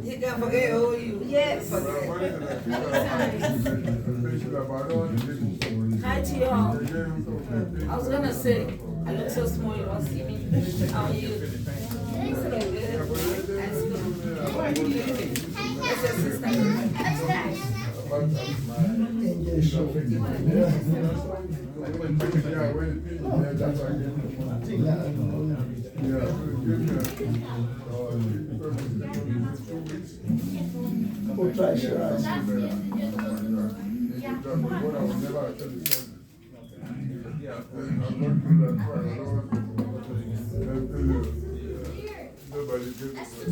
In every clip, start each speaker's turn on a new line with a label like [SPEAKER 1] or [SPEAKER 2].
[SPEAKER 1] You can forget who you. Yes. Hi to y'all. I was gonna say, I look so small, you won't see me. How are you? Thanks so good. That's good. Where are you living? That's your sister.
[SPEAKER 2] We'll try sure.
[SPEAKER 3] Nobody gives us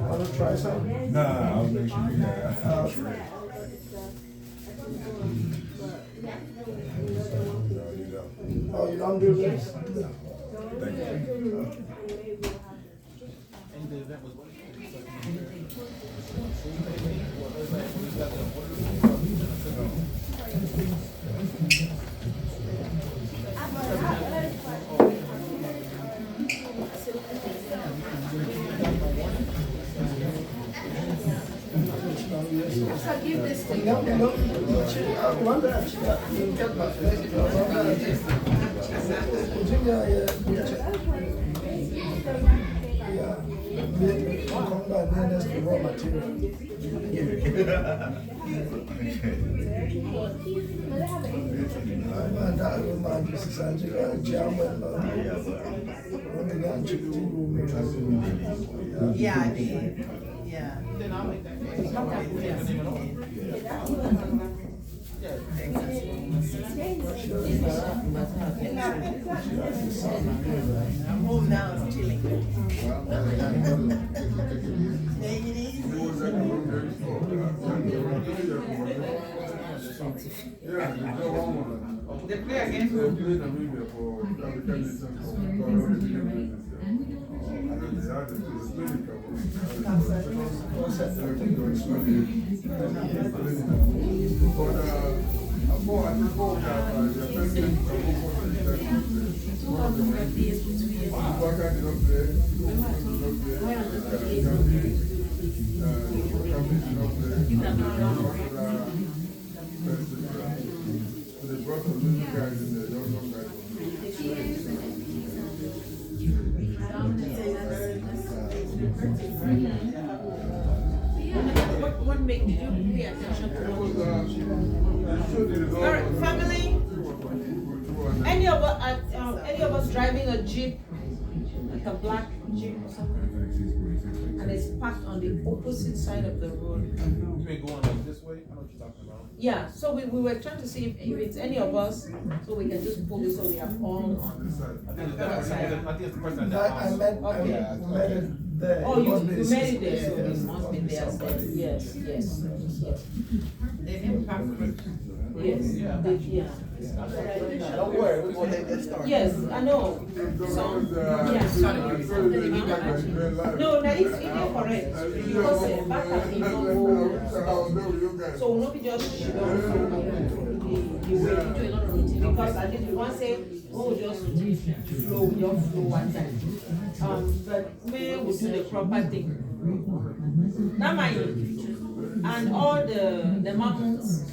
[SPEAKER 2] Want to try something?
[SPEAKER 3] Nah, I'll make sure you got
[SPEAKER 2] Oh, you don't do this?
[SPEAKER 3] Thank you.
[SPEAKER 1] So give this to you.
[SPEAKER 2] No. I wonder if she got my come back then, that's the raw material.
[SPEAKER 1] Yeah, I did. Yeah.
[SPEAKER 4] Then I'll make that.
[SPEAKER 1] Oh, now it's chilling.
[SPEAKER 4] They play against
[SPEAKER 3] They played Namibia for African they brought some new guys in there, young guys.
[SPEAKER 1] What made you pay attention to
[SPEAKER 4] All right, family. Any of us driving a jeep, like a black jeep or something, and it's parked on the opposite side of the road.
[SPEAKER 5] You mean going like this way? I know what you're talking about.
[SPEAKER 4] Yeah, so we were trying to see if it's any of us, so we can just pull this so we are all on.
[SPEAKER 5] I think it's that person. I think it's the person
[SPEAKER 2] I met it there.
[SPEAKER 4] Oh, you
[SPEAKER 2] Must be
[SPEAKER 4] made it there, so
[SPEAKER 2] yeah,
[SPEAKER 4] it must be there. Yes.
[SPEAKER 1] They didn't pack it.
[SPEAKER 4] Yes, yeah.
[SPEAKER 2] Don't worry, we're going to let that start.
[SPEAKER 4] Yes, I know. So, yeah. No, it's correct. Because back at the so we'll not be just the way we do a lot of routine. Because I think one say, oh, just flow one time. But we will do the proper thing. Now, mind, and all the mammoths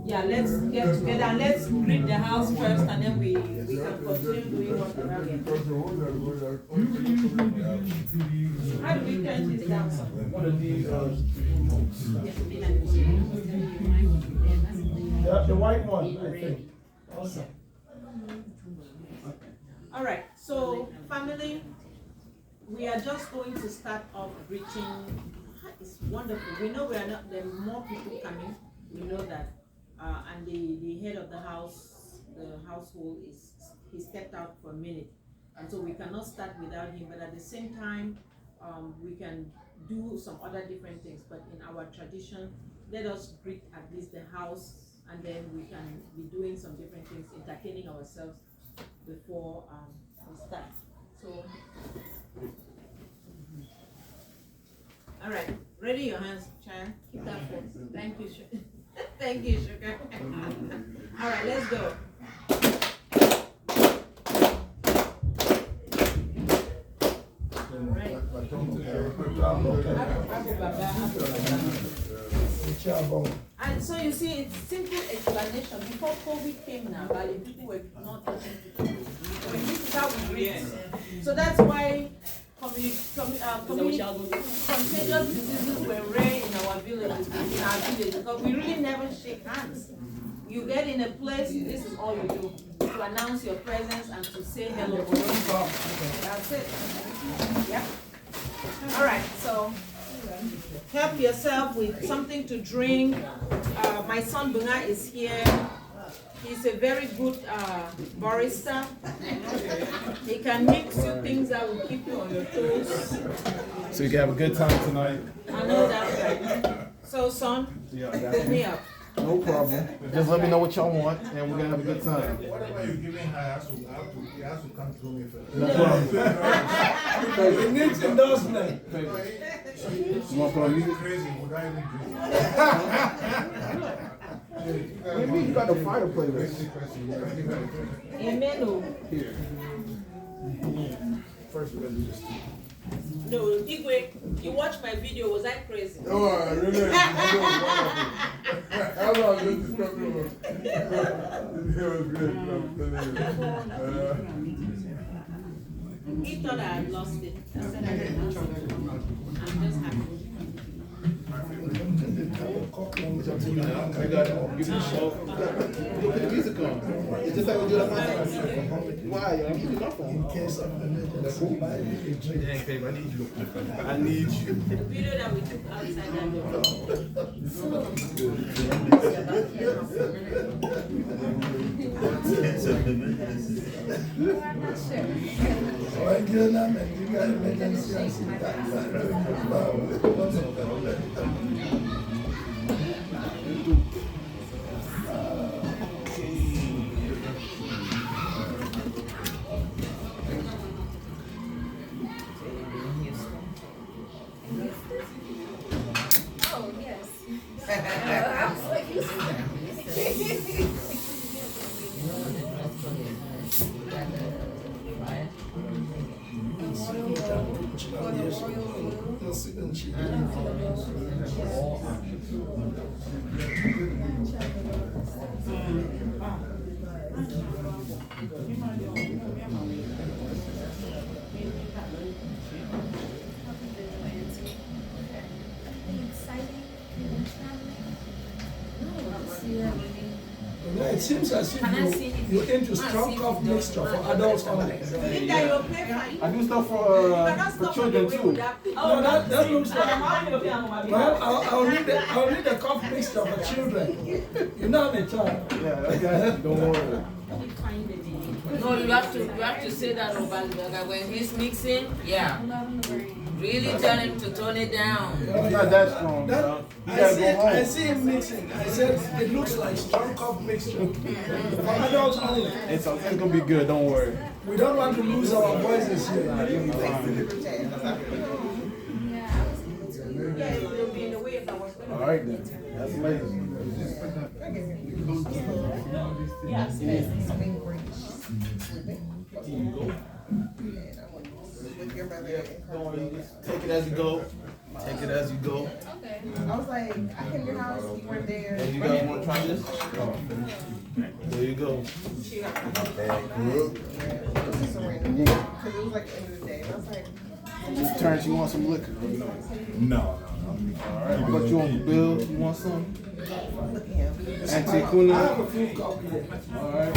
[SPEAKER 4] Yeah, let's get together and let's greet the house first, and then we can continue doing whatever we are doing. How do we turn this down?
[SPEAKER 5] One of these,
[SPEAKER 2] The white one, I think. Awesome.
[SPEAKER 4] All right, so family, we are just going to start off reaching. It's wonderful. We know we are not. There are more people coming. We know that, and the head of the house, the household he stepped out for a minute, and so we cannot start without him. But at the same time, we can do some other different things. But in our tradition, let us greet at least the house, and then we can be doing some different things, entertaining ourselves before we start. So, all right, ready your hands, child. Keep that phone. Thank you, Sugar. Thank you, Sugar. All right, let's go. And so you see, it's simple explanation. Before COVID came now, Bali people were not touching people. This is how we greet. So that's why contagious diseases were rare in our villages, because we really never shake hands. You get in a place, this is all you do, to announce your presence and to say hello. That's it. Yeah. All right, so help yourself with something to drink. My son Bunga is here. He's a very good barista. He can mix you things that will keep you on your toes.
[SPEAKER 5] so you can have a good time tonight.
[SPEAKER 4] I know that's right. So son, put me up.
[SPEAKER 5] No problem. Just let me know what y'all want, and we're gonna have a good time.
[SPEAKER 3] Whatever you're giving her has to come through me first.
[SPEAKER 5] No problem.
[SPEAKER 2] It needs endorsement.
[SPEAKER 5] You want to put on music?
[SPEAKER 3] Crazy, would I even
[SPEAKER 5] What do you mean? You got the fire playlist.
[SPEAKER 4] Amen.
[SPEAKER 5] Here.
[SPEAKER 3] First, we're gonna do this.
[SPEAKER 4] No, Igwe, you watched my video. Was I crazy?
[SPEAKER 3] No, I really is. How long did this come over? It was great. I'm telling you.
[SPEAKER 4] He thought I had lost it. I said I didn't lose it. I'm just happy.
[SPEAKER 5] I got it. Give me a show. Put the music on. It's just like we do that last time. Why? I'm using my phone.
[SPEAKER 2] In case of emergency, buy me a drink.
[SPEAKER 5] I need you.
[SPEAKER 4] The video that we took outside that door.
[SPEAKER 1] Oh, yes. I was like, you
[SPEAKER 2] Yeah, it seems as if you're into strong cough mixture for adults only.
[SPEAKER 4] I
[SPEAKER 5] do stuff for children too.
[SPEAKER 2] No, that looks like. Well, I'll need the cough mixture for children. You know I'm a child.
[SPEAKER 5] Yeah, okay. Don't worry.
[SPEAKER 1] No, you have to say that over when he's mixing. Yeah. Really tell him to tone it down.
[SPEAKER 5] It's not that strong.
[SPEAKER 2] I see him mixing. I said it looks like strong cough mixture for adults only.
[SPEAKER 5] It's gonna be good. Don't worry.
[SPEAKER 2] We don't want to lose our voices here.
[SPEAKER 5] You'll be fine.
[SPEAKER 4] Yeah, it will be in the way if I was going to.
[SPEAKER 5] All right then. That's amazing.
[SPEAKER 4] Yes.
[SPEAKER 5] Here you go. Don't worry, just take it as you go. Take it as you go.
[SPEAKER 1] Okay.
[SPEAKER 6] I was like, I came to your house, you weren't there.
[SPEAKER 5] Hey, you guys want to try this? Oh. There you go.
[SPEAKER 6] She got it was just a random day, because it was like the end of the day. And I was like,
[SPEAKER 5] Just Terrence, you want some liquor?
[SPEAKER 3] No.
[SPEAKER 5] Alright, what about you on the bill? You want some?
[SPEAKER 6] look at him.
[SPEAKER 5] Auntie
[SPEAKER 2] I
[SPEAKER 5] Kuna?
[SPEAKER 2] have a few copies.
[SPEAKER 5] Alright.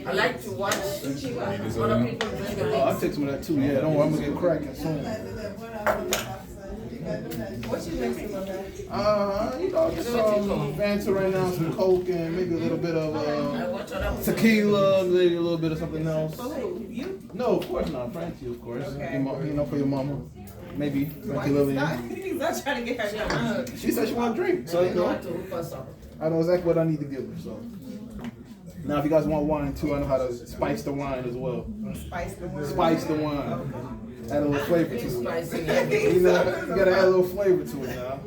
[SPEAKER 1] I like to watch other people drink.
[SPEAKER 5] Oh, I'll take some of that too. Yeah, don't worry, I'm gonna get cracking soon.
[SPEAKER 6] What you mixing with that?
[SPEAKER 5] You know, just some Fanta right now, some Coke, and maybe a little bit of
[SPEAKER 1] I watch other people.
[SPEAKER 5] tequila, maybe a little bit of something else.
[SPEAKER 6] For who? You?
[SPEAKER 5] No, of course not. Francie, of course.
[SPEAKER 6] Okay.
[SPEAKER 5] You know, for your mama. Maybe
[SPEAKER 6] Why
[SPEAKER 5] Frankie
[SPEAKER 6] he's
[SPEAKER 5] Lillian.
[SPEAKER 6] not, he's not trying to get her drunk.
[SPEAKER 5] She said she want to drink, so
[SPEAKER 1] I
[SPEAKER 5] you
[SPEAKER 1] know
[SPEAKER 5] know,
[SPEAKER 1] how to hook us up.
[SPEAKER 5] I know exactly what I need to give her. So now, if you guys want wine too, I know how to spice the wine as well.
[SPEAKER 6] Spice the word.
[SPEAKER 5] Spice the wine. Add a little flavor to it.
[SPEAKER 1] Spicy.
[SPEAKER 5] You know, you gotta add a little flavor to it now.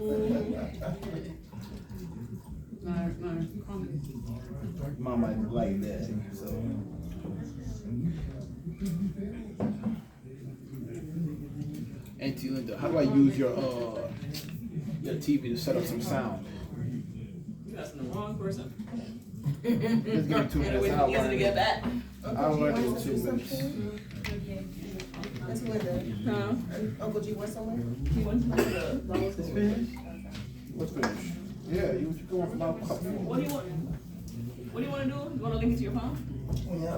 [SPEAKER 5] Mom might like that. So. Auntie Linda, how do I use your TV to set up some sound?
[SPEAKER 4] You asking the wrong person.
[SPEAKER 5] Just give me 2 minutes. I'll
[SPEAKER 4] Easy to
[SPEAKER 5] learn
[SPEAKER 4] get
[SPEAKER 5] it.
[SPEAKER 4] back.
[SPEAKER 5] I'll learn it in 2 minutes.
[SPEAKER 6] That's Linda.
[SPEAKER 4] Huh?
[SPEAKER 6] Uncle G went somewhere?
[SPEAKER 4] He went to the Dallas
[SPEAKER 5] It's finished? What's finished? Yeah, you going for my cup.
[SPEAKER 4] What do you want? What do you want to do? You want to link it to your phone?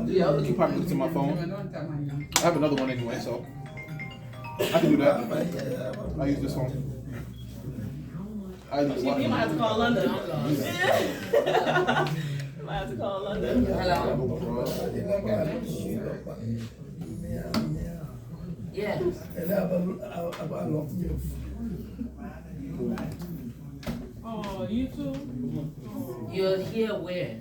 [SPEAKER 5] Yeah, I'll let you probably look to my phone. I have another one anyway, so I can do that. I use this one. I use
[SPEAKER 4] You might have to call London. You might have to call London.
[SPEAKER 1] Hello. Yeah.
[SPEAKER 4] Oh, you too?
[SPEAKER 1] You're here where?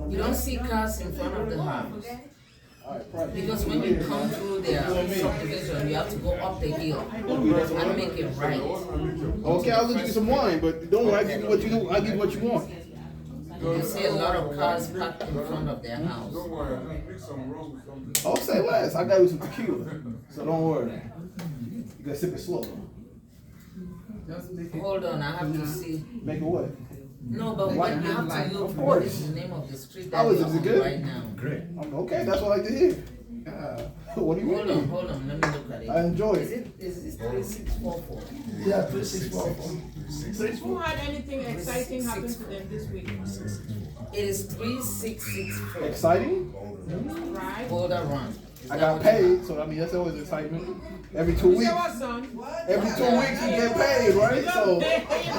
[SPEAKER 1] You don't see cars in front of the house. Because when you come through their subdivision, you have to go up the hill and make it right.
[SPEAKER 5] Okay, I'll give you some wine, but don't worry, I give you what you I give you what you want.
[SPEAKER 1] You see a lot of cars parked in front of their house.
[SPEAKER 3] Don't worry, I just mix some rum with something.
[SPEAKER 5] I'll say less. I got you some tequila, so don't worry. You gotta sip it slow.
[SPEAKER 1] Hold on, I have to see.
[SPEAKER 5] Make it what?
[SPEAKER 1] No, but what you have to look
[SPEAKER 5] Of
[SPEAKER 1] for
[SPEAKER 5] course.
[SPEAKER 1] is the name of the street
[SPEAKER 5] Oh,
[SPEAKER 1] that
[SPEAKER 5] is
[SPEAKER 1] is
[SPEAKER 5] it
[SPEAKER 1] on
[SPEAKER 5] good?
[SPEAKER 1] right now.
[SPEAKER 3] Great.
[SPEAKER 5] Okay, that's what I like to hear. What do you
[SPEAKER 1] Hold
[SPEAKER 5] want?
[SPEAKER 1] on, hold on, let me look at it.
[SPEAKER 5] I enjoy
[SPEAKER 1] Is
[SPEAKER 5] it.
[SPEAKER 1] this 3644?
[SPEAKER 2] Yeah, 3644.
[SPEAKER 4] Who had anything exciting happen to them this week?
[SPEAKER 1] It is 3664.
[SPEAKER 5] Exciting?
[SPEAKER 4] Right?
[SPEAKER 1] Boulder Run.
[SPEAKER 5] I got paid, so I mean that's always excitement. Every 2 weeks.
[SPEAKER 4] What, son?
[SPEAKER 5] Every 2 weeks you get paid, right? So you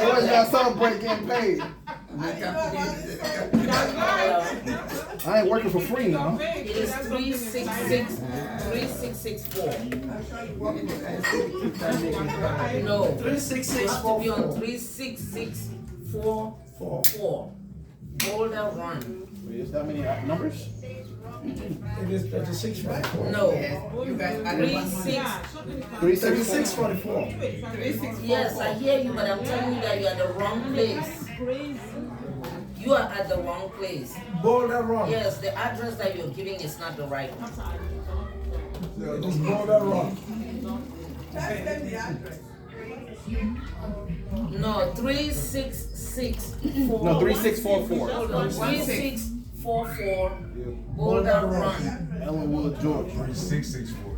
[SPEAKER 5] always gotta celebrate getting paid. I ain't working for free now.
[SPEAKER 1] It is 3664. No.
[SPEAKER 2] 3664.
[SPEAKER 1] It has to be on 36644. Boulder Run.
[SPEAKER 5] Wait, is that many numbers?
[SPEAKER 2] It is 3644.
[SPEAKER 1] No.
[SPEAKER 6] You guys, I
[SPEAKER 2] 3644.
[SPEAKER 1] Yes, I hear you, but I'm telling you that you're at the wrong place. You are at the wrong place.
[SPEAKER 2] Boulder Run.
[SPEAKER 1] Yes, the address that you're giving is not the right one.
[SPEAKER 2] It is Boulder Run.
[SPEAKER 1] No, 3664.
[SPEAKER 5] No, 3644.
[SPEAKER 1] Hold on, 3644 Boulder Run.
[SPEAKER 5] Ellenwood, Georgia.
[SPEAKER 3] 3664.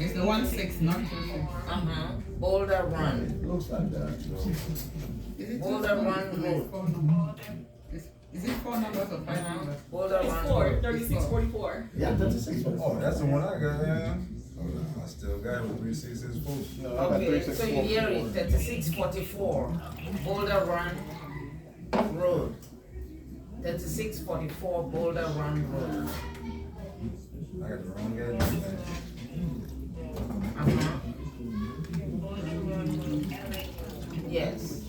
[SPEAKER 6] It's the 16, not 26.
[SPEAKER 1] Boulder Run.
[SPEAKER 2] Looks like that.
[SPEAKER 1] Boulder Run Road.
[SPEAKER 6] Is it 4 numbers or 5 numbers?
[SPEAKER 1] Boulder Run
[SPEAKER 4] 4,
[SPEAKER 1] Road.
[SPEAKER 4] 3644.
[SPEAKER 2] Yeah, 3644.
[SPEAKER 3] Oh, that's the one I got, yeah. Hold on, I still got it with 3664.
[SPEAKER 5] No, I got
[SPEAKER 1] Okay, so you hear it,
[SPEAKER 5] 3644.
[SPEAKER 1] 3644 Boulder Run Road. 3644 Boulder Run Road.
[SPEAKER 3] I got the wrong address.
[SPEAKER 1] Yes.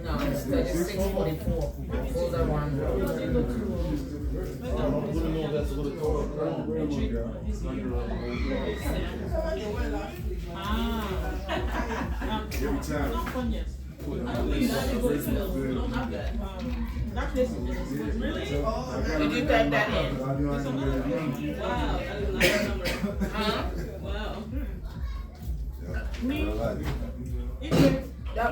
[SPEAKER 1] No, it's 3644. 44. Boulder Run Road.
[SPEAKER 3] Every time.
[SPEAKER 4] That place is really?
[SPEAKER 1] Did you type that in? Huh?
[SPEAKER 4] Wow.
[SPEAKER 1] Yep.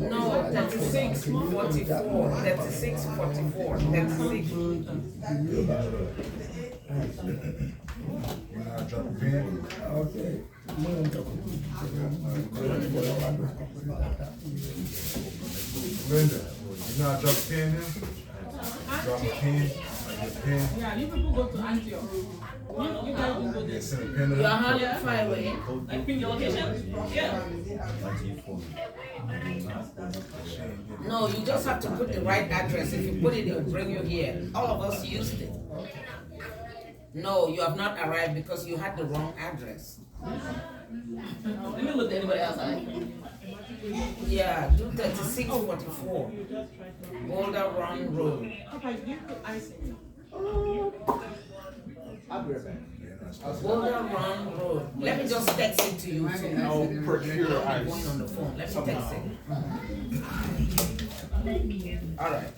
[SPEAKER 1] No, 36, 44. 36, 44. 36.
[SPEAKER 3] When I drop a pin,
[SPEAKER 2] Okay.
[SPEAKER 3] Linda, you know I drop a pin in? Drop a pin, like a pin.
[SPEAKER 4] Yeah, you people go to Antioch. You guys will go
[SPEAKER 3] Yeah,
[SPEAKER 4] there.
[SPEAKER 3] send a pin to
[SPEAKER 1] You're
[SPEAKER 3] her.
[SPEAKER 1] 105 away.
[SPEAKER 4] Like pin your location? Yeah.
[SPEAKER 1] No, you just have to put the right address. If you put it, it'll bring you here. All of us used it. No, you have not arrived because you had the wrong address.
[SPEAKER 4] Let me look at anybody else.
[SPEAKER 1] Yeah, do 3644. Boulder Run Road.
[SPEAKER 4] Okay, you put ice in.
[SPEAKER 5] I'll be right back.
[SPEAKER 1] Boulder Run Road. Let me just text it to you. So
[SPEAKER 5] I'll procure ice.
[SPEAKER 1] going on the phone. Let me text it. All right.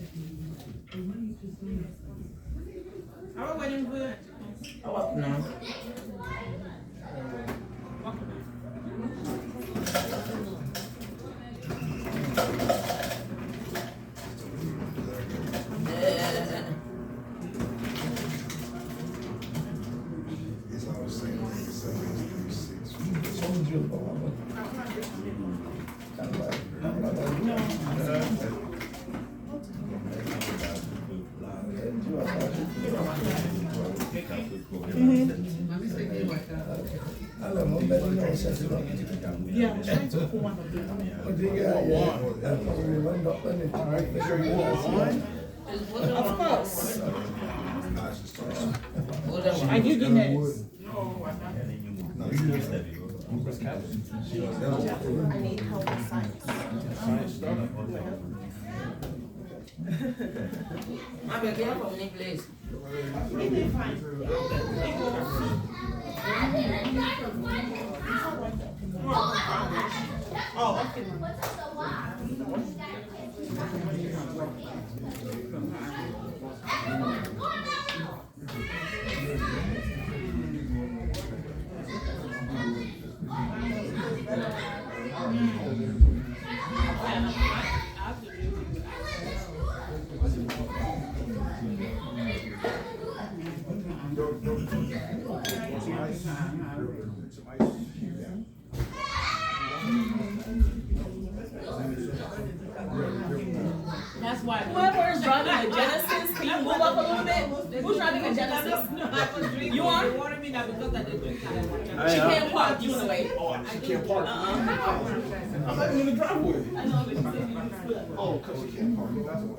[SPEAKER 4] How are we waiting for that?
[SPEAKER 1] How about now?
[SPEAKER 3] It's always saying 36.
[SPEAKER 4] Yeah, I'm trying to pull one of them.
[SPEAKER 1] Of course. Boulder Run.
[SPEAKER 4] Are you doing it?
[SPEAKER 3] No, you use that.
[SPEAKER 6] I need help with science.
[SPEAKER 1] My baby, have a new place.
[SPEAKER 4] That's why. Whoever is driving the Genesis, can you move up a little bit? Who's driving the Genesis? You are? She can't park. You wanna wait?
[SPEAKER 5] She can't park. I'm not even in the driveway.
[SPEAKER 4] I know, but she said you can pull up.
[SPEAKER 5] Oh, because she can't park. That's why.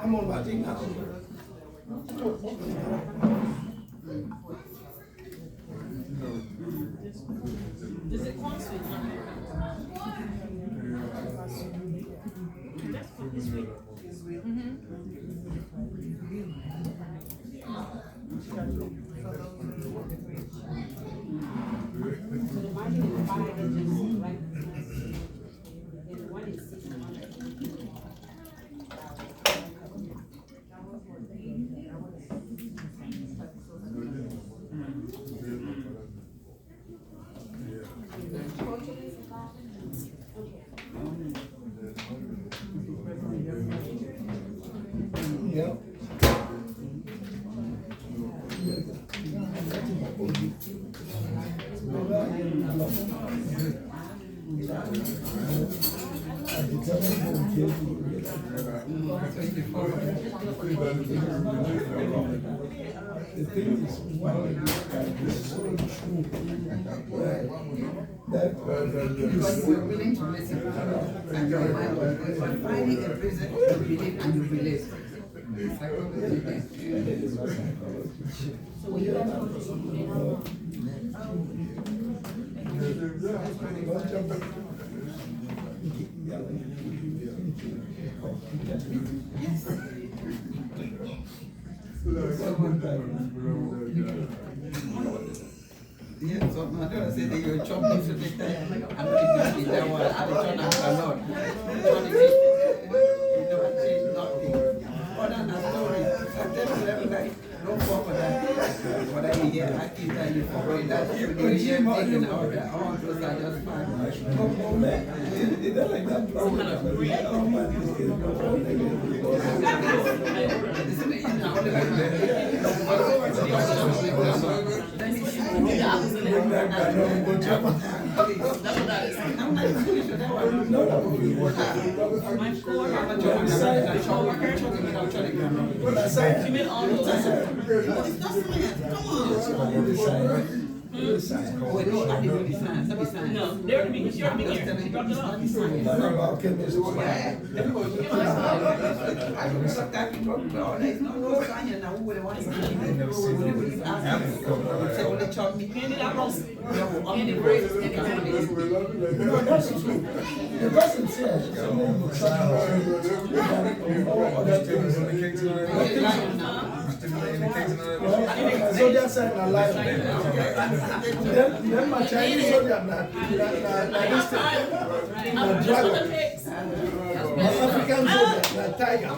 [SPEAKER 2] I'm on my thing now.
[SPEAKER 4] Is it corn sweet? That's for this week. So the margin is 5 inches, right? And one is 6 months.
[SPEAKER 2] Yeah. The thing is, one of these guys is so true that
[SPEAKER 7] Because we're willing to listen and your mind will be. But finding a reason to believe and you believe. Yeah, so my daughter said that you're chopping for the time. I'm going to that one. I'm trying to not. You know, I changed nothing. Other than the story, I tell them like, don't fall for that. But I hear, I keep telling you for that. You hear taking out that. All those are just fine. Oh, man. Is that like that? Oh, man.
[SPEAKER 1] She made all those.
[SPEAKER 7] Wait, no, I didn't really sign. Let me sign.
[SPEAKER 1] No, they're already here. She already here. She dropped it off.
[SPEAKER 7] I just sucked that and talked about it. No, signing now. Who would want to sign? Only chop me.
[SPEAKER 1] Candy that roast.
[SPEAKER 7] Candy bread.
[SPEAKER 2] No, that's true. The person said, soldier said, "I lie." Then my Chinese soldier, this thing, dragon. My African soldier, tiger.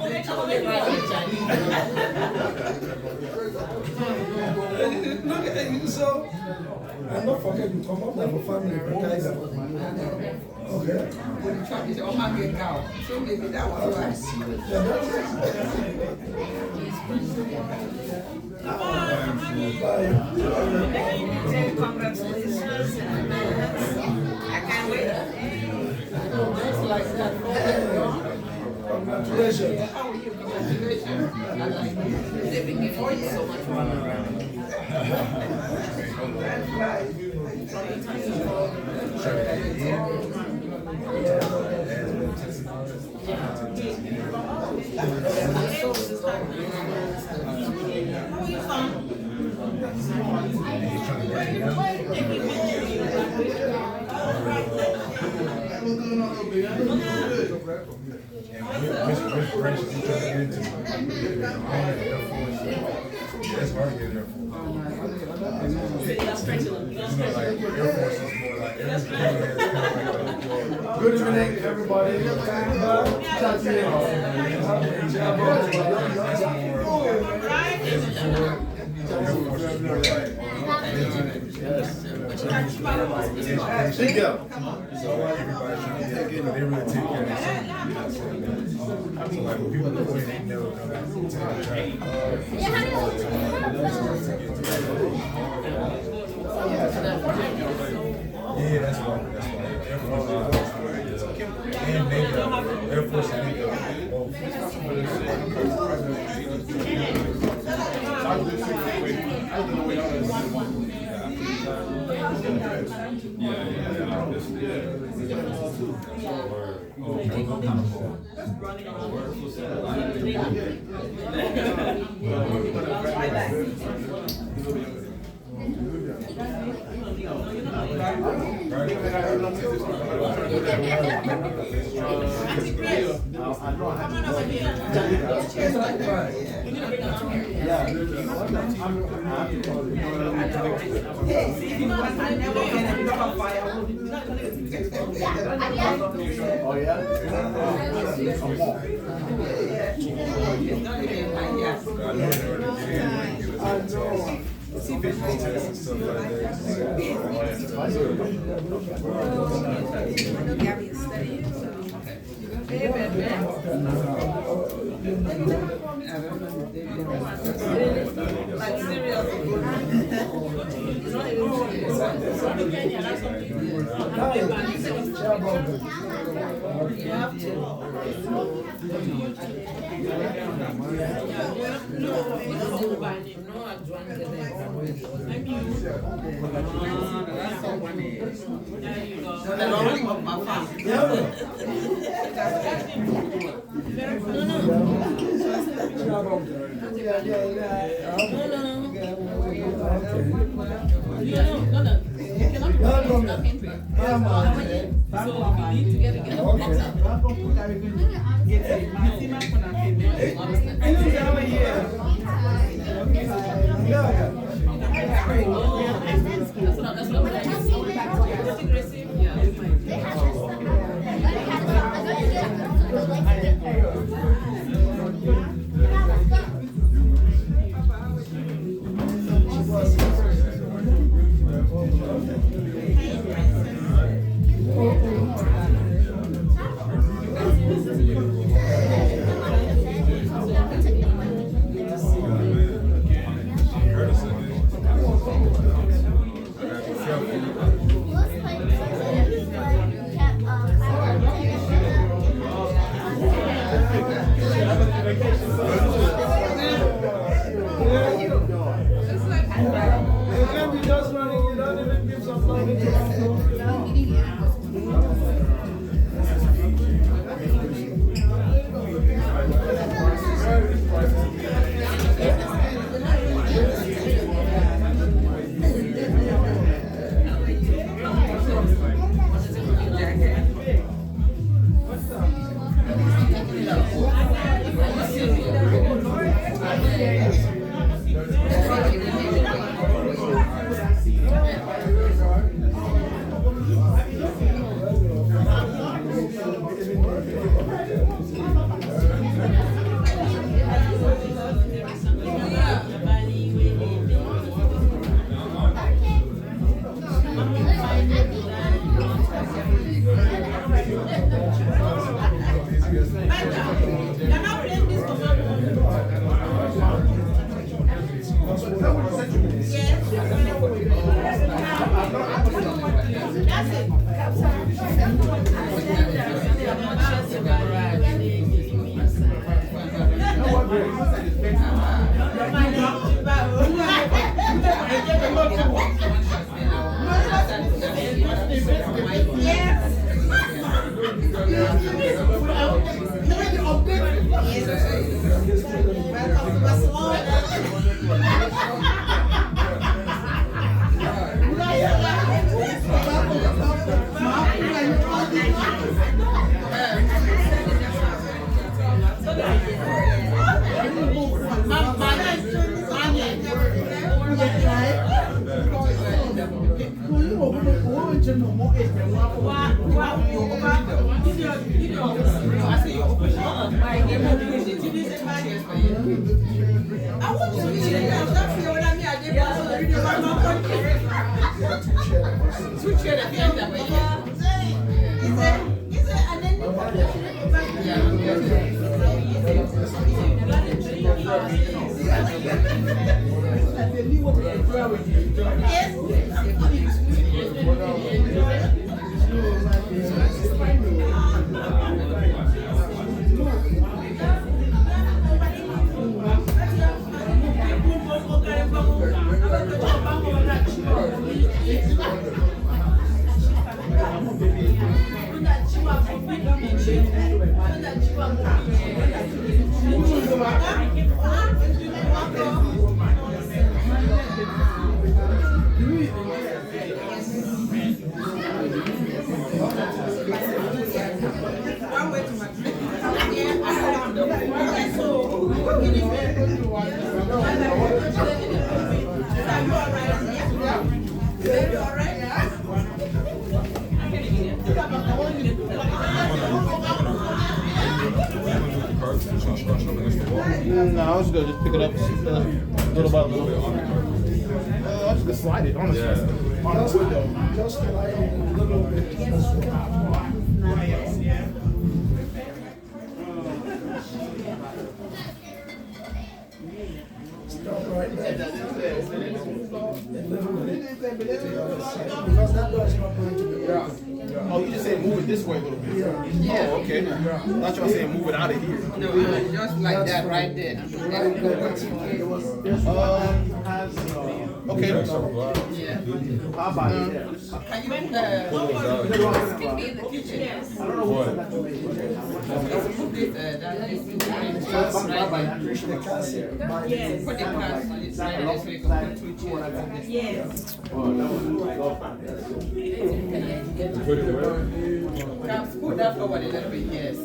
[SPEAKER 2] So, I'm not forgetting to come up there for family for tiger. Okay.
[SPEAKER 7] When you try to say, oh, my good cow. So maybe that was right.
[SPEAKER 1] Congratulations. I can't wait.
[SPEAKER 2] Just like that. Congratulations.
[SPEAKER 7] How are you? Congratulations. I like you. They've been giving you so much fun around.
[SPEAKER 3] It's hard to get there for.
[SPEAKER 2] Good evening, everybody.
[SPEAKER 3] So everybody's trying to take it, but they really take care of themselves. So like when people go in, they never come back to yeah, that's why. And Navy, Air Force and Navy.
[SPEAKER 2] Oh yeah? I know.
[SPEAKER 3] See visual tests and stuff like
[SPEAKER 1] Gabby is studying, so. Like seriously. It's not even you have to. No, by name. No, I joined the maybe you. That's so funny. There you go.
[SPEAKER 7] So the rolling of my family.
[SPEAKER 2] Yeah.
[SPEAKER 5] No, I was gonna just pick it up little by little. I was just gonna slide it, honestly. On the window.
[SPEAKER 2] Just like a little bit. Stop right there. A little bit. Because that door is not going to be open.
[SPEAKER 5] Oh, you just said move it this way a little bit.
[SPEAKER 7] Yeah.
[SPEAKER 5] Oh, okay. I thought y'all saying move it out of here.
[SPEAKER 7] No, just like that right there.
[SPEAKER 2] Right there.
[SPEAKER 5] Has Okay.
[SPEAKER 7] Yeah.
[SPEAKER 5] How about it?
[SPEAKER 7] Can you
[SPEAKER 1] Can be in the kitchen. Yes.
[SPEAKER 7] put this,
[SPEAKER 2] The calcium.
[SPEAKER 4] Yes.
[SPEAKER 7] put the cards on it, slide it so you can put 2 chairs in this.
[SPEAKER 4] Yes.
[SPEAKER 7] Now, scoot that forward a little bit, yes.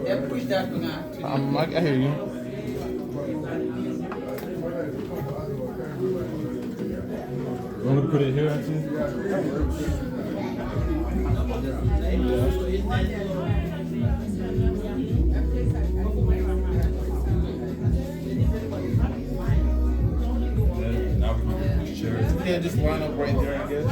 [SPEAKER 7] Then push that one out to the
[SPEAKER 5] I hear you.
[SPEAKER 3] You want to put it here, too? Now we can put the chairs.
[SPEAKER 5] Yeah, just line up right there, I guess.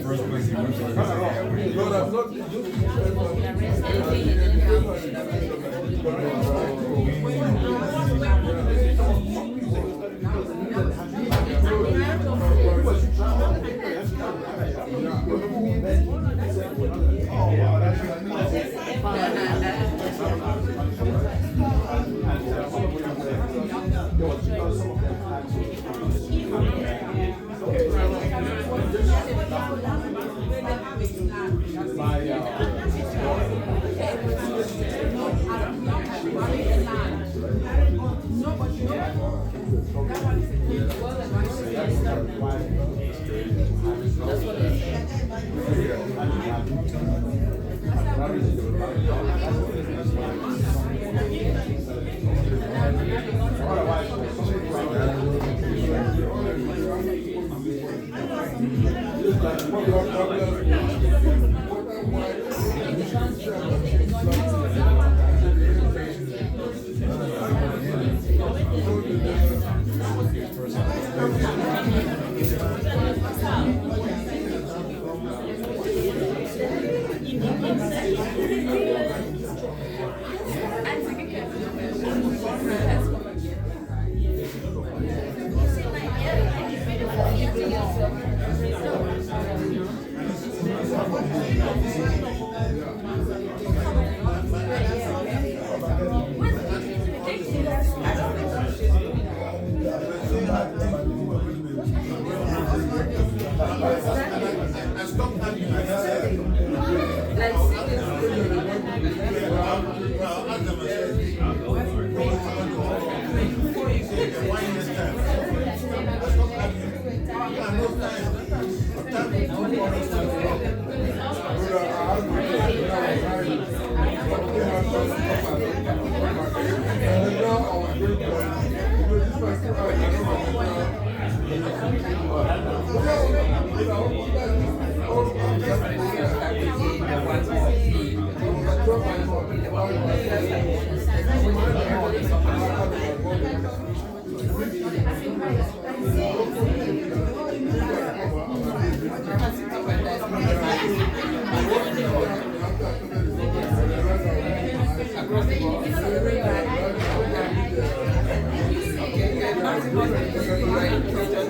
[SPEAKER 3] First place he went
[SPEAKER 7] Okay,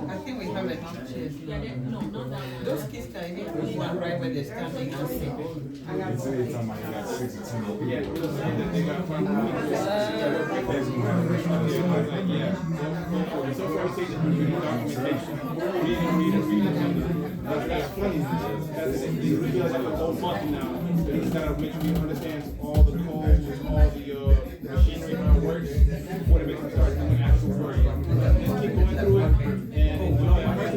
[SPEAKER 7] I think we have a teacher. Those kids can even put one right where they're standing and sing.
[SPEAKER 5] That's funny. You realize like a whole month now, it's kind of making me understand all the codes, all the machinery around work, before they make them start doing actual work. Keep going through it, and you know,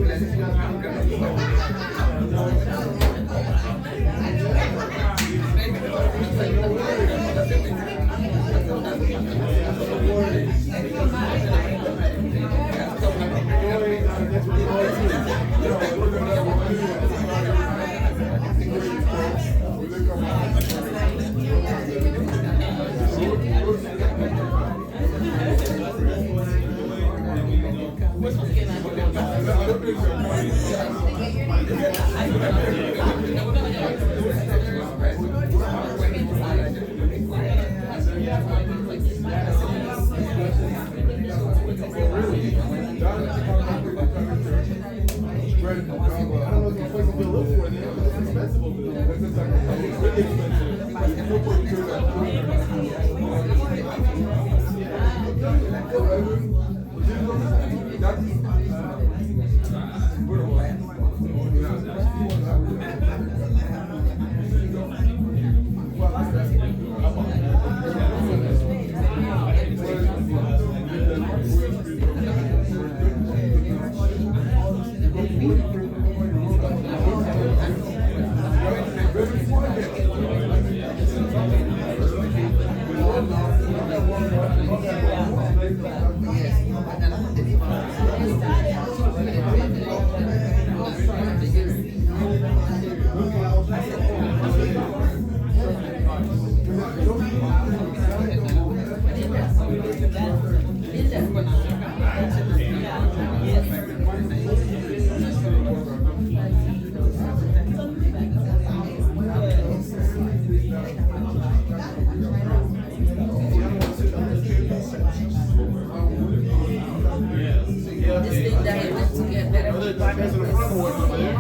[SPEAKER 5] depends on the front door over there.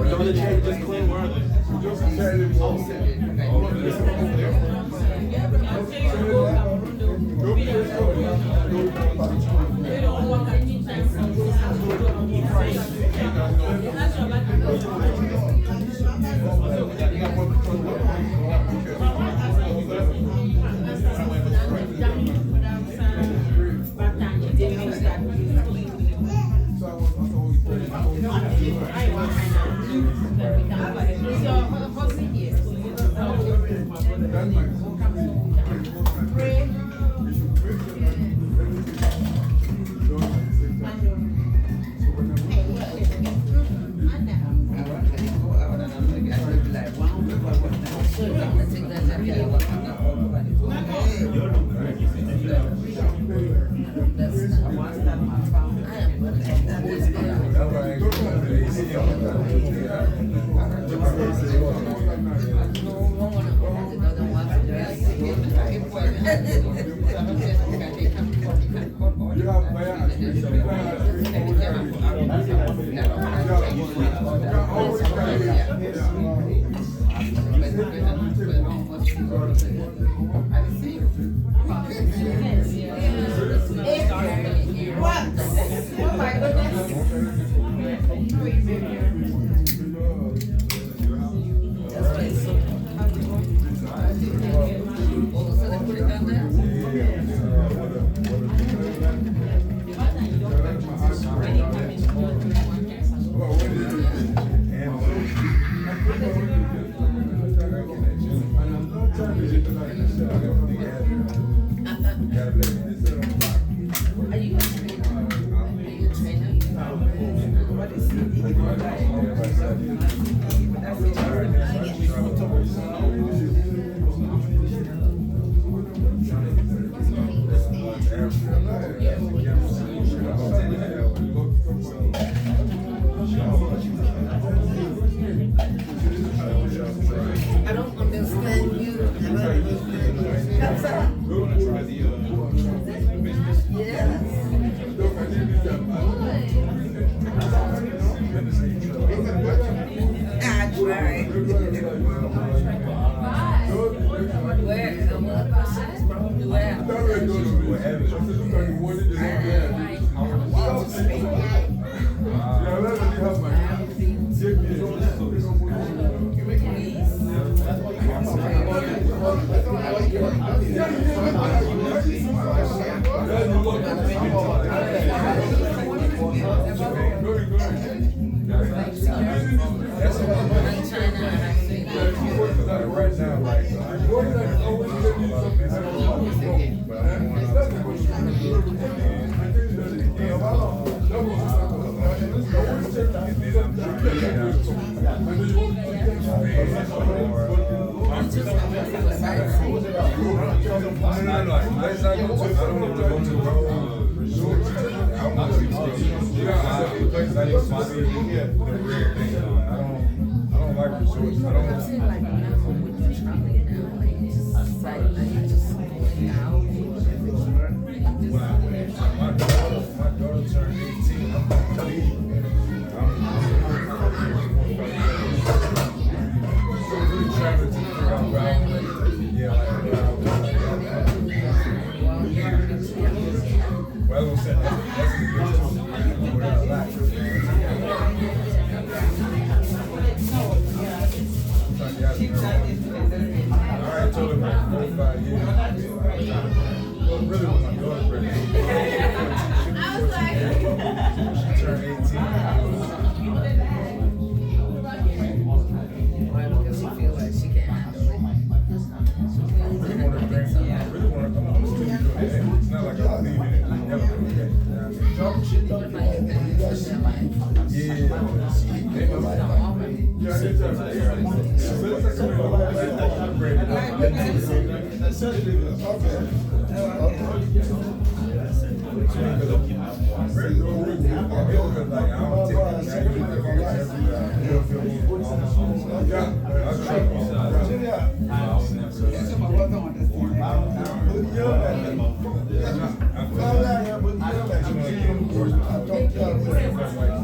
[SPEAKER 5] The other chair just clean, where are they?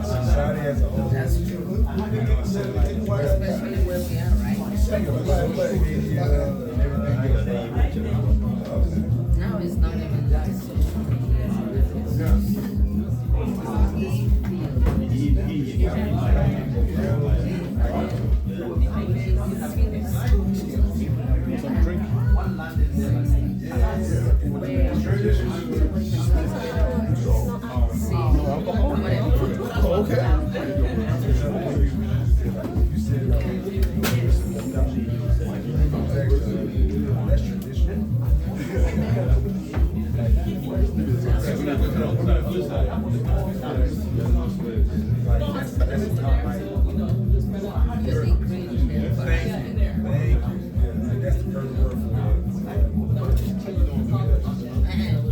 [SPEAKER 3] Society as a whole.
[SPEAKER 1] That's true. Especially where we are, right? Now it's not even that.
[SPEAKER 5] Some drink.
[SPEAKER 3] That's tradition.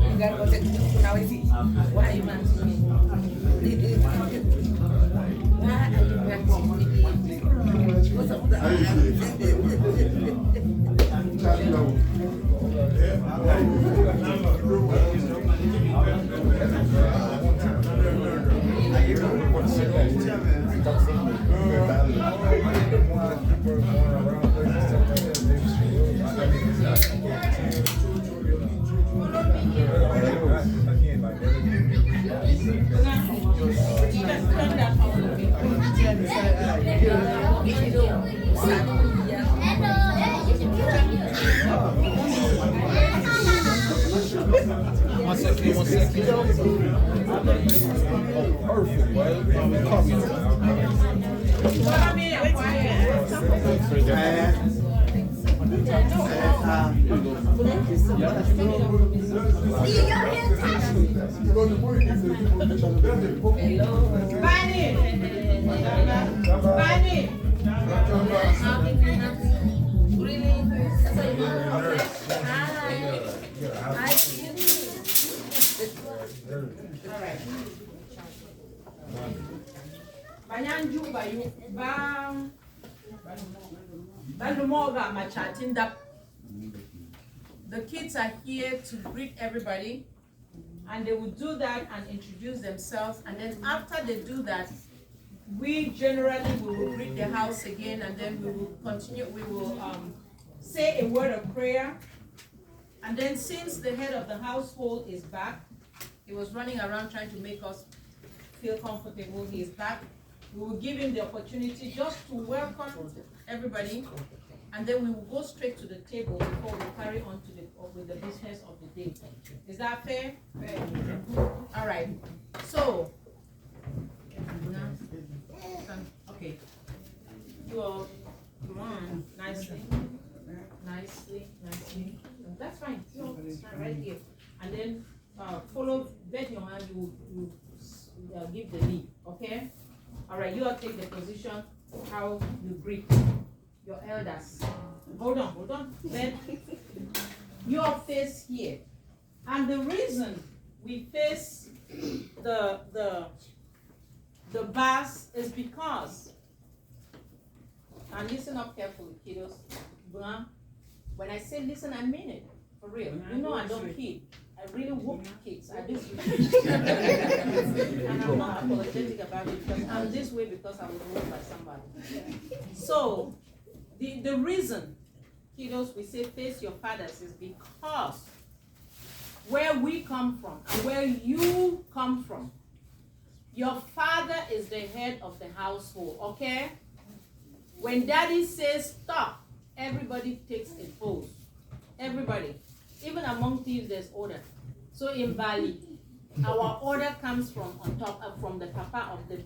[SPEAKER 1] You gotta go take the food now. Is it? Why are you mad to me? Why are you mad to me? What's up with the
[SPEAKER 5] One second. Perfect, boy. Copy.
[SPEAKER 4] The kids are here to greet everybody, and they will do that and introduce themselves, and then after they do that, we will greet the house again, and then we will continue. We will say a word of prayer, and then since the head of the household is back, he was running around trying to make us feel comfortable. He is back. We will give him the opportunity just to welcome everybody, and then we will go straight to the table before we carry on to with the business of the day. Is that fair? Fair. All right. So, okay. You all, come on, nicely. That's fine. You all stand right here, and then follow. Bend your hand. You give the lead. Okay. All right. You all take the position. How you greet your elders. Hold on. Then you all face here, and the reason we face the bars is because, and listen up carefully, kiddos. When I say listen, I mean it for real. You know I don't kid. I really whoop kids. I do. And I'm not apologetic about it because I'm this way because I was whooped by somebody. So the reason, kiddos, we say face your fathers is because where we come from and where you come from, your father is the head of the household, okay? When daddy says stop, everybody takes a pose. Everybody. Even among thieves, there's order. So in Bali, our order comes from on top, from the papa of the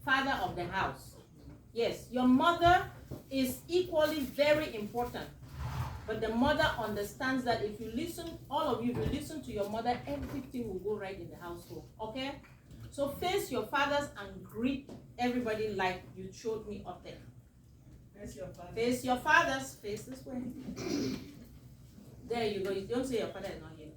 [SPEAKER 4] father of the house. Yes, your mother is equally very important. But the mother understands that if you listen, all of you, if you listen to your mother, everything will go right in the household. Okay? So face your fathers and greet everybody like you showed me up there. Face your fathers. Face your fathers. Face this way. There you go. You don't say your father is not here.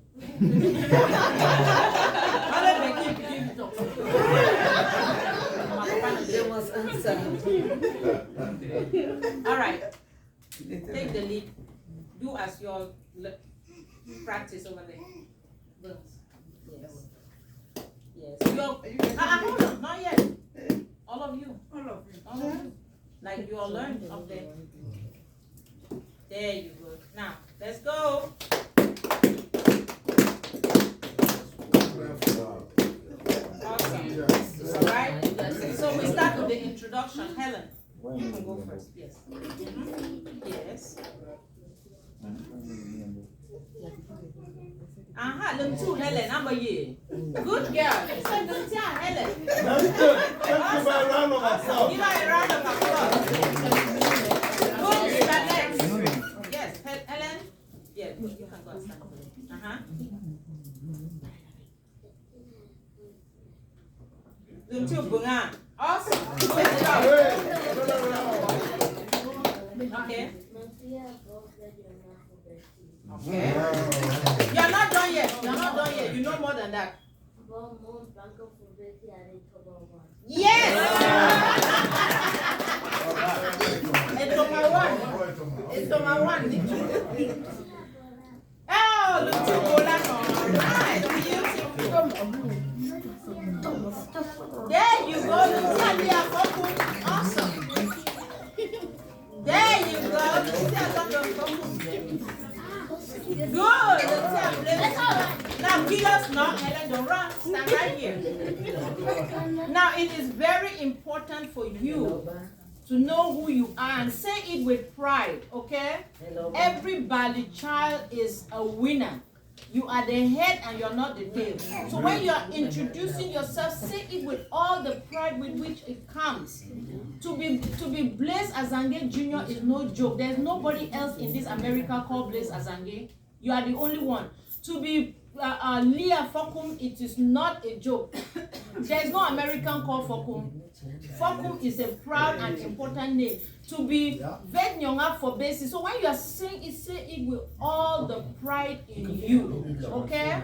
[SPEAKER 4] All right. Take the lead. Do as your practice over there. Yes. Yes. Hold on. Not yet. like you all learned up there. There you go. Now, let's go. Awesome. All right. So we start with the introduction. Helen, you can go first. Yes. Yes. Them two, Helen. How about you? Good girl. It's a good time, Helen.
[SPEAKER 2] That's good. Let's give her a round of applause.
[SPEAKER 4] Give her a round of applause. Good, Mr. Next. Yes, Helen. Yeah, you can go and stand. Them two, bunga. Awesome. Good job. Okay. Okay. You're not done yet. You're not done yet. You know more than that. Yes! It's on my one. It's on my one. Oh, look to go right. Beautiful. There you go. Awesome. There you go. Good. Now, kilos, not Helen, don't run. Stand right here. Now, it is very important for you to know who you are and say it with pride, okay? Every Bali child is a winner. You are the head and you're not the tail. So when you are introducing yourself, say it with all the pride with which it comes. To be Blaise Azangue Jr. is no joke. There's nobody else in this America called Blaise Azangue. You are the only one. To be Leah Fokum, it is not a joke. There is no American called Fokum. Fokum is a proud and important name. To be Vet Nyonga for basis. So when you are saying it, say it with all the pride in you. Okay?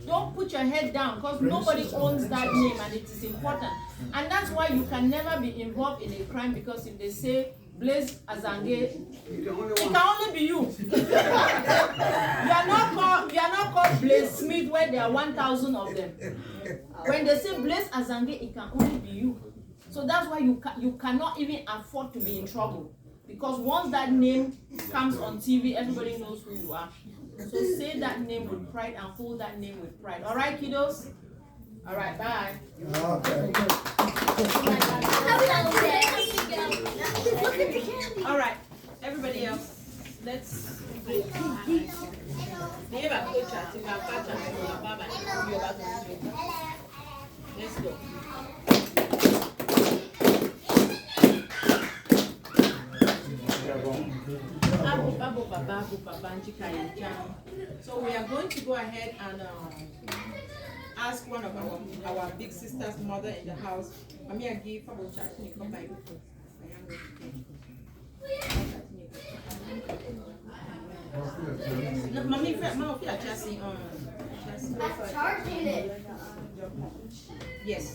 [SPEAKER 4] Don't put your head down because nobody owns that name and it is important. And that's why you can never be involved in a crime because if they say Blaise Azangue, it can only be you. You are not called Blaise Smith where there are 1,000 of them. When they say Blaise Azangue, it can only be you. So that's why you cannot even afford to be in trouble. Because once that name comes on TV, everybody knows who you are. So say that name with pride and hold that name with pride. All right, kiddos? All right, bye.
[SPEAKER 2] Okay.
[SPEAKER 4] All right, everybody else, let's break. Let's go. So we are going to go ahead and ask one of our big sister's mother in the house. Mami agi fa bo chat ni ko bai. Mami fa ma ofi a chasing on. Charging it. Yes.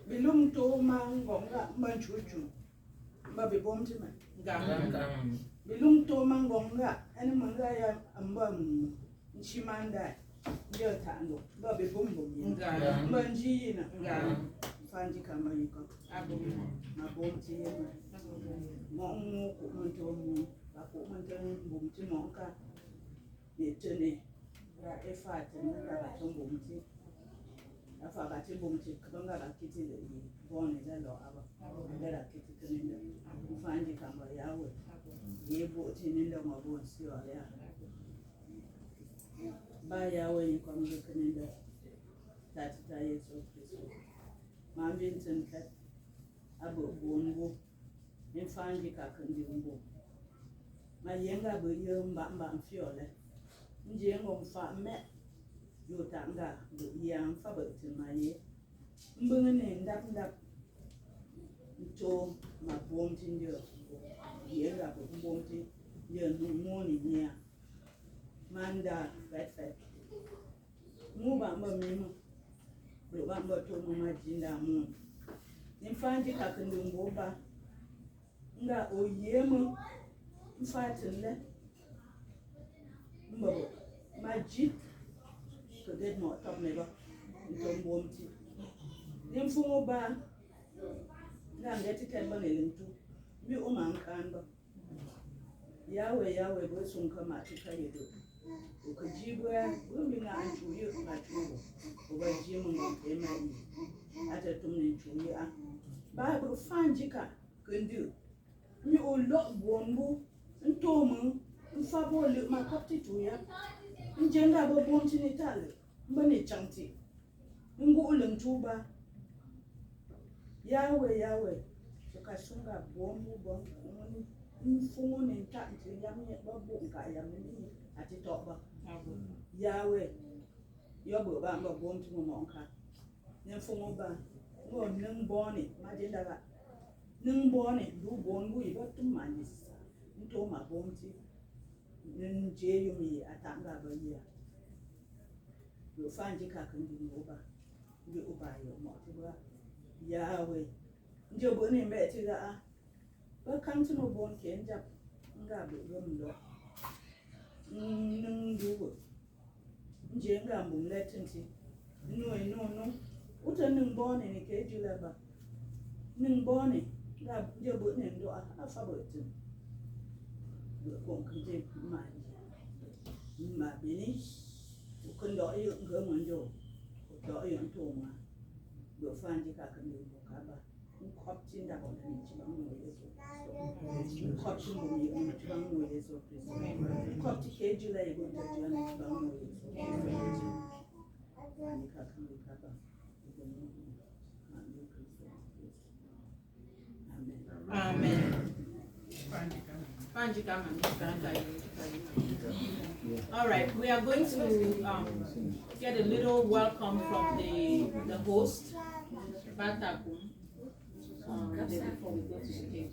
[SPEAKER 8] Bilum to mangonga manchuchu. Babi bomtima. Bilum to mangonga and manga ambam nchimanda yotango. Babi bumbo. Manjina. Fanji kama yiko. Mabomti. Mongo kumontomu. Bako montomu bomti monka. Yetene. Efat na batombo mti. Afa ati bumti kabanga rakiti le bone le lo aba le rakiti kininde mfanji kamba yawe yebo tininde ngabo sio ya ba yawe ni kwa mbe kininde tatita Yesu Kristo mambi ntenta abo bongo mfanji kakandi mbo mayenga bo yomba mba mfiole njengo mfa me yotanga yang fa ba timaye mbungene ndap to ma bomti ndio yenga bo bomti ndio numoni nya manda fet mu ba mba mimo bo ba mba to mu majinda mu nimfanji kakandumbo ba nga oyemo mfatile mbo majid to get more top never ntombomti nimfumo ba nga ngeti kemba nelintu mi umankando yawe bo sunka matika yedo ukajibwa gumbi na anchuyo ngatugo ubajimu ngema yi ata tumne nchuyo ba bro fanjika kundu mi olo bongo ntomu mfabo le makapti tuya njenga bo bomti ni tale mbane chanti ngo ulentuba yawe ukasunga bombo mfumo ni ntanti yamye babo nka yamni ati toba yawe yobo ba mba bomti mo monka mfumo ba ngo nemboni majindaga nemboni du bongo ibotu manisa nto mabomti nje yumi atanga bayiya yo fanji kakandi ngoba nge ubayo motiba yawe nje boni mbeti ga ba kanti no bon kenja ngabe yomlo ndugo nje ngambu mletinti no uta nemboni ni kejula ba nemboni ngab nje boni ndo afabotin konkrete ma bini kundo iyo ngomondo do iyo ntoma do fanji kakandi bokaba nkopti ndabo nchi bamu Yesu nkopti mu nchi bamu Yesu Kristo nkopti kejula yego ntajua nchi bamu Yesu ani kakandi kaba amen. All right, we are going to get a little welcome from the host, Batakum, before we go to the game.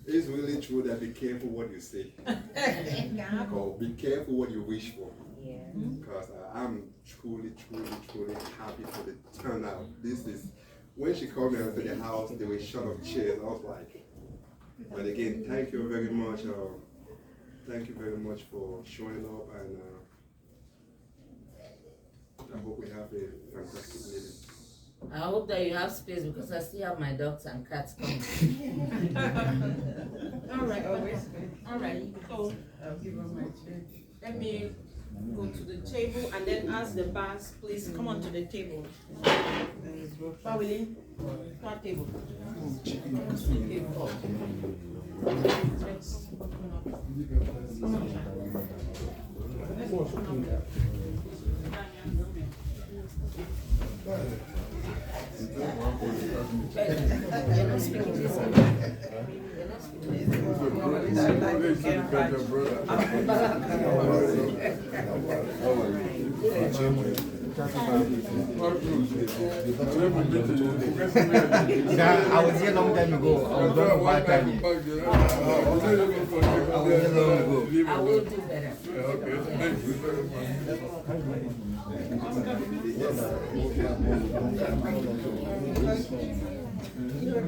[SPEAKER 3] It's really true that be careful what you say. Be careful what you wish for. Because I'm truly happy for the turnout. This is when she called me into the house, they were short of chairs. I was like, but again, thank you very much. Thank you very much for showing up, and I hope we have a fantastic meeting.
[SPEAKER 1] I hope that you have space because I still have my dogs and cats coming.
[SPEAKER 4] All right. So
[SPEAKER 7] I'll give her my chair.
[SPEAKER 4] let me go to the table and then ask the bars, please come on to the table. Family, front table.
[SPEAKER 1] You're not speaking this one. You're not speaking
[SPEAKER 9] I was here a long time ago. I was done for part time. I was here long ago.
[SPEAKER 1] I will do better.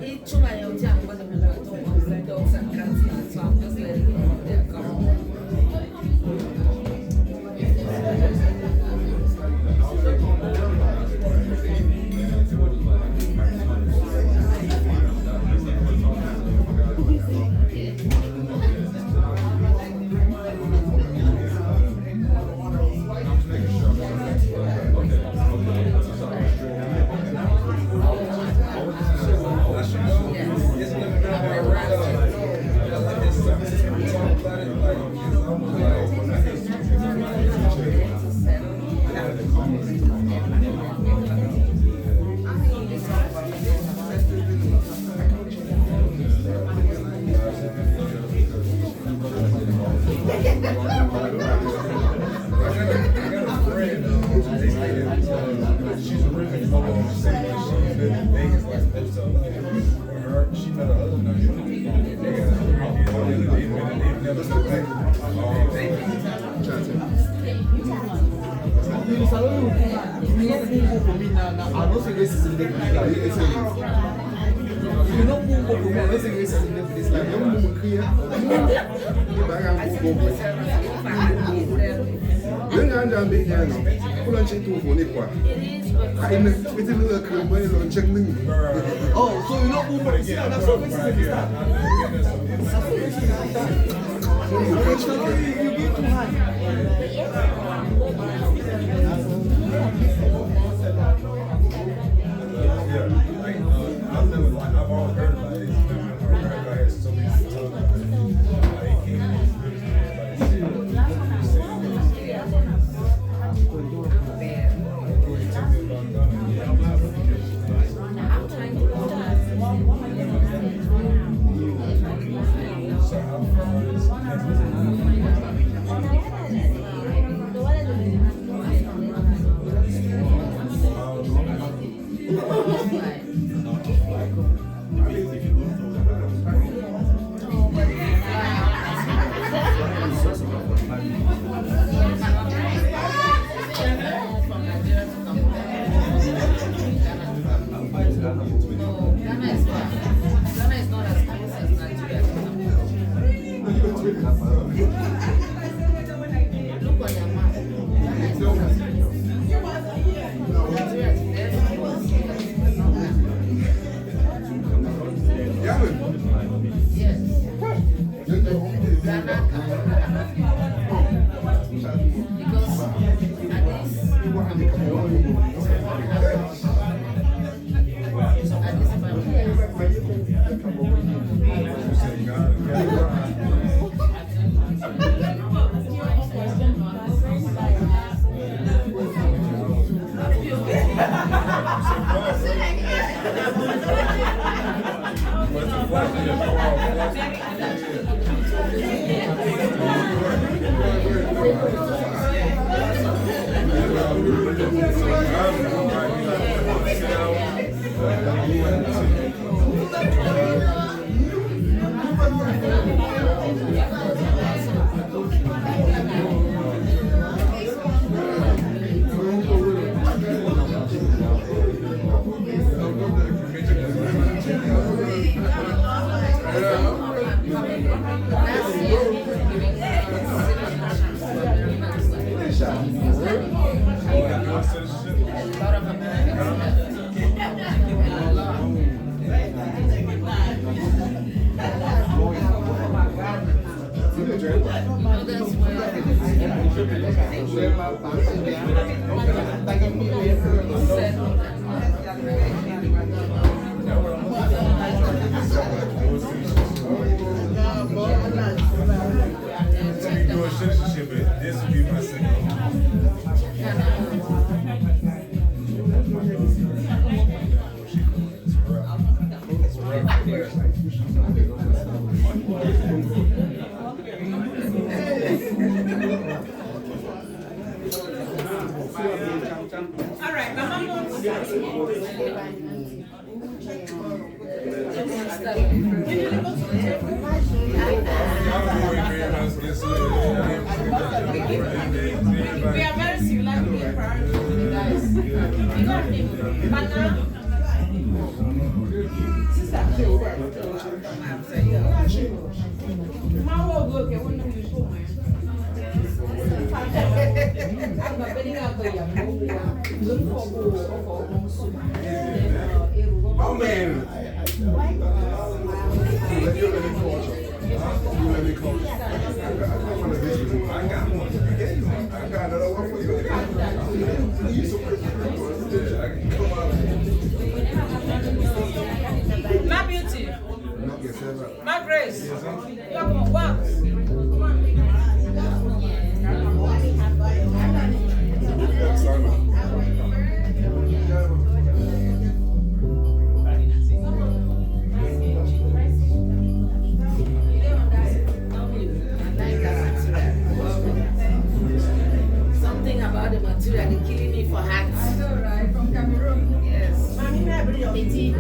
[SPEAKER 1] Each one I am telling what the dogs and cats, so I'm just letting them come.
[SPEAKER 9] for me now, I don't think racism there for this life. If you don't move for me, I don't think racism there for this life. Oh, so you don't move for me? That's what racism is. That's what racism is. You get too high.
[SPEAKER 10] I've always heard about it. I had so many
[SPEAKER 4] My beauty. My grace. Come on, walk.
[SPEAKER 1] Something about the material, they're killing me for hats.
[SPEAKER 8] I know, right? From Cameroon.
[SPEAKER 1] Yes.
[SPEAKER 8] Petit.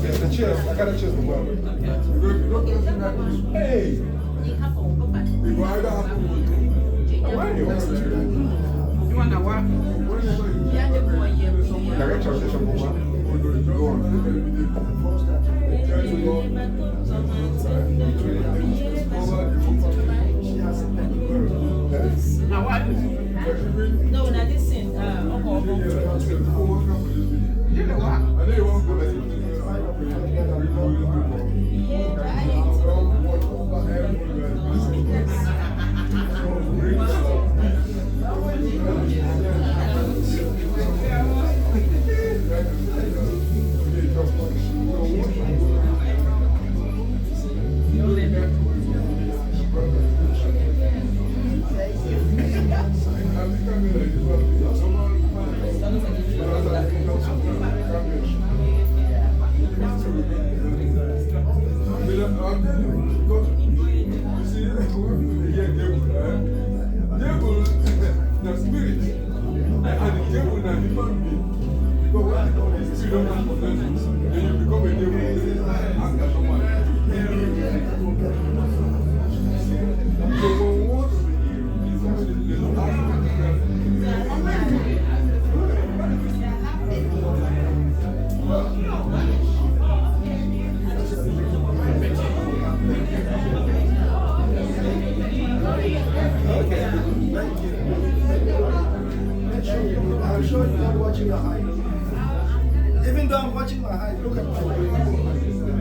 [SPEAKER 10] The chairs, I got a chairs to go. Hey!
[SPEAKER 7] You want to what? Now what?
[SPEAKER 4] No, now this thing,
[SPEAKER 7] You know what?
[SPEAKER 10] The spirit and the devil and the human being. Because when you become a spirit of possession, then you become a devil after someone. So when we want to be healed, somebody is asking
[SPEAKER 2] Okay, thank you. I'm sure you're not watching your height. Even though I'm watching my height, look at my weight.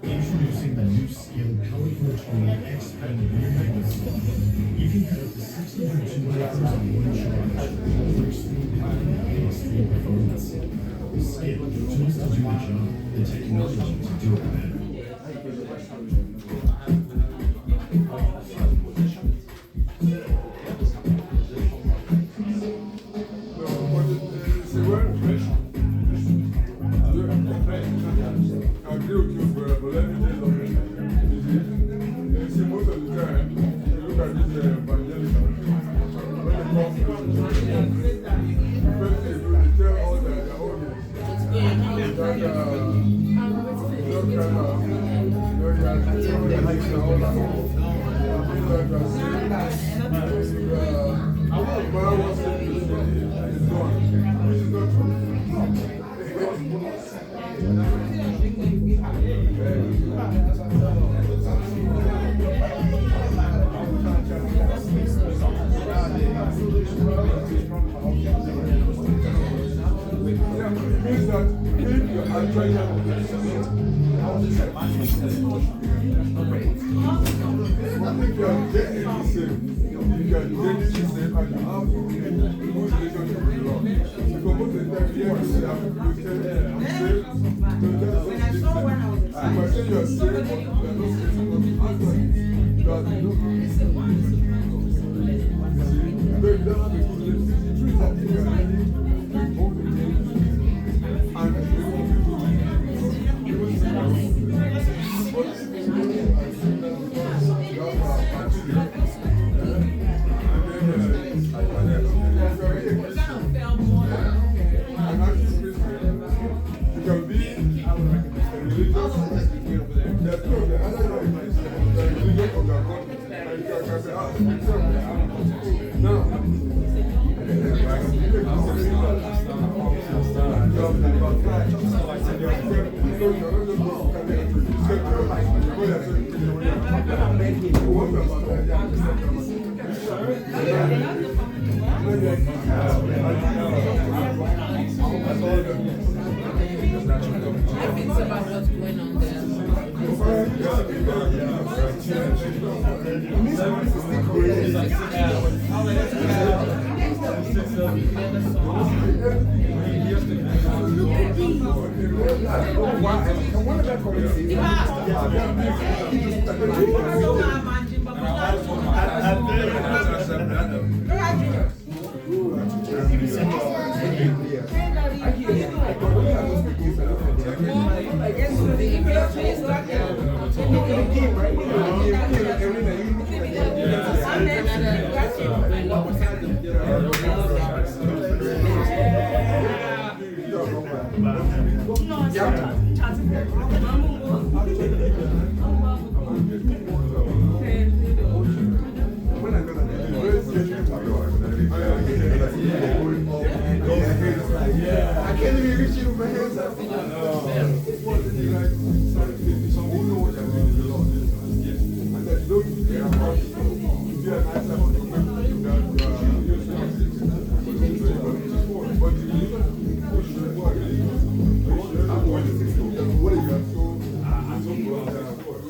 [SPEAKER 11] Introducing the new Skin Color Control Expanded Rear Magnet. You can cut up to 602 wafers on one charge for extreme power and extreme performance. Skin, the tools to do the job, the technology to do it better.
[SPEAKER 1] think it's about what's going on there.
[SPEAKER 10] I can't even reach you with my hands up.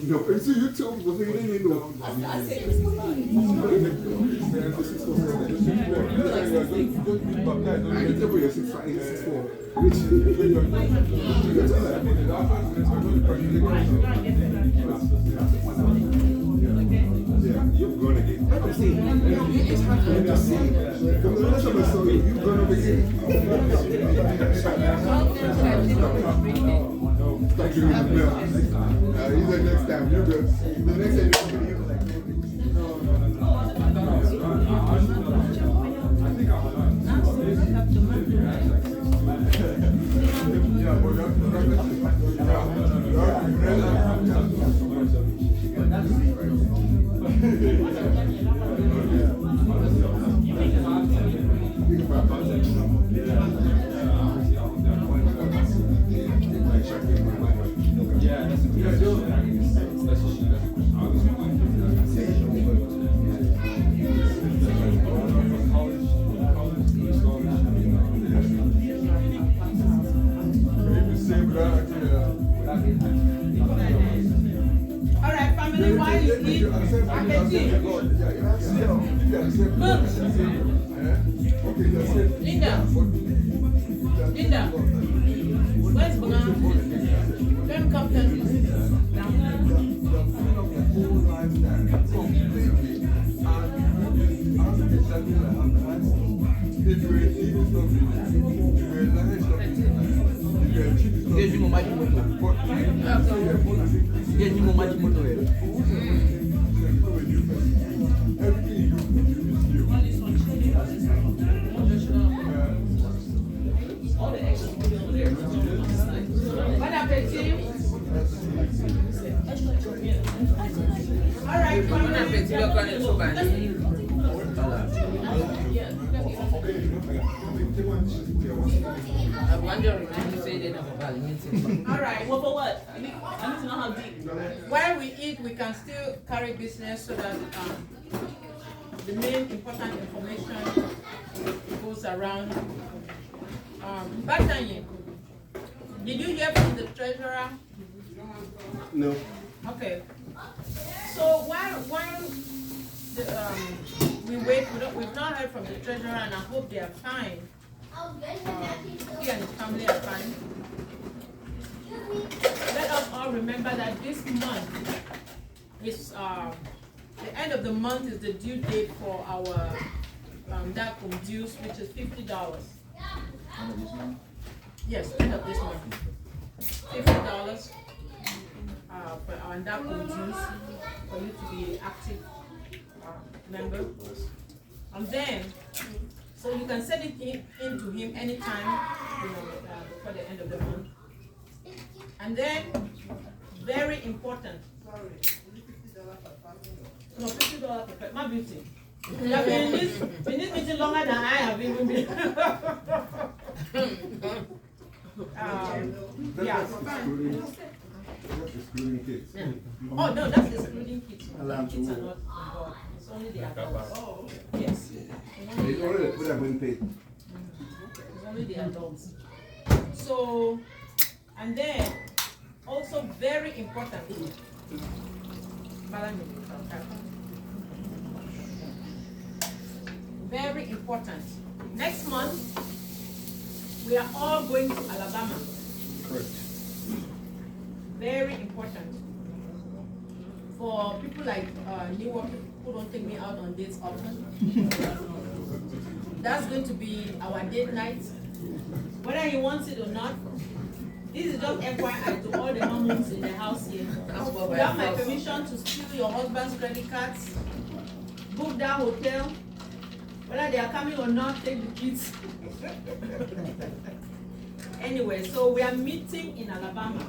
[SPEAKER 10] No, it's YouTube, but they didn't know. I said it was fine. I can tell you 6'5", 6'4". Yeah, you're gonna get. I'm saying, it's hard for me to see. From the last time I saw you, you're gonna be here. Thank you, Bill. He said next time, you're good. The next time, you're good.
[SPEAKER 4] Alright, family, why you eat appetite? Linda. Linda. Where's Banana? Let me come tell you. Bon appétit. All right, bon appétit.
[SPEAKER 1] I wonder if you say they never Bali.
[SPEAKER 4] All right.
[SPEAKER 1] Well, for what? I need to know how deep.
[SPEAKER 4] While we eat, we can still carry business so that the main important information goes around. Batanye, did you hear from the treasurer?
[SPEAKER 3] No.
[SPEAKER 4] Okay. So while we wait, we've not heard from the treasurer, and I hope they are fine. He and his family are fine. Let us all remember that this month is the end of the month is the due date for our DACOM dues, which is $50. Yes, end of this month. $50 for our DACOM dues for you to be active member. And then, so you can send it in to him anytime, before the end of the month. And then, very important. No, $50 per person. My beauty. Yeah, we need meeting longer than I have even been. Yeah.
[SPEAKER 10] excluding kids.
[SPEAKER 4] Yeah. Oh no, that's excluding kids.
[SPEAKER 10] Allowed
[SPEAKER 4] Kids
[SPEAKER 10] to-
[SPEAKER 4] are not involved. It's only the adults. Oh, yes.
[SPEAKER 10] It's only the people that are being paid.
[SPEAKER 4] It's only the adults. So, and then also very importantly, very important. Next month, we are all going to Alabama.
[SPEAKER 10] Correct.
[SPEAKER 4] Very important. For people like Newark who don't take me out on dates often. That's going to be our date night. Whether he wants it or not, this is just FYI to all the mamas in the house here. You have my permission to steal your husband's credit cards, book that hotel, whether they are coming or not, take the kids. Anyway, so we are meeting in Alabama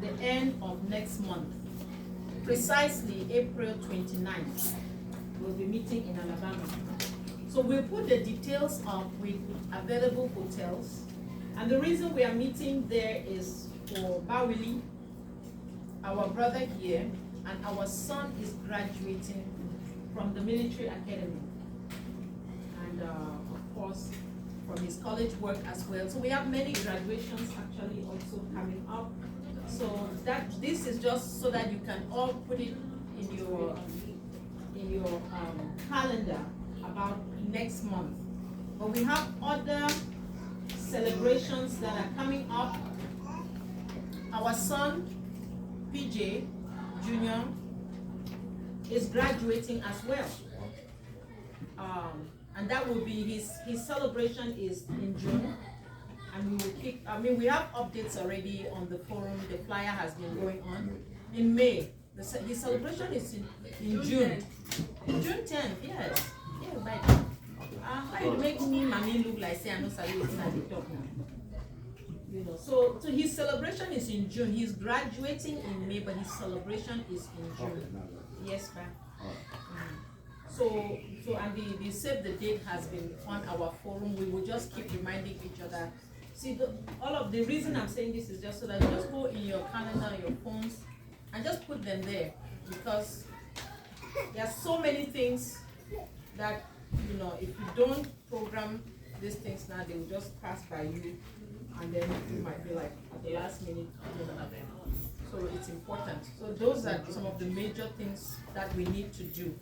[SPEAKER 4] the end of next month. Precisely April 29th, we'll be meeting in Alabama. So we'll put the details up with available hotels. And the reason we are meeting there is for Bali, our brother here, and our son is graduating from the military academy. And of course, from his college work as well. So we have many graduations actually also coming up. So this is just so that you can all put it in your calendar about next month. But we have other celebrations that are coming up. Our son, PJ Jr., is graduating as well. And that will be his celebration is in June. And we will we have updates already on the forum. The flyer has been going on. In May, his celebration is in June. June 10th, yes. Yeah, right. How you make me mommy look like say I'm not saluting at the top now? You know, so his celebration is in June. He's graduating in May, but his celebration is in June. Yes, ma'am. So and the save the date has been on our forum. We will just keep reminding each other. See, all of the reason I'm saying this is just so that you just go in your calendar, your phones, and just put them there, because there are so many things that, you know, if you don't program these things now, they will just pass by you, and then you might be like at the last minute, you don't have them. So it's important. So those are some of the major things that we need to do.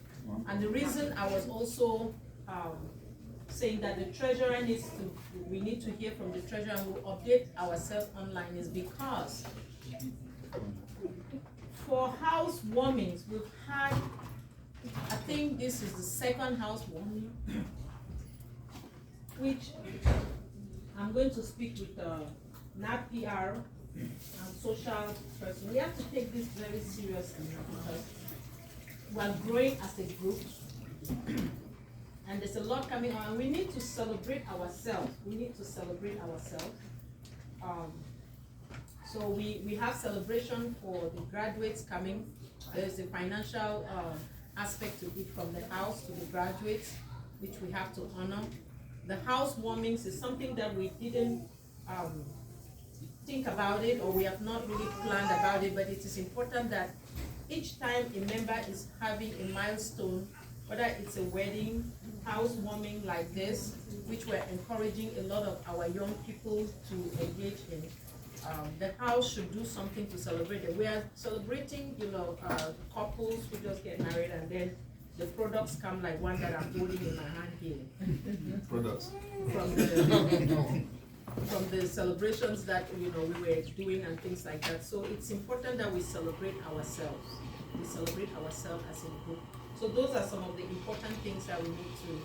[SPEAKER 4] And the reason I was also saying that the treasurer we need to hear from the treasurer and we'll update ourselves online is because for house warmings, we've had, I think this is the second house warming, which I'm going to speak with NAP PR and social person. We have to take this very seriously because we are growing as a group. And there's a lot coming on, and we need to celebrate ourselves. We need to celebrate ourselves. So we have celebration for the graduates coming. There's a financial aspect to it from the house to the graduates, which we have to honor. The house warmings is something that we didn't think about it, or we have not really planned about it, but it is important that each time a member is having a milestone, whether it's a wedding, housewarming like this, which we're encouraging a lot of our young people to engage in. The house should do something to celebrate it. We are celebrating, you know, couples who just get married, and then the products come like one that I'm holding in my hand here.
[SPEAKER 10] Products.
[SPEAKER 4] From the celebrations that, you know, we were doing and things like that. So it's important that we celebrate ourselves. We celebrate ourselves as a group. So those are some of the important things that we need to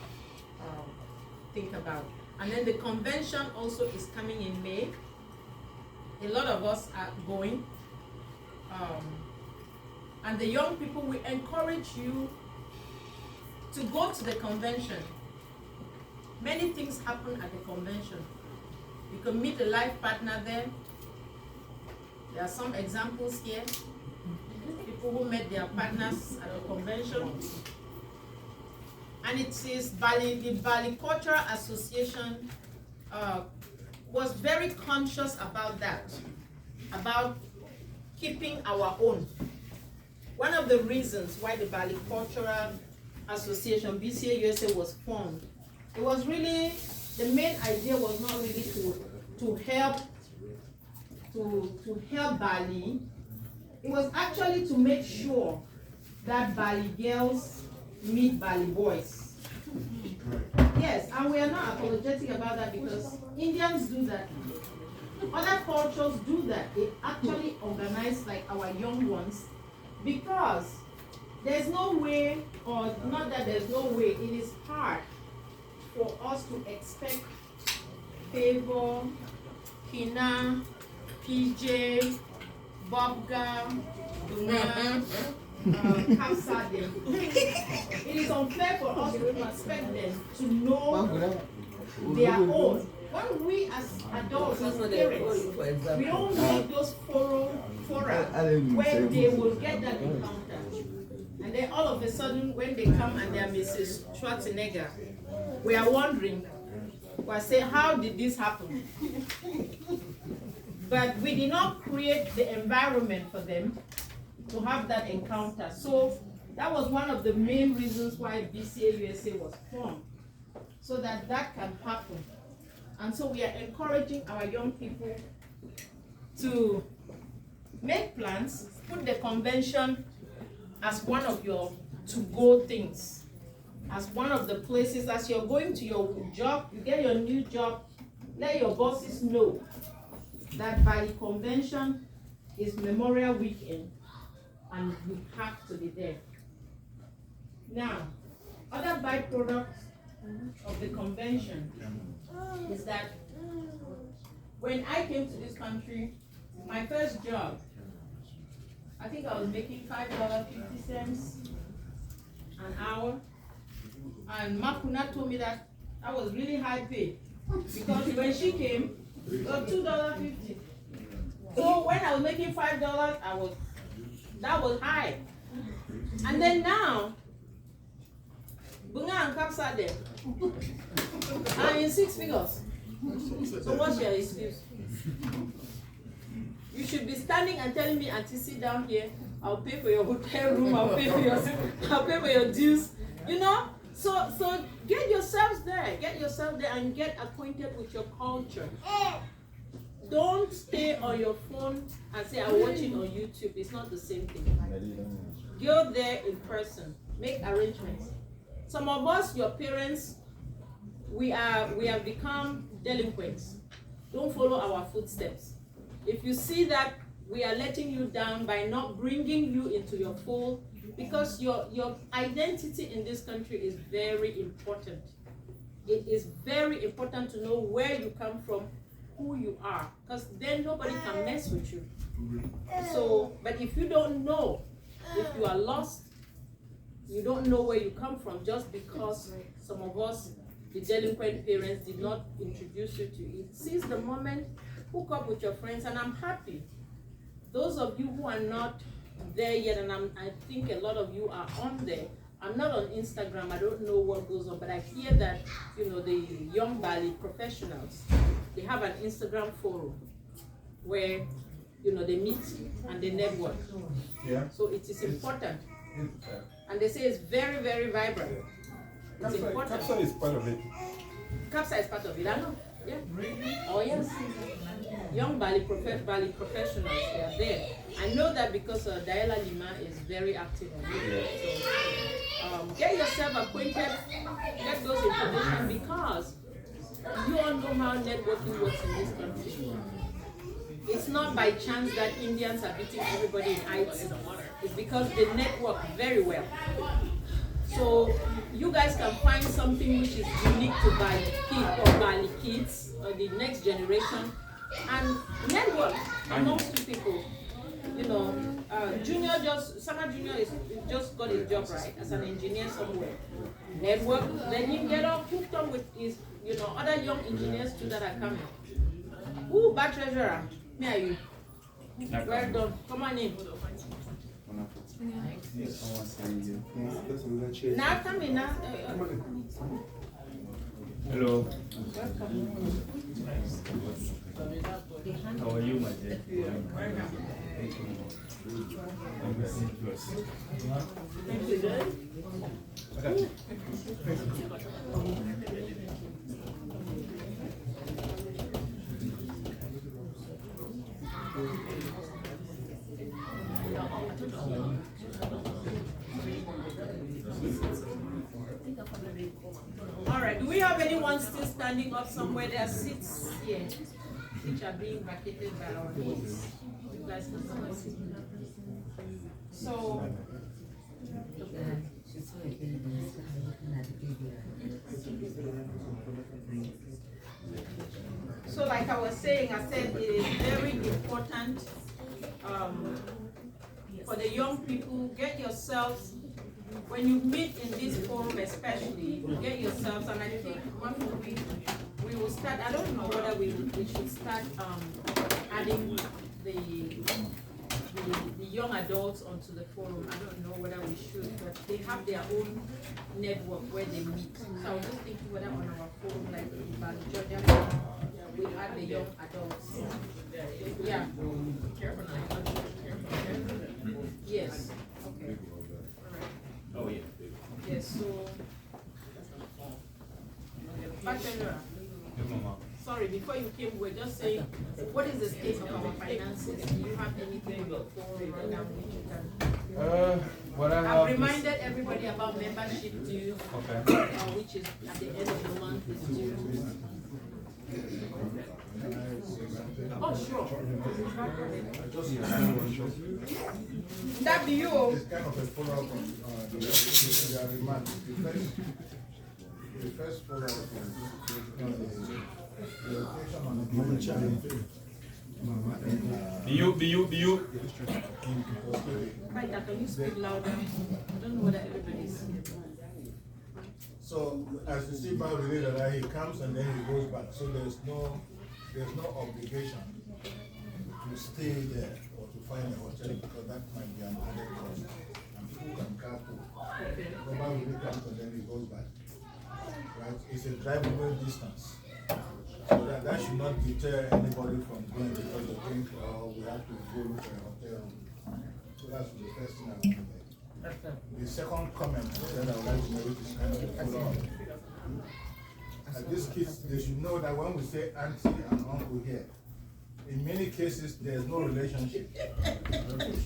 [SPEAKER 4] think about. And then the convention also is coming in May. A lot of us are going. And the young people, we encourage you to go to the convention. Many things happen at the convention. You can meet a life partner there. There are some examples here. People who met their partners at the convention. And it is Bali, the Bali Cultural Association was very conscious about that, about keeping our own. One of the reasons why the Bali Cultural Association, BCA USA, was formed, it was really, the main idea was not really to help Bali. It was actually to make sure that Bali girls meet Bali boys. Yes, and we are not apologetic about that because Indians do that. Other cultures do that. They actually organize like our young ones because there's no way, or not that there's no way, it is hard for us to expect Favor, Kina, PJ, Bobga, Duna, Kapsadem. It is unfair for us to expect them to know their own. When we as adults, as parents, we don't make those fora where they will get that encounter. And then all of a sudden, when they come and they're Mrs. Schwarzenegger, we are wondering, we say, how did this happen? But we did not create the environment for them to have that encounter. So that was one of the main reasons why BCA USA was formed, so that that can happen. And so we are encouraging our young people to make plans, put the convention as one of your to-go things, as one of the places, as you're going to your job, you get your new job, let your bosses know that Bali Convention is Memorial Weekend and you have to be there. Now, other byproducts of the convention is that when I came to this country, my first job, I think I was making $5.50 an hour, and Makuna told me that I was really high pay because when she came, it was $2.50. So when I was making $5, that was high. And then now, Bunga and Kapsa there, I'm in 6 figures. So what's your excuse? You should be standing and telling me, Auntie, sit down here. I'll pay for your hotel room. I'll pay for your dues. You know. So get yourselves there. Get yourself there and get acquainted with your culture. Don't stay on your phone and say, I watch it on YouTube. It's not the same thing. Go there in person. Make arrangements. Some of us, your parents, we have become delinquents. Don't follow our footsteps. If you see that we are letting you down by not bringing you into your fold, because your identity in this country is very important. It is very important to know where you come from, who you are, because then nobody can mess with you. So, but if you don't know, if you are lost, you don't know where you come from just because some of us, the delinquent parents, did not introduce you to it. Seize the moment, hook up with your friends, and I'm happy. Those of you who are not there yet, and I think a lot of you are on there. I'm not on Instagram, I don't know what goes on, but I hear that, you know, the young Bali professionals, they have an Instagram forum where, you know, they meet and they network. Yeah. So it is important. And they say it's very, very vibrant. It's important.
[SPEAKER 10] Capsa is part of it.
[SPEAKER 4] Capsa is part of it, I know. Yeah. Oh yes. Young Bali professionals, they are there. I know that because Diala Lima is very active on it. So get yourself acquainted, get those information, because you all know how networking works in this country. It's not by chance that Indians are beating everybody in IT. It's because they network very well. So you guys can find something which is unique to Bali kids or Bali kids or the next generation, and network amongst you people. You know, Summer Junior just got his job, right, as an engineer somewhere. Network, then you get up hooked up with his, you know, other young engineers too that are coming. Ooh, bad treasurer, me are you? Well done. Come on in. Now come in now.
[SPEAKER 12] Hello.
[SPEAKER 4] Welcome.
[SPEAKER 12] How are you, my dear?
[SPEAKER 5] Let me see first. I got you.
[SPEAKER 4] All right, do we have anyone still standing up somewhere? There are seats here, which are being vacated by our kids. You guys can come and sit. So like I was saying, I said it is very important for the young people, get yourselves, when you meet in this forum especially, get yourselves, and I think one we will start, I don't know whether we should start adding the young adults onto the forum. I don't know whether we should, but they have their own network where they meet. So I was just thinking whether on our forum, like in Bali, Georgia, we add the young adults. Yeah. Careful now. Yes. Okay.
[SPEAKER 5] Oh yeah.
[SPEAKER 4] Yes, so sorry, before you came, we were just saying, what is the state of our finances? Do you have anything before right now which you can?
[SPEAKER 5] What I have
[SPEAKER 4] I've reminded everybody about membership due, which is at the end of the month is due. Oh, sure. That be you.
[SPEAKER 10] It's kind of a follow-up on the remand. The first follow-up on the location on
[SPEAKER 5] Be you.
[SPEAKER 4] Right, can you speak louder? I don't know whether everybody's here.
[SPEAKER 10] So as you see by the leader that he comes and then he goes back. So there's no obligation to stay there or to find a hotel because that might be an added cost. And food and carpool. Nobody really comes and then he goes back. Right? It's a drivable distance. So that should not deter anybody from going because they think, oh, we have to go look for a hotel. So that's the first thing I want to make. The second comment that I would like to make is kind of a follow-up. These kids, they should know that when we say auntie and uncle here, in many cases, there's no relationship. Okay?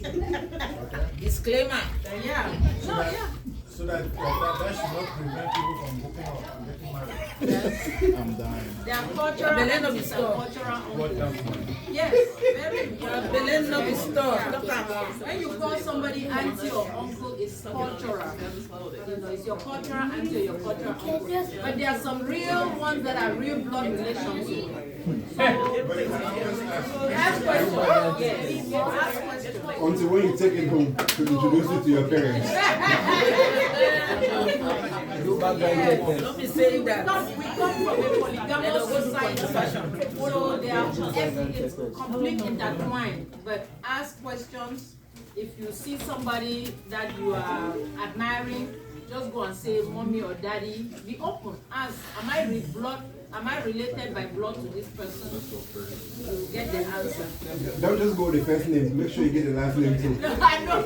[SPEAKER 4] Disclaimer. Yeah.
[SPEAKER 10] So that should not prevent people from hooking up and getting married.
[SPEAKER 4] Yes.
[SPEAKER 10] I'm dying.
[SPEAKER 4] They are cultural aunties and cultural uncles. Yes, very good. When you call somebody auntie or uncle, it's cultural. You know, it's your cultural auntie or your cultural uncle. But there are some real ones that are real blood relations. So, ask questions. Yes. Ask questions.
[SPEAKER 3] Until when you take it home to introduce it to your parents.
[SPEAKER 8] Don't be saying that.
[SPEAKER 4] We come from a polygamous society, so they are it's complete intertwined. But ask questions. If you see somebody that you are admiring, just go and say mommy or daddy. Be open. Ask, am I related by blood to this person? You get the answer.
[SPEAKER 3] Don't just go with the first name. Make sure you get the last name too.
[SPEAKER 4] I know.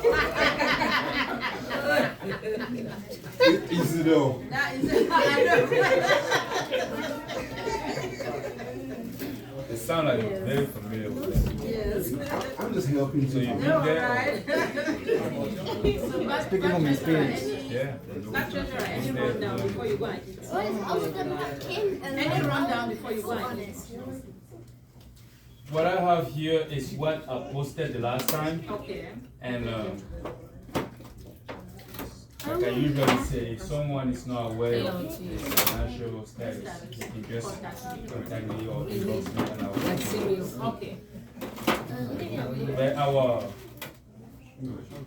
[SPEAKER 3] It's easy though.
[SPEAKER 4] That is it. I know.
[SPEAKER 5] It sounds like you're very familiar with that.
[SPEAKER 4] Yes.
[SPEAKER 3] I'm just helping
[SPEAKER 5] So you
[SPEAKER 3] you.
[SPEAKER 5] do
[SPEAKER 4] No,
[SPEAKER 5] that?
[SPEAKER 4] right? So speaking from experience.
[SPEAKER 5] Yeah.
[SPEAKER 4] That treasurer, any rundown before you go and eat? Any rundown before you go and eat?
[SPEAKER 5] What I have here is what I posted the last time.
[SPEAKER 4] Okay.
[SPEAKER 5] And like I usually say, if someone is not aware of his financial status, they can just contact me or inbox me and I will.
[SPEAKER 4] Okay.
[SPEAKER 5] But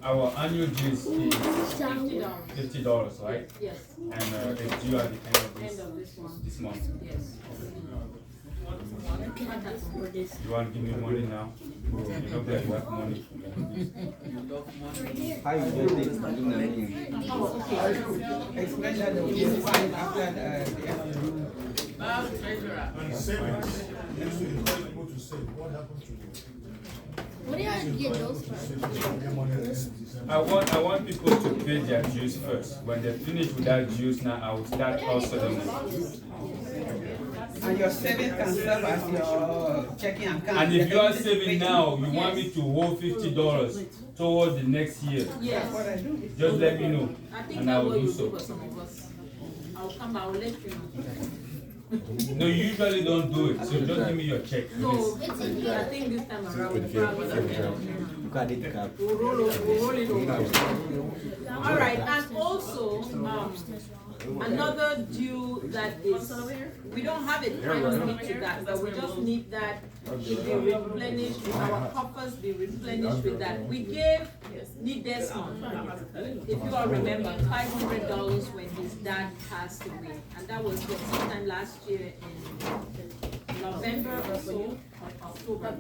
[SPEAKER 5] our annual dues is $50, right?
[SPEAKER 4] Yes.
[SPEAKER 5] And it's due at the end of this month.
[SPEAKER 4] Yes.
[SPEAKER 5] You want to give me money now? You know that you have money.
[SPEAKER 7] How you do this? Explain that the will sign after the afternoon.
[SPEAKER 10] And savings. Next to encourage people to save. What happened to you?
[SPEAKER 12] What do you get those for?
[SPEAKER 13] I want people to pay their dues first. When they finish with that dues, now I will start also the money.
[SPEAKER 7] And your savings can serve as your checking account.
[SPEAKER 13] And if you are saving now, you want me to hold $50 toward the next year.
[SPEAKER 1] Yes.
[SPEAKER 13] Just let me know,
[SPEAKER 1] I think
[SPEAKER 13] and I
[SPEAKER 1] that
[SPEAKER 13] will
[SPEAKER 1] will
[SPEAKER 13] do
[SPEAKER 1] do
[SPEAKER 13] so.
[SPEAKER 1] for some of us. I'll come, I'll let you know.
[SPEAKER 13] No, you usually don't do it, so just give me your check.
[SPEAKER 1] No,
[SPEAKER 13] please.
[SPEAKER 1] I think this time around we'll roll it over. All right, and also another due that is, we don't have a time limit to that, but we just need that to be replenished, our coffers be replenished with that. We gave Nick Desmond, if you all remember, $500 when his dad passed away, and that was sometime last year in November or so, or October.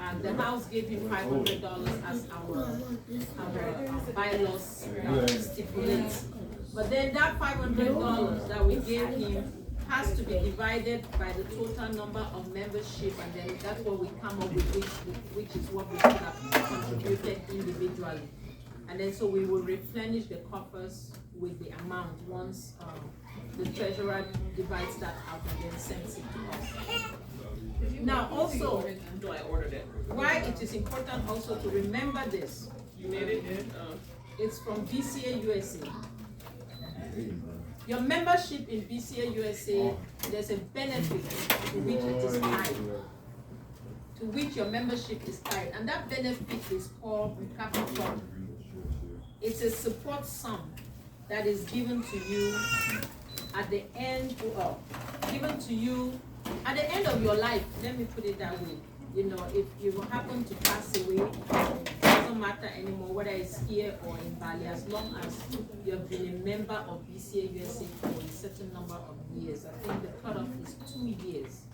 [SPEAKER 1] And the house gave him $500 as our bylaws stipulates. But then that $500 that we gave him has to be divided by the total number of membership, and then that's what we come up with, which is what we should have contributed individually. And then so we will replenish the coffers with the amount once the treasurer divides that out and then sends it to us. Now also, why it is important also to remember this, it's from BCA USA. Your membership in BCA USA, there's a benefit to which it is tied, to which your membership is tied, and that benefit is called capital. It's a support sum that is given to you at the end, at the end of your life. Let me put it that way. You know, if you happen to pass away, it doesn't matter anymore whether it's here or in Bali, as long as you have been a member of BCA USA for a certain number of years. I think the cutoff is 2 years.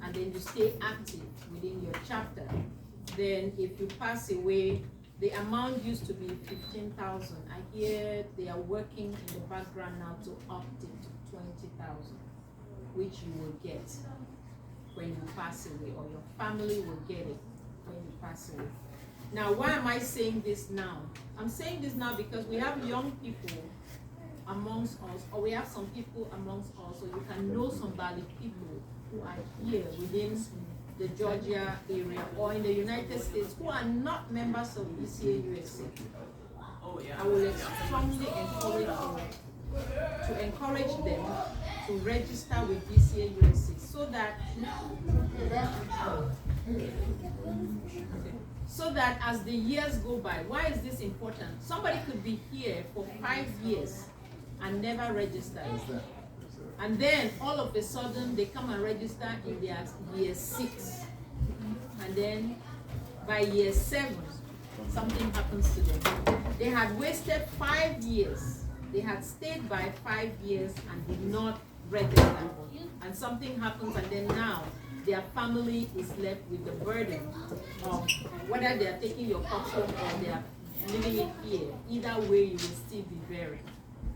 [SPEAKER 1] And then you stay active within your chapter. Then if you pass away, the amount used to be 15,000. I hear they are working in the background now to up it to 20,000, which you will get when you pass away, or your family will get it when you pass away. Now, why am I saying this now? I'm saying this now because we have young people amongst us, or we have some people amongst us, so you can know some Bali people who are here within the Georgia area or in the United States who are not members of BCA USA. I will strongly encourage them to register with BCA USA so that as the years go by. Why is this important? Somebody could be here for 5 years and never register. And then all of a sudden they come and register in their year 6. And then by year 7, something happens to them. They had wasted 5 years. They had stayed by 5 years and did not register. And something happens, and then now their family is left with the burden of whether they are taking your cup home or they are living it here. Either way, you will still be bearing,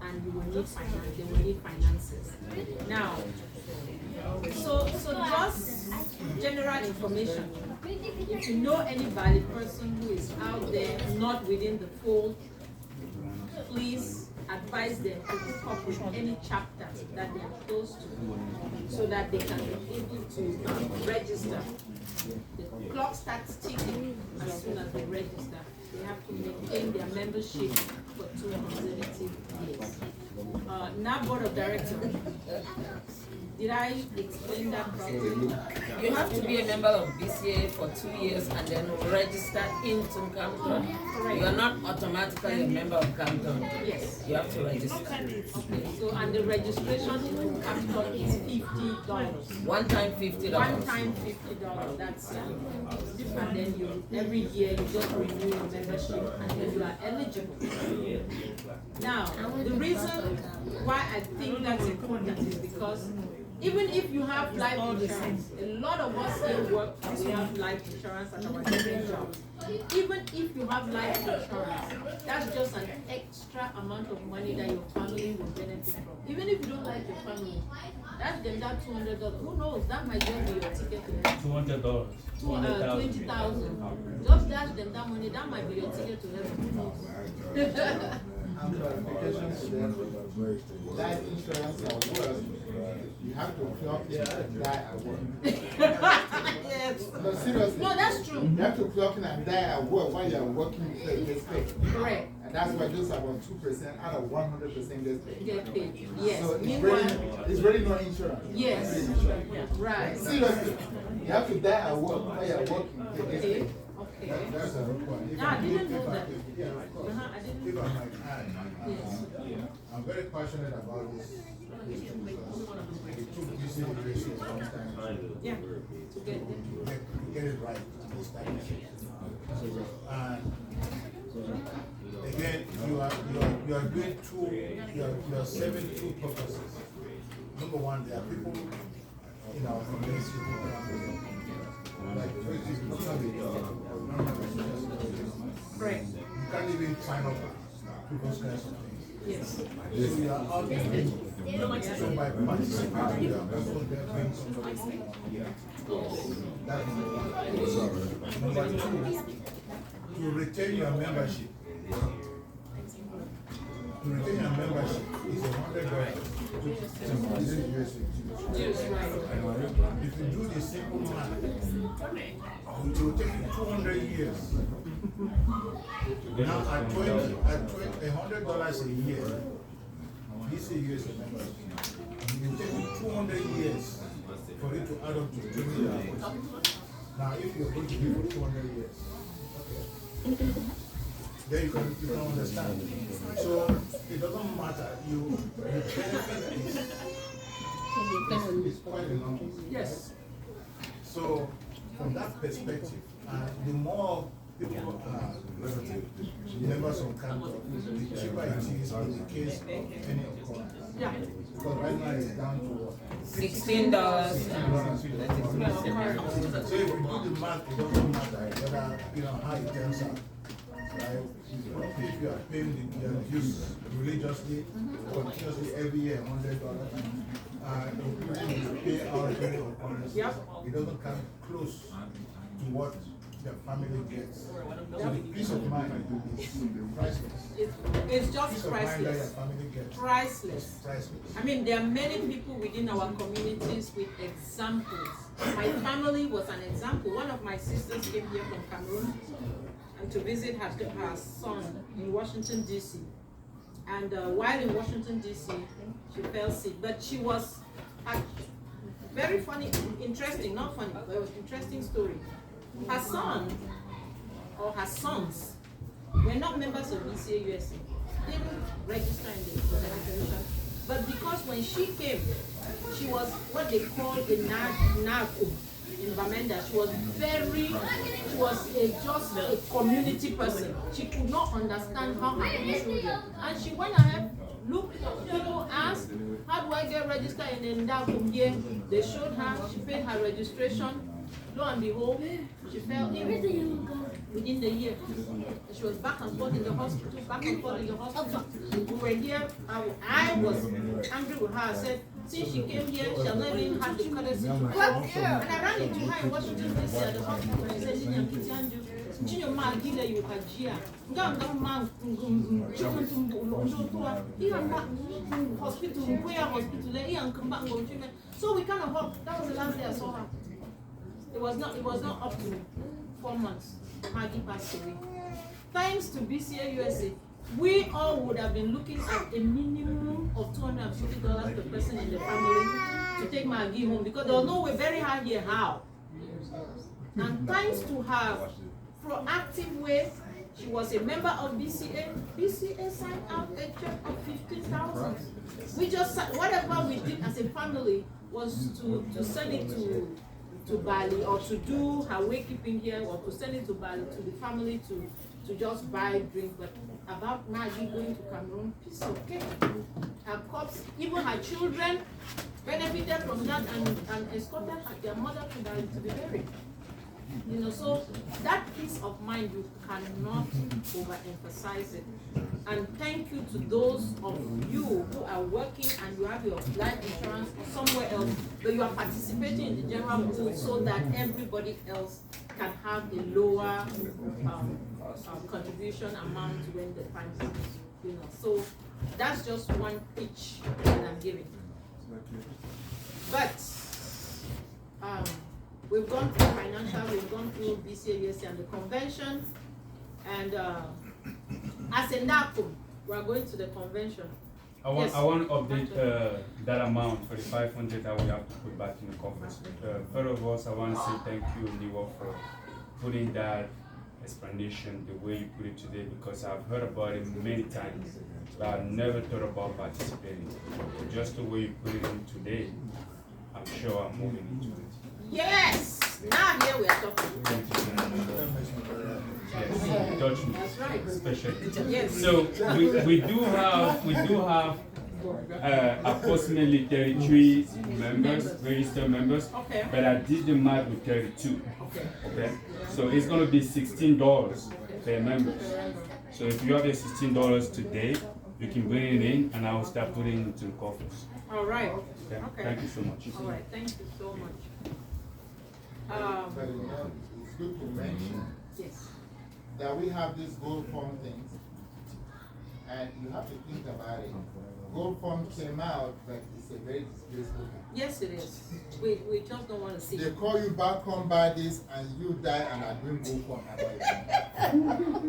[SPEAKER 1] and you will need finance. They will need finances. Now, so just general information. If you know anybody, person who is out there not within the fold, please advise them to hook up with any chapter that they are close to, so that they can be able to register. The clock starts ticking as soon as they register. They have to maintain their membership for 2 consecutive years. Now, board of directors. Did I explain that properly?
[SPEAKER 14] You have to be a member of BCA for 2 years and then register into Campton. You are not automatically a member of Campton.
[SPEAKER 1] Yes.
[SPEAKER 14] You have to register.
[SPEAKER 1] Okay, so and the registration into Campton is $50.
[SPEAKER 14] One time $50.
[SPEAKER 1] One time $50. That's it. And then you every year you just renew your membership and then you are eligible. Now, the reason why I think that's important is because even if you have life insurance, a lot of us here work and we have life insurance at our different jobs. Even if you have life insurance, that's just an extra extra amount of money that your family will benefit from. Even if you don't like your family, dash them that $200. Who knows? That might just be your ticket to heaven.
[SPEAKER 13] $200.
[SPEAKER 1] 20,000. Just dash them that money. That might be your ticket to heaven. Who knows?
[SPEAKER 15] Clarification to them. Life insurance at work, you have to clock in and die at work.
[SPEAKER 1] Yes.
[SPEAKER 15] No, seriously.
[SPEAKER 1] No, that's true.
[SPEAKER 15] You have to clock in and die at work while you are working, you get paid.
[SPEAKER 1] Correct.
[SPEAKER 15] And that's why just about 2% out of 100% gets paid.
[SPEAKER 1] Get paid. Yes.
[SPEAKER 15] So
[SPEAKER 1] Meanwhile,
[SPEAKER 15] it's really no insurance.
[SPEAKER 1] yes.
[SPEAKER 15] It's really insurance.
[SPEAKER 1] Right.
[SPEAKER 15] Seriously. You have to die at work while you are working, you get
[SPEAKER 1] Okay.
[SPEAKER 15] paid.
[SPEAKER 1] Okay.
[SPEAKER 15] That's a requirement.
[SPEAKER 1] No, I didn't know that.
[SPEAKER 10] Yeah,
[SPEAKER 1] I didn't
[SPEAKER 10] if
[SPEAKER 1] know
[SPEAKER 10] I
[SPEAKER 1] that.
[SPEAKER 10] might add, I'm very passionate about this issue because it took this generation a long time
[SPEAKER 1] Yeah. To get them.
[SPEAKER 10] to get it right this time. And again, you are doing two, you are serving two purposes. Number one, there are people in our community who like
[SPEAKER 1] Right.
[SPEAKER 10] you can't even sign up to those kinds of things.
[SPEAKER 1] Yes.
[SPEAKER 10] So you are out there. So by participating, you are also getting somebody. That's number one. Number two, to retain your membership. To retain your membership is $100.
[SPEAKER 1] Yes, right.
[SPEAKER 10] If you do the simple math, it will take you 200 years. Now at $100 a year, this is years of membership. It will take you 200 years for it to add up to $20. Now if you're going to give for 200 years, okay, then you can understand. So it doesn't matter. The benefit is quite enormous.
[SPEAKER 1] Yes.
[SPEAKER 10] So from that perspective, the more people are members of Canada, the cheaper it is in the case of any occurrence.
[SPEAKER 1] Yeah.
[SPEAKER 10] Because right now it's down to what?
[SPEAKER 14] $16.
[SPEAKER 10] So if we do the math, it doesn't matter whether how it turns out. Right? If you are paying the dues religiously, continuously every year $100, including the pay out during occurrence, it doesn't come close to what the family gets. So the peace of mind is priceless.
[SPEAKER 1] It's just
[SPEAKER 10] Peace of mind that your
[SPEAKER 1] priceless.
[SPEAKER 10] family gets.
[SPEAKER 1] Priceless.
[SPEAKER 10] Priceless.
[SPEAKER 1] I mean, there are many people within our communities with examples. My family was an example. One of my sisters came here from Cameroon and to visit her son in Washington, D.C. And while in Washington, D.C., she fell sick. But she was very funny, interesting, not funny, but it was an interesting story. Her son, or her sons, were not members of BCA USA. Didn't register in the organization. But because when she came, she was what they call a narco in Bamenda. She was just a community person. She could not understand how her own children. And she went ahead, looked, asked, how do I get registered in Ndakum here? They showed her, she paid her registration. Lo and behold, she fell ill within the year. She was back and forth in the hospital, We were here, I was angry with her. I said, since she came here, she has not even had the courtesy to come. And I ran into her in Washington, D.C. at the hospital. She said, so we kind of hoped. That was the last day I saw her. It was not up to 4 months. Maggie passed away. Thanks to BCA USA, we all would have been looking at a minimum of $250 per person in the family to take Maggie home because there was no way, very hard here how. And thanks to her proactive way, she was a member of BCA. BCA signed out a check of $15,000. We just, whatever we did as a family was to send it to Bali or to do her waykeeping here or to send it to Bali to the family to just buy drink. But about Maggie going to Cameroon, piece of cake. Her corpse, even her children benefited from that and escorted their mother to Bali to be buried. So that peace of mind, you cannot overemphasize it. And thank you to to those of you who are working and you have your life insurance somewhere else, but you are participating in the general pool so that everybody else can have a lower contribution amount when the time comes. So that's just one pitch that I'm giving. But we've gone through financial, we've gone through BCA, USC, and the convention, and as a NACO, we are going to the convention.
[SPEAKER 13] I want to update that amount for the 500 that we have to put back in the coffers. First of all, I want to say thank you, Niwa, for putting that explanation the way you put it today, because I've heard about it many times, but I've never thought about participating. But just the way you put it in today, I'm sure I'm moving into it.
[SPEAKER 1] Yes! Now here we are talking.
[SPEAKER 13] Yes, touch me.
[SPEAKER 1] That's right.
[SPEAKER 13] Especially.
[SPEAKER 1] Yes.
[SPEAKER 13] So we do have approximately 33 members, registered members,
[SPEAKER 1] okay.
[SPEAKER 13] But I did the math with 32. Okay. So it's going to be $16 per member. So if you have the $16 today, you can bring it in, and I will start putting it into the coffers.
[SPEAKER 1] All right.
[SPEAKER 13] Okay.
[SPEAKER 1] Okay.
[SPEAKER 13] Thank you so much.
[SPEAKER 1] All right. Thank you so much.
[SPEAKER 15] But it's good to mention that we have this gold fund things, and you have to think about it. Gold fund came out, but it's a very disgraceful thing.
[SPEAKER 1] Yes, it is. We just don't want to see.
[SPEAKER 15] They call you back, come buy this, and you die and are doing gold fund about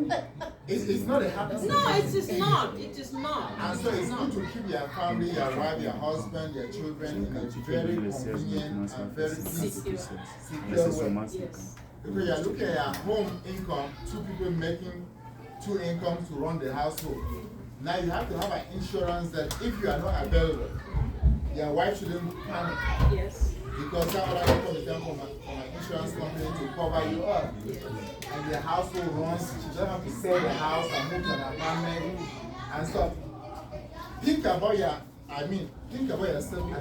[SPEAKER 15] it. It's not a happy thing.
[SPEAKER 1] No, it is not. It is not.
[SPEAKER 15] And so it's good to keep your family, your wife, your husband, your children in a very convenient and very secure way.
[SPEAKER 1] Yes.
[SPEAKER 15] Because you're looking at your home income, two people making two incomes to run the household. Now you have to have an insurance that if you are not available, your wife shouldn't panic.
[SPEAKER 1] Yes.
[SPEAKER 15] Because that other income is done from an insurance company to cover you up.
[SPEAKER 1] Yes.
[SPEAKER 15] And the household runs, she doesn't have to sell the house and move to an apartment and stuff. Think about yourself. I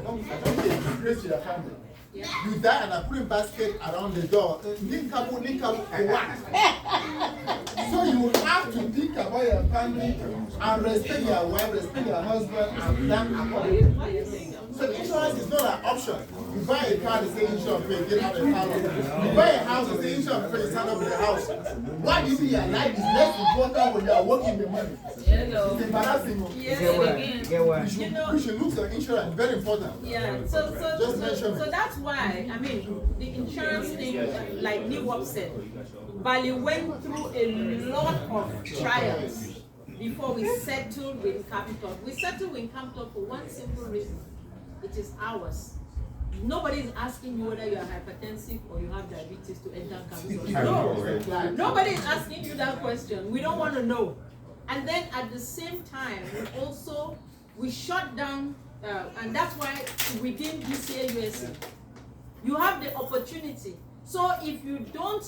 [SPEAKER 15] don't think it's disgrace to your family. Yeah. You die and I put a basket around the door. Nikabu, for what? So you have to think about your family and respect your wife, respect your husband, and plan accordingly. So insurance is not an option. You buy a car, they say insurance, pay, get out of the car. You buy a house, they say insurance, pay, stand up in the house. What if your life is less important when you are working the money? It's embarrassing.
[SPEAKER 1] Yes,
[SPEAKER 15] We should look at insurance, very important.
[SPEAKER 1] Yeah, so that's why, I mean, the insurance thing, like Niwop said, Bali went through a lot of trials before we settled with Capital. We settled with Capital for one simple reason. It is ours. Nobody is asking you whether you are hypertensive or you have diabetes to enter Capital. No, nobody is asking you that question. We don't want to know. And then at the same time, we shut down, and that's why within BCA USA, you have the opportunity. So if you don't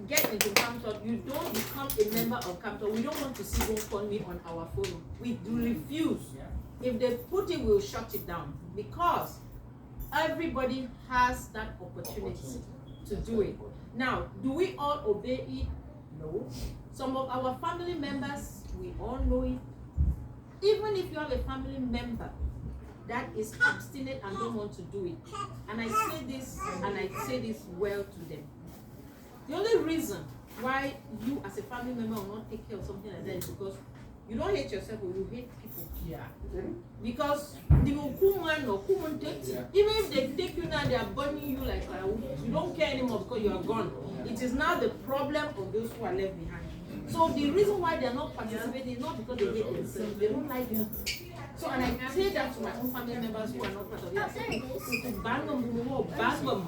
[SPEAKER 1] get into Capital, you don't become a member of Capital. We don't want to see GoFundMe on our phone. We do refuse. If they put it, we'll shut it down, because everybody has that opportunity to do it. Now, do we all obey it? No. Some of our family members, we all know it. Even if you have a family member that is abstinent and don't want to do it, and I say this well to them. The only reason why you as a family member will not take care of something like that is because you don't hate yourself, or you hate people. Yeah. Because the woman or woman takes, even if they take you now, they are burning you like firewood. You don't care anymore because you are gone. It is now the problem of those who are left behind. So the reason why they are not participating is not because they hate themselves, they don't like you. So, and I say that to my own family members who are not part of it. I say, bang them.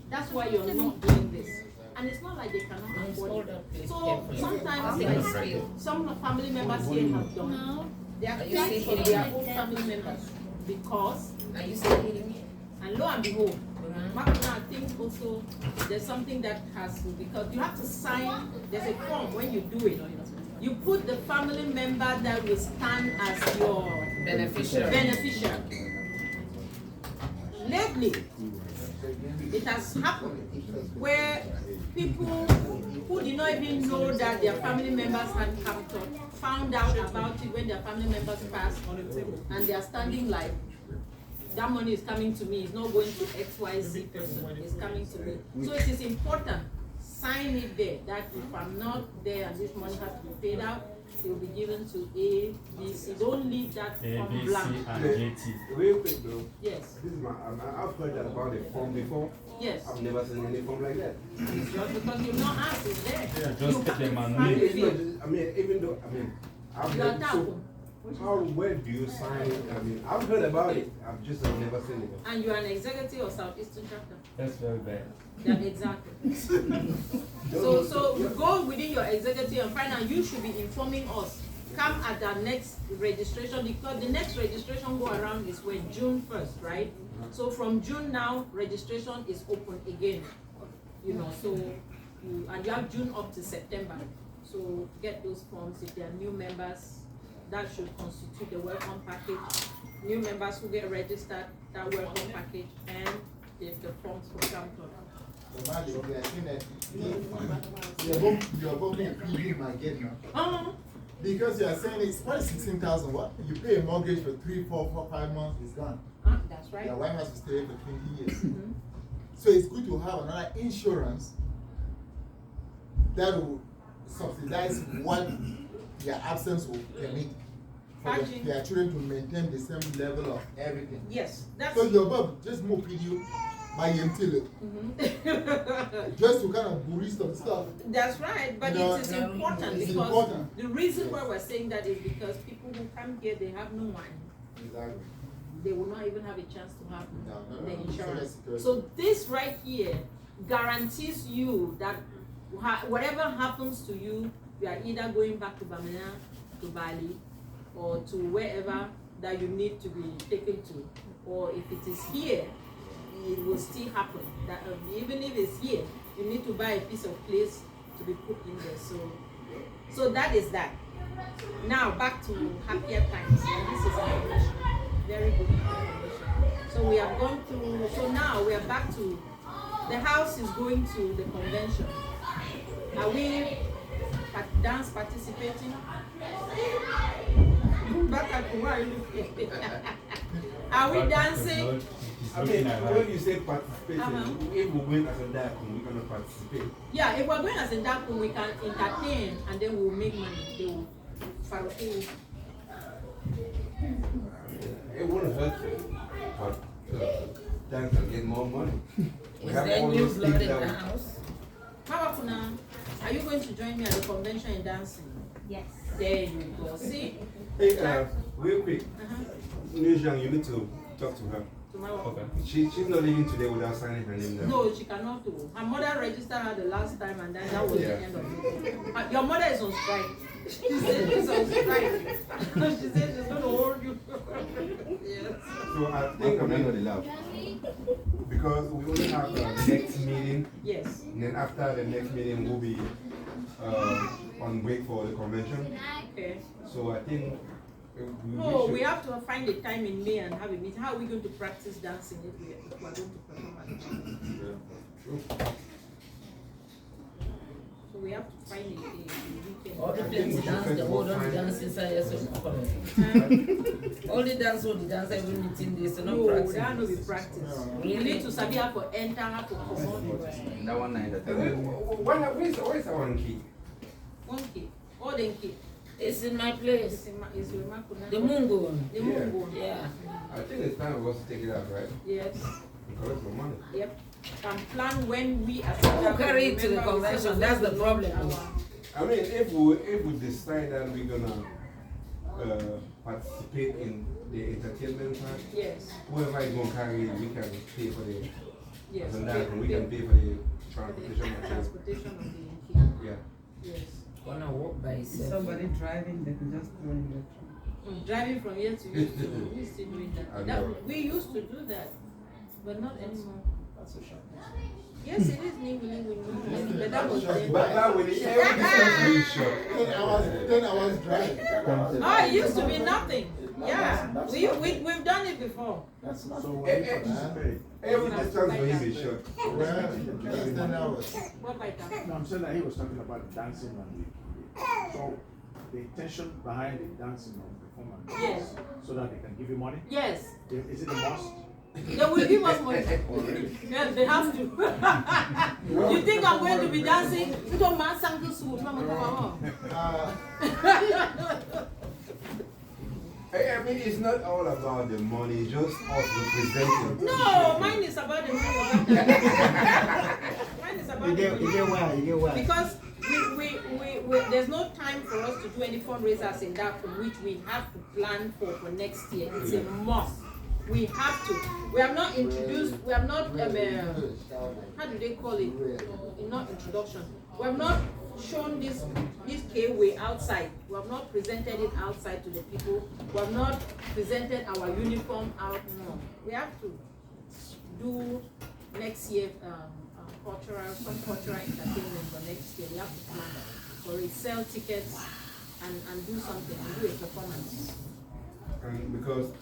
[SPEAKER 1] That's why you're not doing this. And it's not like they cannot afford it. So sometimes, like some family members here have done, they are paid for their own family members because, and lo and behold, I think also there's something that has to, because you have to sign, there's a form when you do it. You put the family member that will stand as your beneficiary. Lately, It has happened where people who did not even know that their family members had captured found out about it when their family members passed, and they are standing like, that money is coming to me, it's not going to XYZ person, it's coming to me. So it is important, sign it there, that if I'm not there and this money has to be paid out, it will be given to A, B, C. Don't leave that form blank.
[SPEAKER 13] and JT.
[SPEAKER 3] Real quick though.
[SPEAKER 1] Yes.
[SPEAKER 3] This is I've heard that about the form before.
[SPEAKER 1] Yes.
[SPEAKER 3] I've never seen any form like that.
[SPEAKER 1] Just because you've not asked, it's there.
[SPEAKER 13] Yeah, just take them and
[SPEAKER 1] Family
[SPEAKER 13] leave.
[SPEAKER 1] field.
[SPEAKER 3] I mean, even though, I've
[SPEAKER 1] You are
[SPEAKER 3] never,
[SPEAKER 1] down.
[SPEAKER 3] where do you sign it? I mean, I've heard about it, I've just never seen it.
[SPEAKER 1] And you are an executive of Southeastern Chapter.
[SPEAKER 13] That's very bad.
[SPEAKER 1] Yeah, exactly. So you go within your executive and find out, you should be informing us. Come at the next registration, because the next registration go around is when June 1st, right? So from June now, registration is open again. You know, so and you have June up to September. So get those forms. If there are new members, that should constitute the welcome package. New members who get registered, that welcome package, and the forms for Campton.
[SPEAKER 15] You're going to pay my get now. Because you are saying it's what 16,000. What you pay a mortgage for 3, 4, 4, 5 months, it's gone.
[SPEAKER 1] That's right.
[SPEAKER 15] Your wife has to stay for 20 years. So it's good to have another insurance that will subsidize what your absence will permit for their children to maintain the same level of everything.
[SPEAKER 1] Yes, that's
[SPEAKER 15] so your Bob just move you by until just to kind of boost some stuff.
[SPEAKER 1] That's right, but it is important because the reason why we're saying that is because people who come here, they have no money.
[SPEAKER 15] Exactly.
[SPEAKER 1] They will not even have a chance to have the insurance.
[SPEAKER 15] So
[SPEAKER 1] so this right here guarantees you that whatever happens to you, you are either going back to Bamina, to Bali, or to wherever that you need to be taken to, or if it is here, it will still happen. That even if it's here, you need to buy a piece of place to be put in there. So that is that. Now back to happier times. And this is information, very good information. So we have gone through. So now we are back to the house is going to the convention. Are we dance participating? Are we dancing?
[SPEAKER 3] I mean, when you say participating, if we win as a dark, we're going to participate.
[SPEAKER 1] Yeah, if we're going as a dark, we can entertain and then we'll make money. They will follow.
[SPEAKER 3] It won't hurt you, but dance and get more money.
[SPEAKER 14] Is there new blood in the house?
[SPEAKER 1] How about now? Are you going to join me at the convention in dancing?
[SPEAKER 12] Yes.
[SPEAKER 1] There you go. See?
[SPEAKER 3] Hey, real quick. Nijang, you need to talk to her.
[SPEAKER 1] Tomorrow.
[SPEAKER 3] Okay. She's not leaving today without signing her name down.
[SPEAKER 1] No, she cannot do. Her mother registered her the last time and then that was the end of it. Your mother is on strike. She said she's on strike. She said she's going to hold you. Yes.
[SPEAKER 3] So I think because we only have the next meeting.
[SPEAKER 1] Yes.
[SPEAKER 3] And then after the next meeting, we'll be on break for the convention.
[SPEAKER 1] Okay.
[SPEAKER 3] So I think
[SPEAKER 1] we have to find a time in May and have a meeting. How are we going to practice dancing if we are going to perform at the convention? So we have to find a weekend.
[SPEAKER 14] All the plenty dance, the whole don't dance inside yourself. Only dance, every meeting this, so no practice.
[SPEAKER 1] That no be practice.
[SPEAKER 14] Really?
[SPEAKER 1] You need to sabi how to enter, how to come on.
[SPEAKER 13] That one night.
[SPEAKER 3] Where's our one key?
[SPEAKER 1] One key. All the key.
[SPEAKER 14] It's in my place.
[SPEAKER 1] It's with Makuna.
[SPEAKER 14] The Mungo.
[SPEAKER 1] The Mungo.
[SPEAKER 14] Yeah.
[SPEAKER 3] I think it's time for us to take it out, right?
[SPEAKER 1] Yes.
[SPEAKER 3] And collect more money.
[SPEAKER 1] Yep. And plan when we as
[SPEAKER 14] Who carry it to the convention? That's the problem.
[SPEAKER 3] I mean, if we decide that we're gonna participate in the entertainment part,
[SPEAKER 1] yes.
[SPEAKER 3] Whoever is gonna carry it, we can pay for the.
[SPEAKER 1] Yes.
[SPEAKER 3] And that, we can pay for the transportation.
[SPEAKER 1] Transportation of the key.
[SPEAKER 3] Yeah.
[SPEAKER 1] Yes.
[SPEAKER 14] Gonna walk by itself.
[SPEAKER 7] Somebody driving, they can just throw in the trunk.
[SPEAKER 1] Driving from here to here to we still doing that. We used to do that, but not anymore.
[SPEAKER 15] That's a shot.
[SPEAKER 1] Yes, it is Ningu. But that was then.
[SPEAKER 3] But that was everything is really short.
[SPEAKER 15] 10 hours driving.
[SPEAKER 1] Oh, it used to be nothing. Yeah, we've done it before.
[SPEAKER 2] That's not.
[SPEAKER 10] So
[SPEAKER 3] Every distance for him is short.
[SPEAKER 10] well, that's 10 hours.
[SPEAKER 1] What by that?
[SPEAKER 9] No, I'm saying that he was talking about dancing on the, so the intention behind the dancing or performance
[SPEAKER 1] Yes.
[SPEAKER 9] is so that they can give you money?
[SPEAKER 1] Yes.
[SPEAKER 9] Is it a must?
[SPEAKER 1] They will give us money. Yes, they have to. You think I'm going to be dancing? You don't mind something soon.
[SPEAKER 3] I mean, it's not all about the money, just us representing.
[SPEAKER 1] No, mine is about the money. Mine is about the money.
[SPEAKER 7] You get why?
[SPEAKER 1] Because there's no time for us to do any fundraisers in that, which we have to plan for next year. It's a must. We have to. We have not introduced, we have not, how do they call it? Not introduction. We have not shown this K-way outside. We have not presented it outside to the people. We have not presented our uniform out. No. We have to do next year some cultural entertainment for next year. We have to plan for it, sell tickets and do something, and do a performance.
[SPEAKER 3] Because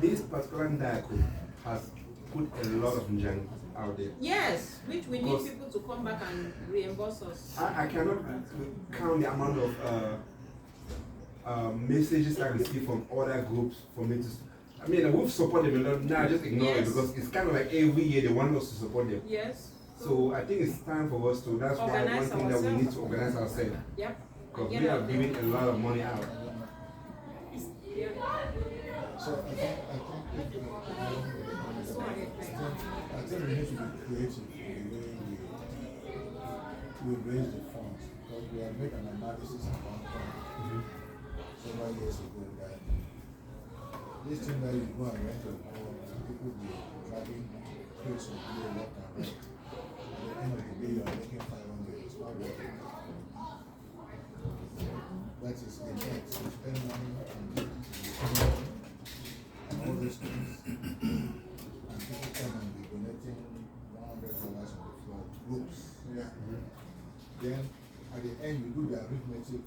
[SPEAKER 3] this particular Ndako has put a lot of junk out there.
[SPEAKER 1] Yes, which we need people to come back and reimburse us.
[SPEAKER 3] I cannot count the amount of messages I receive from other groups for me to. I mean, we've supported them a lot. Now I just ignore it because it's kind of like every year they want us to support them.
[SPEAKER 1] Yes.
[SPEAKER 3] So I think it's time for us to. That's why one thing that we need to organize ourselves.
[SPEAKER 1] Yep.
[SPEAKER 3] Because we are giving a lot of money out.
[SPEAKER 10] So I think we need to be creative in the way we raise the funds, because we have made an analysis at one point several years ago that this thing that you go and rent a hall and people will be driving crates of beer left and right. At the end of the day, you are making 500. It's not worth it. That is the net. You spend money and all these things. And people come and be donating $100 on the floor, groups. Yeah. Then at the end you do the arithmetic,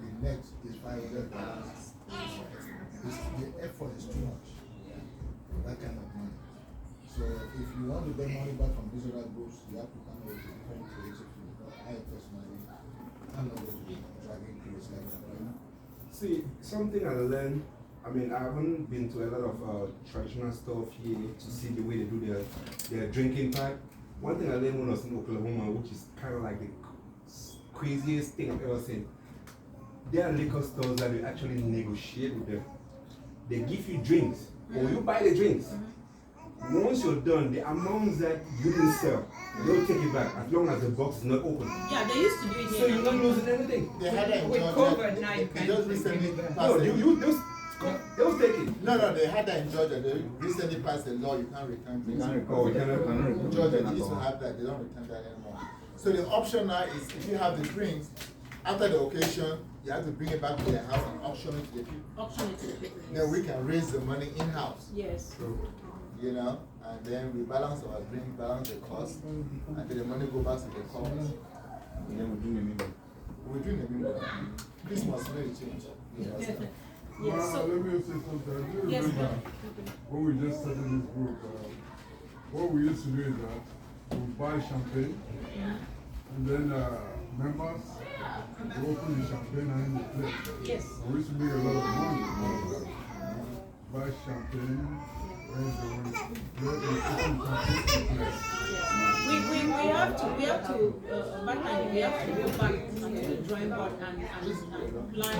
[SPEAKER 10] the net is $500. The effort is too much for that kind of money. So if you want to get money back from these other groups, you have to come up with a different creative tool. I personally, I'm not going to be dragging crates like that.
[SPEAKER 3] See, something I learned. I mean, I haven't been to a lot of traditional stuff here to see the way they do their drinking part. One thing I learned when I was in Oklahoma, which is kind of like the craziest thing I've ever seen. There are liquor stores that you actually negotiate with them. They give you drinks, or you buy the drinks. Once you're done, the amounts that you didn't sell, they'll take it back as long as the box is not open.
[SPEAKER 1] Yeah, they used to do it here.
[SPEAKER 3] So you're not losing anything.
[SPEAKER 10] They had that in Georgia. They just recently passed
[SPEAKER 3] they'll take it.
[SPEAKER 10] No, they had that in Georgia. They recently passed a law you can't return drinks. In Georgia, they used to have that. They don't return that anymore. So the option now is if you have the drinks, after the occasion, you have to bring it back to the house and auction it to the people.
[SPEAKER 1] Auction it to the people.
[SPEAKER 10] Then we can raise the money in-house.
[SPEAKER 1] Yes.
[SPEAKER 10] You know, and then we balance our drink, balance the cost, and then the money go back to the coffers. And then we do the minimum. We do the minimum. Christmas may change.
[SPEAKER 1] Yes, so,
[SPEAKER 16] let me say something.
[SPEAKER 1] Yes,
[SPEAKER 16] when we just started this group, what we used to do is that we buy champagne, and then members will open the champagne and they play.
[SPEAKER 1] Yes.
[SPEAKER 16] And we used to make a lot of money. Buy champagne, raise the money,
[SPEAKER 1] we have to go back to the drawing board and plan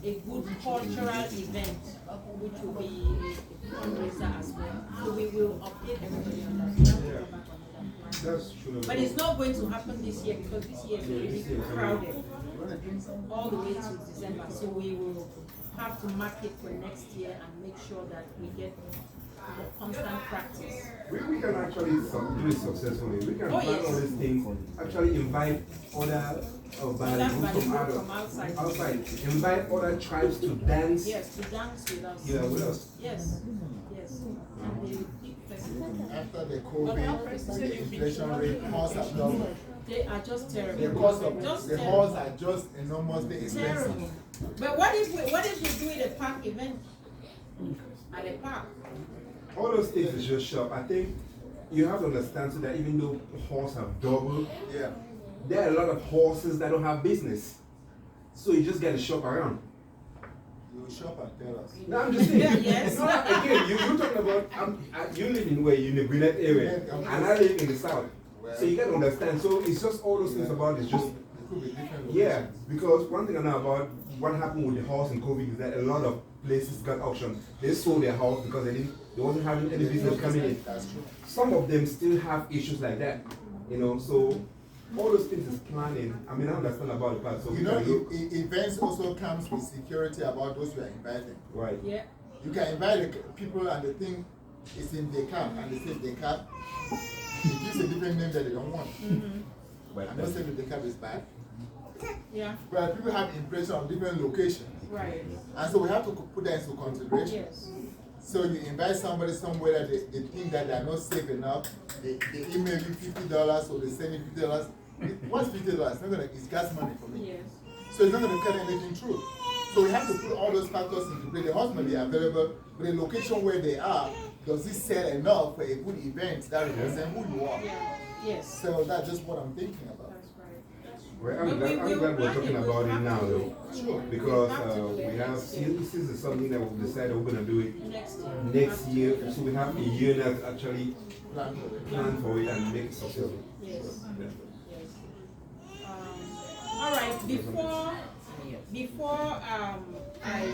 [SPEAKER 1] a good cultural event, which will be a fundraiser as well. So we will update everybody on that.
[SPEAKER 3] That's true.
[SPEAKER 1] But it's not going to happen this year because this year is really crowded all the way to December. So we will have to mark it for next year and make sure that we get constant practice.
[SPEAKER 3] We can actually do it successfully. We can plan all these things, actually invite other
[SPEAKER 1] from outside.
[SPEAKER 3] Invite other tribes to dance.
[SPEAKER 1] Yes, to dance with us.
[SPEAKER 3] Yeah, with us.
[SPEAKER 1] Yes, yes. And they will keep flexible.
[SPEAKER 10] After the COVID, the inflation rate, costs have doubled.
[SPEAKER 1] They are just terrible.
[SPEAKER 15] The cost of
[SPEAKER 1] Just
[SPEAKER 15] the
[SPEAKER 1] terrible.
[SPEAKER 15] halls are just enormously expensive.
[SPEAKER 1] Terrible. But what if we do a park event at a park?
[SPEAKER 5] All those things is just shop. I think you have to understand so that even though horses have doubled,
[SPEAKER 15] Yeah.
[SPEAKER 5] there are a lot of horses that don't have business. So you just get to shop around.
[SPEAKER 15] You shop and tell us.
[SPEAKER 5] No, I'm just saying.
[SPEAKER 1] Yes.
[SPEAKER 5] No, again, you're talking about, you live in where? You in the Gwinnett area, and I live in the south. So you gotta understand. So it's just all those things about it's just,
[SPEAKER 15] It could be different.
[SPEAKER 5] yeah. Because one thing I know about what happened with the house in COVID is that a lot of places got auctioned. They sold their house because they wasn't having any business coming in.
[SPEAKER 15] That's true.
[SPEAKER 5] Some of them still have issues like that, you know. So all those things is planning. I mean, I understand about the part. So
[SPEAKER 15] You know, events also comes with security about those you are inviting.
[SPEAKER 5] right.
[SPEAKER 1] Yeah.
[SPEAKER 15] You can invite the people and the thing is in the cab and they say the cab. It gives a different name that they don't want. I'm not saying that the cab is bad.
[SPEAKER 1] Yeah.
[SPEAKER 15] But people have impression of different locations.
[SPEAKER 1] Right.
[SPEAKER 15] And so we have to put that into consideration.
[SPEAKER 1] Yes.
[SPEAKER 15] So you invite somebody somewhere that they think that they are not safe enough, they email you $50 or they send you $50. What's $50? It's not gonna, it's gas money for me.
[SPEAKER 1] Yes.
[SPEAKER 15] So it's not gonna cut anything through. So we have to put all those factors into play. The house may be available, but the location where they are, does it sell enough for a good event that represents who you are?
[SPEAKER 1] Yeah. Yes.
[SPEAKER 15] So that's just what I'm thinking about.
[SPEAKER 1] That's right.
[SPEAKER 5] Well, I'm glad we're talking about it now, though.
[SPEAKER 15] Sure.
[SPEAKER 5] Because we have, this is something that we've decided we're going to do it next year. So we have a year now to actually plan for it and make it successful.
[SPEAKER 1] Yes. Yes. All right. Before I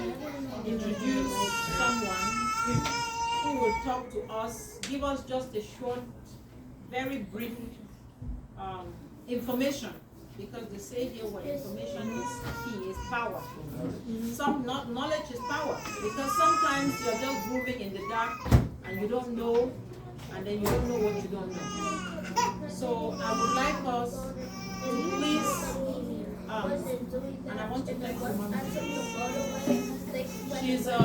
[SPEAKER 1] introduce someone who will talk to us, give us just a short, very brief information, because they say here what information is key, is power. Knowledge is power, because sometimes you're just moving in the dark and you don't know, and then you don't know what you don't know. So I would like us to please, and I want to thank you, Mama. She's a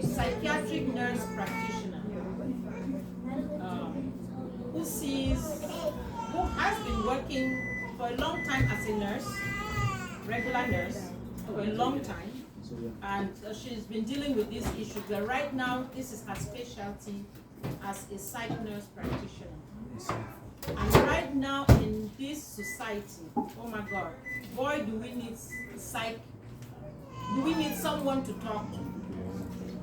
[SPEAKER 1] psychiatric nurse practitioner who has been working for a long time as a nurse, regular nurse, for a long time. And she's been dealing with these issues, but right now, this is her specialty as a psych nurse practitioner. And right now in this society, oh my God, boy, do we need someone to talk to.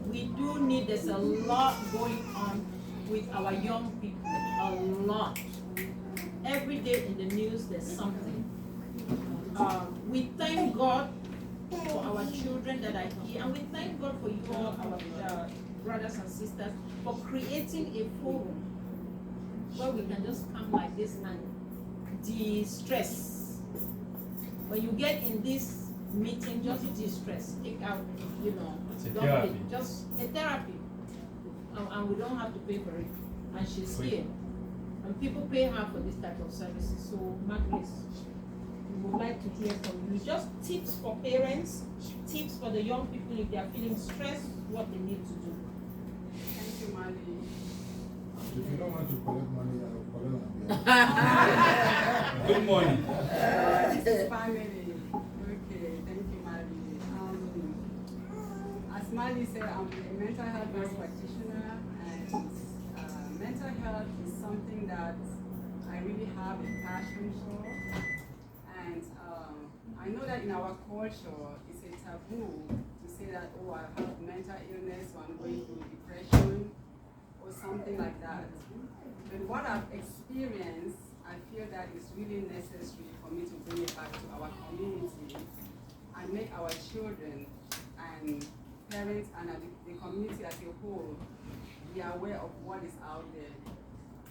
[SPEAKER 1] We do need, there's a lot going on with our young people, a lot. Every day in the news, there's something. We thank God for our children that are here, and we thank God for you all, our brothers and sisters, for creating a forum where we can just come like this and de-stress. When you get in this meeting, just de-stress, take out, just a therapy, and we don't have to pay for it. And she's here, and people pay her for this type of services. So, Margaret, we would like to hear from you. Just tips for parents, tips for the young people if they are feeling stressed, what they need to do.
[SPEAKER 8] Thank you, Mali.
[SPEAKER 10] If you don't want to collect money, I'll collect on
[SPEAKER 13] Good morning.
[SPEAKER 8] Family. Okay, thank you, Mali. As Mali said, I'm a mental health nurse practitioner, and mental health is something that I really have a passion for. And I know that in our culture, it's a taboo to say that, oh, I have mental illness, or I'm going through depression, or something like that. But what I've experienced, I feel that it's really necessary for me to bring it back to our community and make our children and parents and the community as a whole be aware of what is out there.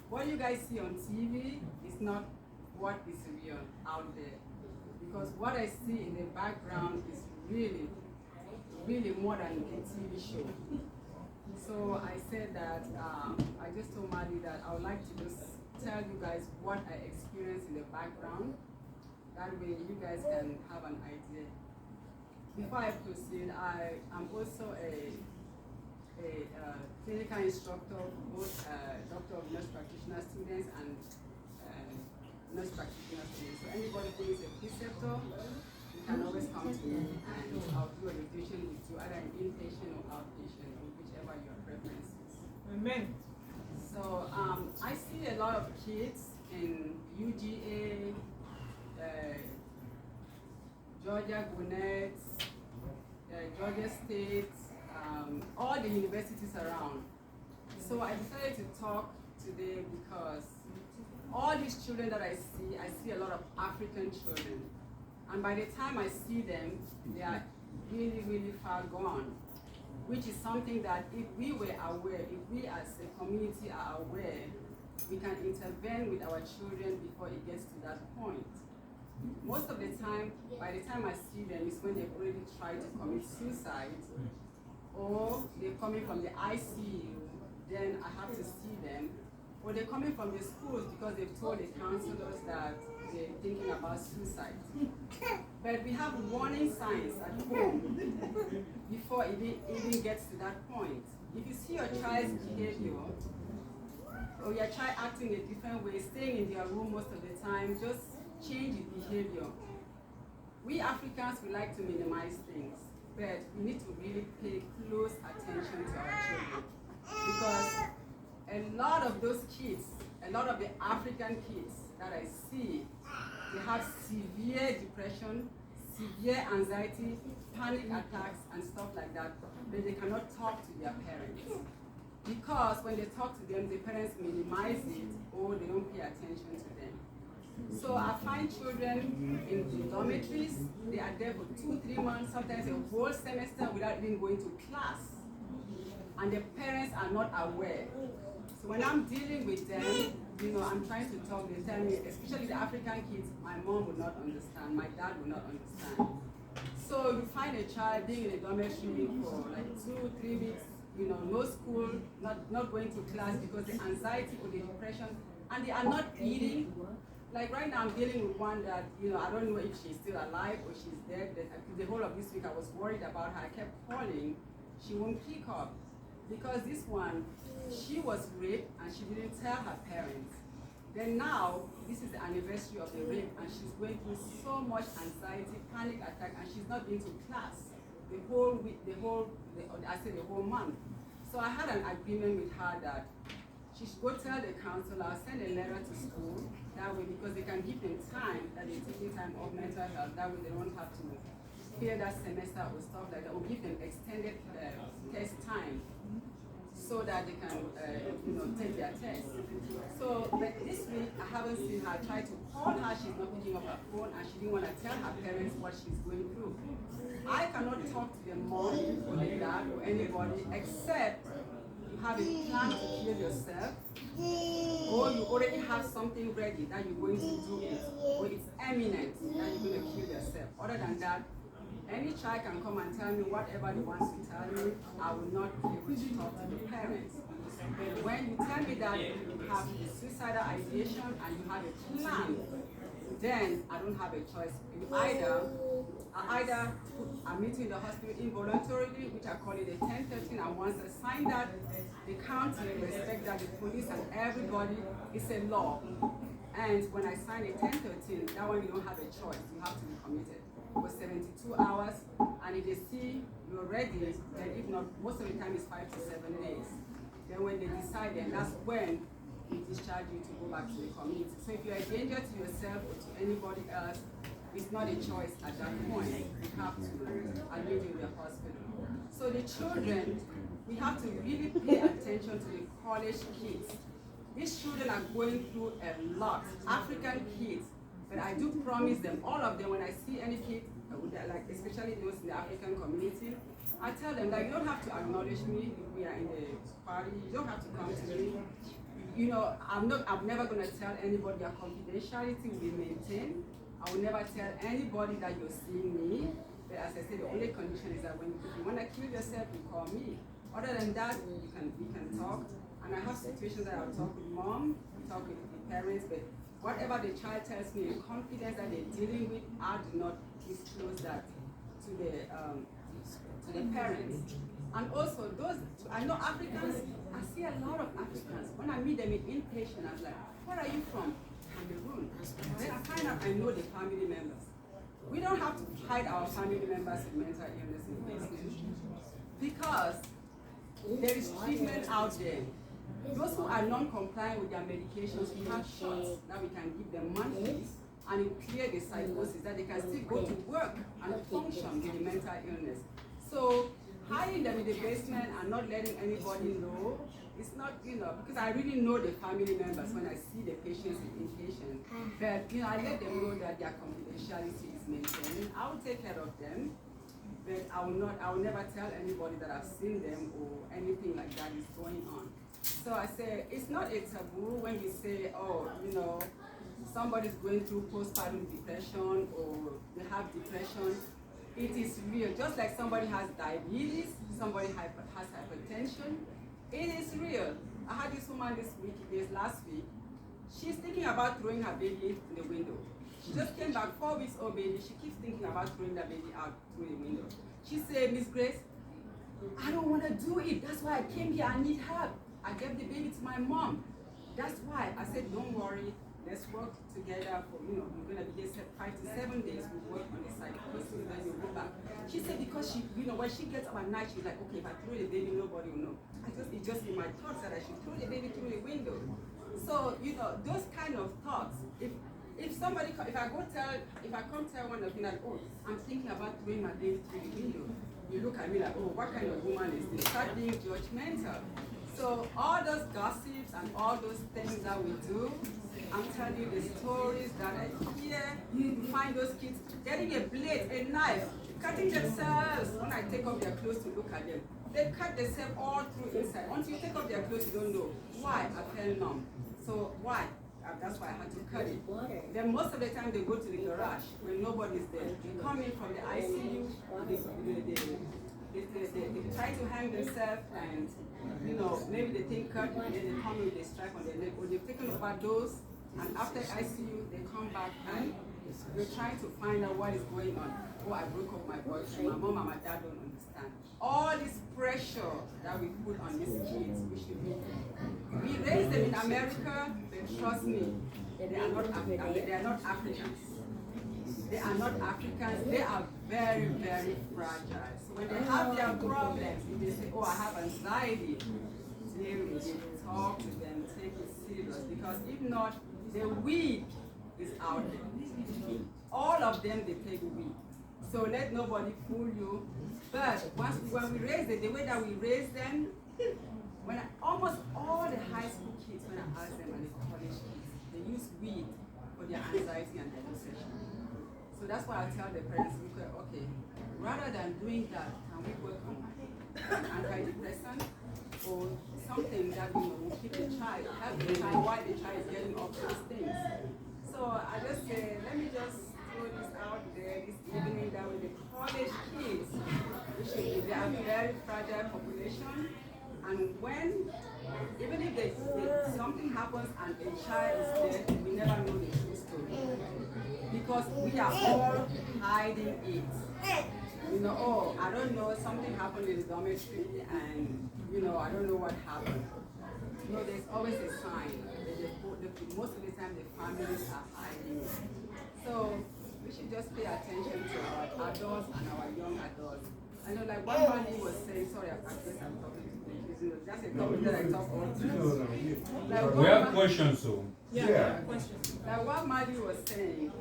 [SPEAKER 8] What you guys see on TV is not what is real out there. Because what I see in the background is really, really more than a TV show. So I said that, I just told Mali that I would like to just tell you guys what I experienced in the background. That way you guys can have an idea. Before I proceed, I am also a clinical instructor for both Doctor of Nurse Practitioner students and
[SPEAKER 17] nurse practitioners today. So anybody who is a preceptor, you can always come to me and I'll do a rotation with you, either an inpatient or outpatient, or whichever your preference is.
[SPEAKER 4] Amen.
[SPEAKER 17] So I see a lot of kids in UGA, Georgia Gwinnett, Georgia State, all the universities around. So I decided to talk today because all these children that I see a lot of African children. And by the time I see them, they are really, really far gone. Which is something that if we were aware, if we as a community are aware, we can intervene with our children before it gets to that point. Most of the time, by the time I see them, is when they've already tried to commit suicide, or they're coming from the ICU, then I have to see them, or they're coming from the schools because they've told the counselors that they're thinking about suicide. But we have warning signs at home before it even gets to that point. If you see your child's behavior, or your child acting a different way, staying in their room most of the time, just change his behavior. We Africans, we like to minimize things, but we need to really pay close attention to our children. Because a lot of those kids, a lot of the African kids that I see, they have severe depression, severe anxiety, panic attacks, and stuff like that, but they cannot talk to their parents. Because when they talk to them, the parents minimize it or they don't pay attention to them. So I find children in the dormitories, they are there for 2-3 months, sometimes a whole semester without even going to class. And the parents are not aware. So when I'm dealing with them, I'm trying to talk, they tell me, especially the African kids, my mom will not understand, my dad will not understand. So you find a child being in a dormitory for like 2-3 weeks, no school, not going to class because the anxiety or the depression, and they are not eating. Like right now I'm dealing with one that, I don't know if she's still alive or she's dead. The whole of this week I was worried about her. I kept calling, she won't pick up. Because this one, she was raped and she didn't tell her parents. Then now, this is the anniversary of the rape and she's going through so much anxiety, panic attack, and she's not been to class the whole week, the whole month. So I had an agreement with her that she should go tell the counselor, I'll send a letter to school, that way, because they can give them time, that they're taking time off mental health, that way they don't have to clear that semester or stuff like that, or give them extended test time so that they can take their test. So but this week I haven't seen her. I tried to call her, she's not picking up her phone, and she didn't want to tell her parents what she's going through. I cannot talk to the mom or the dad or anybody except you have a plan to kill yourself, or you already have something ready that you're going to do it, or it's imminent that you're going to kill yourself. Other than that, any child can come and tell me whatever they want to tell me. I will not be able to talk to the parents. But when you tell me that you have a suicidal ideation and you have a plan, then I don't have a choice. I either admit you in the hospital involuntarily, which I call it a 1013, and once I sign that, the county respect that the police and everybody is a law. And when I sign a 1013, that one you don't have a choice. You have to be committed for 72 hours, and if they see you're ready, then if not, most of the time it's 5 to 7 days. Then when they decide, then that's when they discharge you to go back to the community. So if you're a danger to yourself or to anybody else, it's not a choice at that point. You have to admit you in the hospital. So the children, we have to really pay attention to the college kids. These children are going through a lot. African kids. But I do promise them, all of them, when I see any kid, like especially those in the African community, I tell them that you don't have to acknowledge me if we are in the party. You don't have to come to me. I'm never going to tell anybody that confidentiality will be maintained. I will never tell anybody that you're seeing me. But as I said, the only condition is that if you want to kill yourself, you call me. Other than that, we can talk. And I have situations that I'll talk with mom, talk with the parents, but whatever the child tells me, the confidence that they're dealing with, I do not disclose that to the parents. And also I know Africans, I see a lot of Africans. When I meet them in inpatient, I'm like, where are you from? in the room. Then I find out I know the family members. We don't have to hide our family members with mental illness in basement because there is treatment out there. Those who are non-compliant with their medications, we have shots that we can give them monthly and it will clear the psychosis, that they can still go to work and function with the mental illness. So hiding them in the basement and not letting anybody know, it's not, because I really know the family members when I see the patients and inpatients. But, I let them know that their confidentiality is maintained. I will take care of them, but I will never tell anybody that I've seen them or anything like that is going on. So I say, it's not a taboo when you say, oh, somebody's going through postpartum depression or they have depression. It is real. Just like somebody has diabetes, somebody has hypertension, it is real. I had this woman last week. She's thinking about throwing her baby in the window. She just came back, 4 weeks old baby. She keeps thinking about throwing the baby out through the window. She said, Miss Grace, I don't want to do it. That's why I came here. I need help. I gave the baby to my mom. That's why I said, don't worry. Let's work together for, we're going to be here 5 to 7 days. We work on the psychosis, then you go back. She said because she, when she gets up at night, she's like, okay, if I throw the baby, nobody will know. It's just in my thoughts that I should throw the baby through the window. So, those kind of thoughts, if I come tell one of you that, oh, I'm thinking about throwing my baby through the window, you look at me like, oh, what kind of woman is this? Start being judgmental. So all those gossips and all those things that we do, I'm telling you the stories that I hear. You find those kids getting a blade, a knife, cutting themselves. When I take off their clothes to look at them, they cut themselves all through inside. Once you take off their clothes, you don't know. Why? I fell numb. So why? That's why I had to cut it. Then most of the time they go to the garage when nobody's there. They come in from the ICU, they try to hang themselves and, maybe they think cut and then they come in with a strap on their neck, or they've taken overdose and after ICU they come back and they're trying to find out what is going on. Oh, I broke up my boyfriend, my mom and my dad don't understand. All this pressure that we put on these kids, we raise them in America, but trust me, they are not Africans. They are not Africans, they are very, very fragile. So when they have their problems, if they say, oh, I have anxiety, they will talk to them, take it serious, because if not, the weed is out there. All of them, they take weed. So let nobody fool you. But when we raise them, the way that we raise them, almost all the high school kids, when I ask them, and the college kids, they use weed for their anxiety and their depression. So that's why I tell the parents, okay, rather than doing that, can we work on antidepressant or something that will keep the child, help the child while the child is getting off those things. So I just say, let me just throw this out there this evening that with the college kids, they are a very fragile population, and even if something happens and a child is dead, we never know the true story. Because we are all hiding it. Oh, I don't know, something happened in the dormitory and, I don't know what happened. There's always a sign. Most of the time the families are hiding it. So we should just pay attention to our adults and our young adults. I know, like one man was saying, sorry, I guess I'm talking to you. That's a topic that I talk all the time.
[SPEAKER 13] We have questions, so.
[SPEAKER 17] Yeah. Questions. Like what Madi was saying,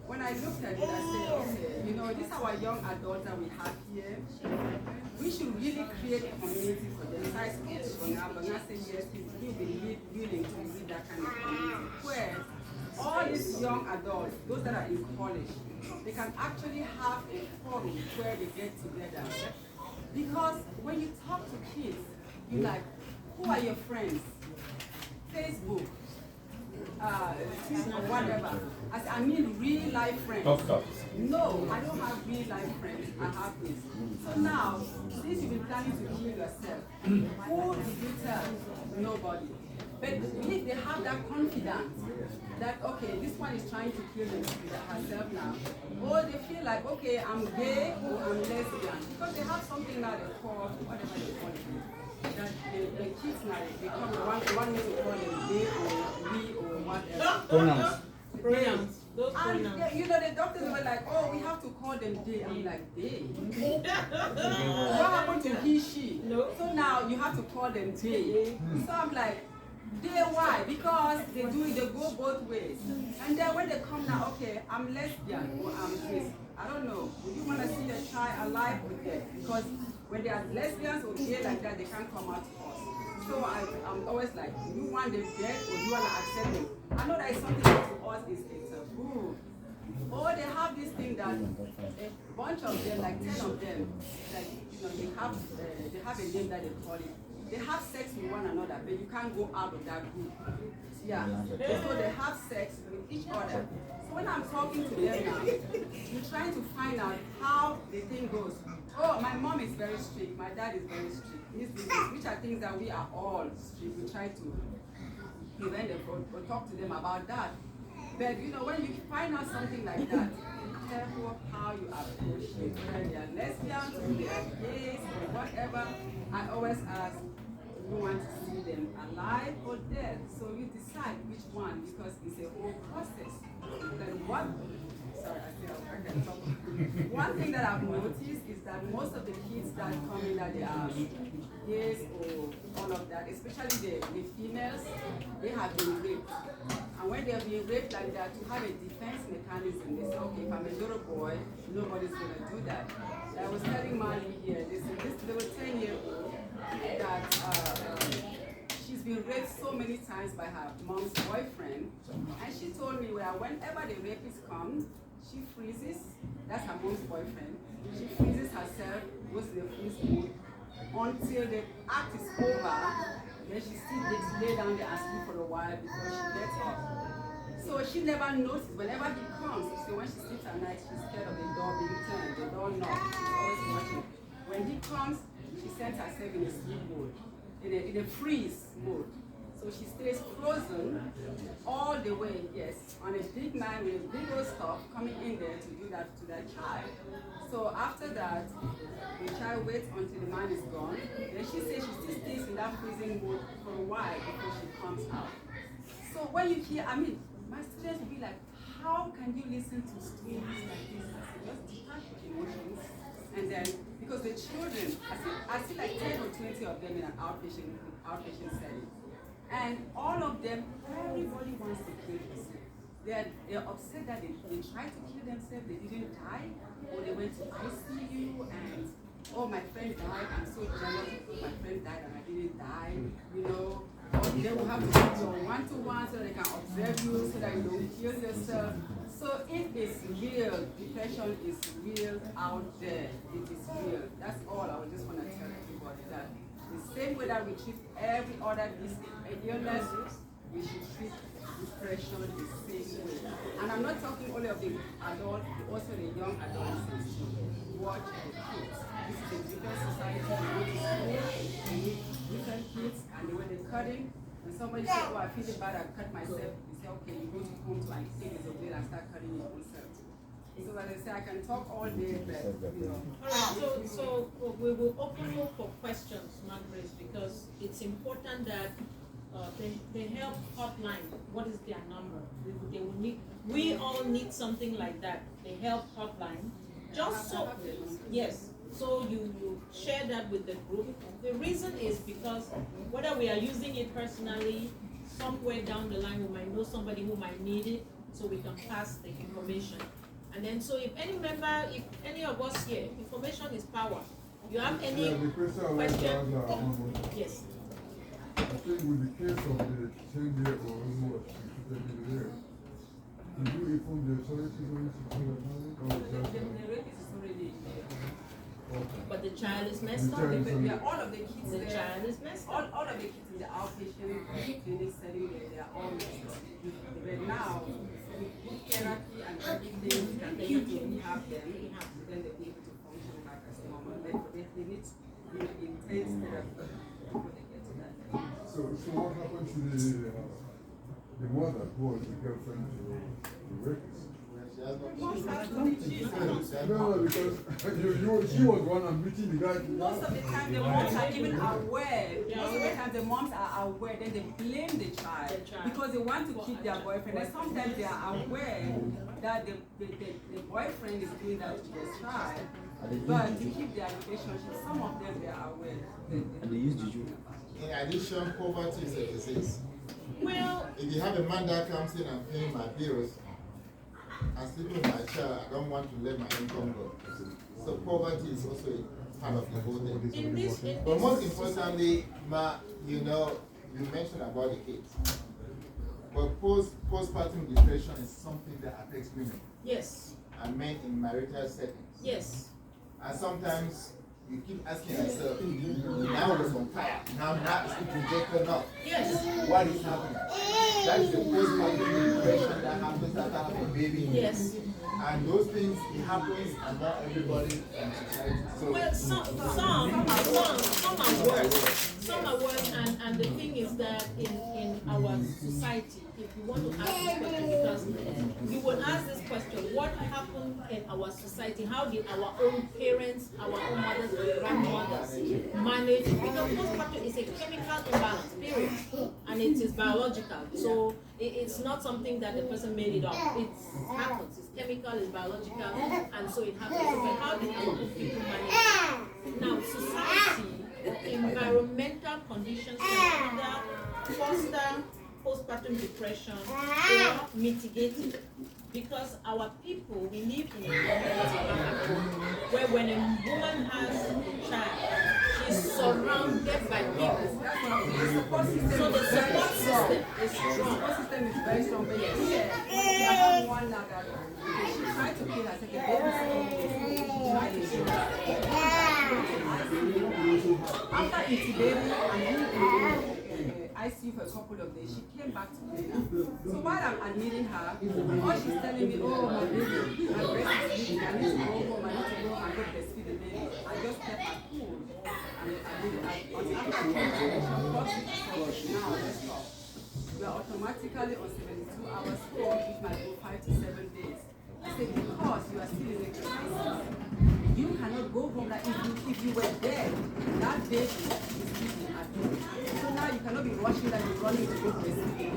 [SPEAKER 17] when I looked at it, I said, okay, these are our young adults that we have here. We should really create a community for them. Besides but not say yes, he'll be willing to lead that kind of community where all these young adults, those that are in college, they can actually have a forum where they get together. Because when you talk to kids, you're like, who are your friends? Facebook, or whatever. I mean real life friends. No, I don't have real life friends. I have this. So now, since you've been planning to kill yourself, who did you tell? Nobody. But if they have that confidence that, okay, this one is trying to kill herself now, or they feel like, okay, I'm gay or I'm lesbian, because they have something that they call, whatever they call it. that the kids now, they come, they want me to call them they or we or whatever.
[SPEAKER 13] Pronouns.
[SPEAKER 17] Pronouns.
[SPEAKER 1] Those
[SPEAKER 17] And
[SPEAKER 1] pronouns.
[SPEAKER 17] you know, the doctors were like, oh, we have to call them they. I'm like, they? What happened to he, she?
[SPEAKER 1] No.
[SPEAKER 17] So now you have to call them they. So I'm like, they, why? Because they go both ways. And then when they come now, okay, I'm lesbian or I'm this. I don't know. Would you want to see the child alive or dead? Because when they are lesbians or gay like that, they can't come out to us. So I'm always like, do you want them dead or do you want to accept them? I know that it's something that to us is a taboo. Or they have this thing that a bunch of them, like 10 of them, like, you know, they have a name that they call it. They have sex with one another, but you can't go out of that group. Yeah. So they have sex with each other. So when I'm talking to them now, we're trying to find out how the thing goes. Oh, my mom is very strict, my dad is very strict. Which are things that we are all strict. We try to prevent them or talk to them about that. But you know, when you find out something like that, be careful how you approach it. Whether they are lesbians or they are gays or whatever, I always ask, you want to see them alive or dead? So you decide which one, because it's a whole process. Then one thing that I've noticed is that most of the kids that come in that they are gays or all of that, especially the females, they have been raped. And when they have been raped like that, to have a defense mechanism, they say, okay, if I'm a little boy, nobody's going to do that. I was telling Mali here, they were 10-year-old that she's been raped so many times by her mom's boyfriend. And she told me that whenever the rapist comes, she freezes. That's her mom's boyfriend. She freezes herself, goes to the freeze mode until the act is over. Then she still gets lay down there and sleep for a while before she gets up. So she never noticed whenever he comes. So when she sleeps at night, she's scared of the door being turned, the door knocked. She's always watching. When he comes, she sends herself in a sleep mode, in a freeze mode. So she stays frozen all the way, yes, on a big man with a big old stuff coming in there to do that to that child. So after that, the child waits until the man is gone. Then she says she still stays in that freezing mode for a while before she comes out. So when you hear, I mean, my students will be like, how can you listen to stories like this? I said, just detach your emotions. And then, because the children, I see like 10 or 20 of them in an outpatient setting. And all of them, everybody wants to kill themselves. They're upset that they tried to kill themselves, they didn't die, or they went to ICU and, oh, my friend died, I'm so jealous, my friend died and I didn't die, you know. Or they will have to do your one-to-one so they can observe you so that you don't kill yourself. So it is real, depression is real out there, it is real. That's all I just want to tell everybody, that the same way that we treat every other illness, we should treat depression the same way. And I'm not talking only of the adult, also the young adolescents. Watch the kids. This is a different society. We go to school, we meet different kids, and the way they're cutting. When somebody says, oh, I feel bad, I cut myself, you say, okay, you go to home to like 8 years of age and start cutting your own self. So as I say, I can talk all day, but you know.
[SPEAKER 1] All right, so we will open up for questions, Margaret, because it's important that the help hotline, what is their number? They will need, we all need something like that, the help hotline. Just so, yes, so you share that with the group. The reason is because whether we are using it personally, somewhere down the line we might know somebody who might need it, so we can pass the information. And then, so if any member, if any of us here, information is power. You have any question? Yes.
[SPEAKER 16] I think with the case of the 10-year-old who was executed there, did you inform the authorities when you secure
[SPEAKER 17] The rapist is already there.
[SPEAKER 16] Okay.
[SPEAKER 1] But the child is messed up.
[SPEAKER 17] All of the kids
[SPEAKER 1] The
[SPEAKER 17] there,
[SPEAKER 1] child is messed
[SPEAKER 17] all
[SPEAKER 1] up.
[SPEAKER 17] of the kids in the outpatient clinic setting there, they are all messed up. But now, with therapy and everything, we can able to rehab them, then they'll be able to function back as normal. But they need intense therapy before they get to that.
[SPEAKER 16] So what happened to the mother who was the girlfriend to the rapist?
[SPEAKER 15] She has no
[SPEAKER 17] Most has to be cheap.
[SPEAKER 16] No, because she was one I'm beating the guy.
[SPEAKER 17] Most of the time, the moms are even aware. Most of the time, the moms are aware. Then they blame the child because they want to keep their boyfriend. And sometimes they are aware that the boyfriend is doing that to the child. But to keep their relationship, some of them they are aware.
[SPEAKER 15] And they use juju. In addition, poverty is a disease.
[SPEAKER 1] Well,
[SPEAKER 15] if you have a man that comes in and paying my bills and sleeping with my child, I don't want to let my income go. So poverty is also a part of the whole thing. But most importantly, you know, you mentioned about the kids. But postpartum depression is something that affects women.
[SPEAKER 1] Yes.
[SPEAKER 15] And men in marital settings.
[SPEAKER 1] Yes.
[SPEAKER 15] And sometimes you keep asking yourself, now it's on fire, now it's projected up.
[SPEAKER 1] Yes.
[SPEAKER 15] What is happening? That is the postpartum depression that happens after having a baby.
[SPEAKER 1] Yes.
[SPEAKER 15] And those things, it happens among everybody in society. So
[SPEAKER 1] well, some are worse. Some are worse, and the thing is that in our society, if you want to ask this question, because you will ask this question, what happened in our society? How did our own parents, our own mothers and grandmothers manage? Because postpartum is a chemical imbalance, period, and it is biological. So it's not something that the person made it up. It happens. It's chemical, it's biological, and so it happens. So, but how did our people manage? Now, society, environmental conditions can either foster postpartum depression or mitigate it. Because our people, we live in a community where when a woman has a child, she's surrounded by people. So the support system is strong.
[SPEAKER 17] The support system is very strong. But yes, I have one now that she tried to kill herself. She tried to kill herself. After intubating and ICU for a couple of days, she came back to me. So while I'm admitting her, all she's telling me, oh my baby, my breast is leaking, I need to go home, I need to go home and go breastfeed the baby. I just kept her cool. And I did it. After I came to the now let's stop. We are automatically on 72 hours hold, which might go 5 to 7 days. I said, because you are still in a crisis, you cannot go home. Like if you were there, that baby is sleeping at home. So now you cannot be rushing that you're running to go to a sleep.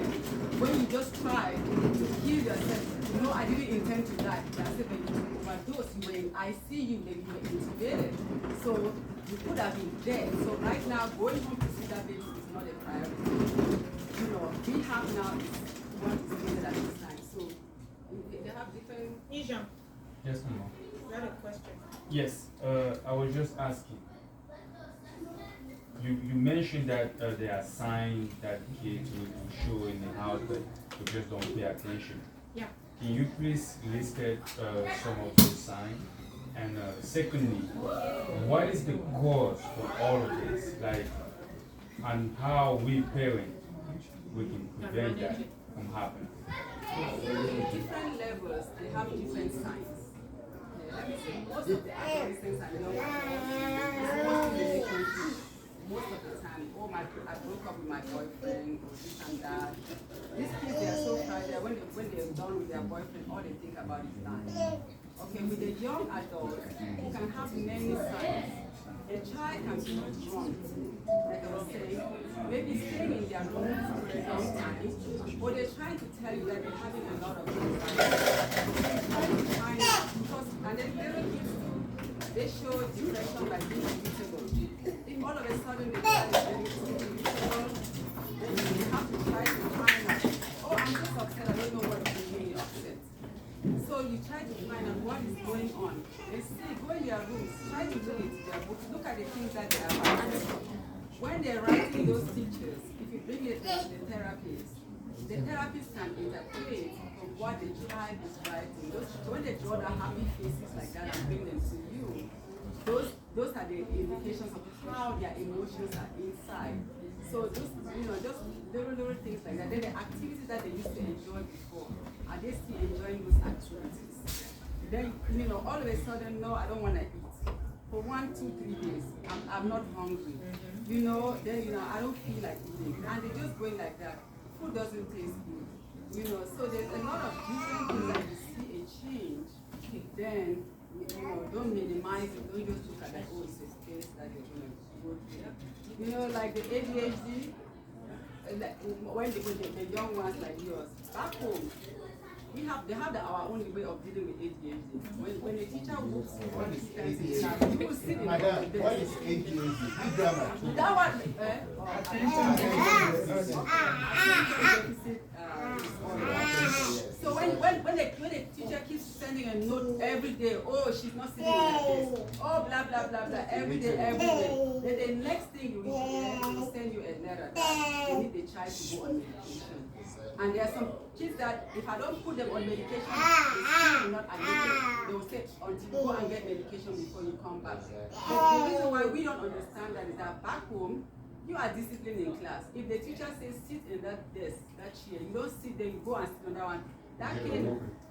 [SPEAKER 17] When you just try to kill yourself, you know, I didn't intend to die. I said, but you overdose, you were in ICU, maybe you were intubated. So you could have been dead. So right now, going home to see that baby is not a priority. You know, rehab now is what is needed at this time. So they have different.
[SPEAKER 1] Nisha.
[SPEAKER 13] Yes, ma'am.
[SPEAKER 1] Is that a question?
[SPEAKER 13] Yes, I was just asking. You mentioned that there are signs that kids will show in the house, but you just don't pay attention.
[SPEAKER 1] Yeah.
[SPEAKER 13] Can you please list some of those signs? And secondly, what is the cause for all of this? Like, and how we parents we can prevent that from happening?
[SPEAKER 17] Different levels, they have different signs. Let me say, most of the adolescents I know, it's mostly relationship. Most of the time, oh I broke up with my boyfriend, or this and that. These kids, they are so fragile. When they're done with their boyfriend, all they think about is dying. Okay, with a young adult who can have many signs, a child can be drunk, like I was saying, maybe staying in their room for a long time, or they're trying to tell you that they're having a lot of anxiety. And then little kids too, they show depression by being irritable. If all of a sudden they start being irritable, then you have to try to find out, oh, I'm just upset, I don't know what is making me upset. So you try to find out what is going on. They say, go in their rooms, try to look into their books, look at the things that they are writing. When they're writing those pictures, if you bring it to the therapist can interpret from what the child is writing. When they draw the happy faces like that and bring them to you, those are the indications of how their emotions are inside. So just just little things like that. Then the activities that they used to enjoy before, are they still enjoying those activities? Then all of a sudden, no, I don't want to eat. For 1, 2, 3 days, I'm not hungry. Then I don't feel like eating. And they're just going like that. Food doesn't taste good. You know, so there's a lot of different things that you see a change, then, you know, don't minimize it, don't just look at that, oh, it's a space that you're going to go through. You know, like the ADHD, when the young ones like yours, back home, they have our own way of dealing with ADHD. When a teacher whoops one is you will see the
[SPEAKER 15] Madam, what is ADHD?
[SPEAKER 17] that one, so when the teacher keeps sending a note every day, oh, she's not sitting like this, oh, blah, blah, blah, blah, every day, then the next thing you will hear, they will send you a letter that they need the child to go on medication. And there are some kids that if I don't put them on medication, they will not admit them. They will say until you go and get medication before you come back. But the reason why we don't understand that is that back home, you are disciplined in class. If the teacher says sit in that desk, that chair, you don't sit there, you go and sit on that one. That kid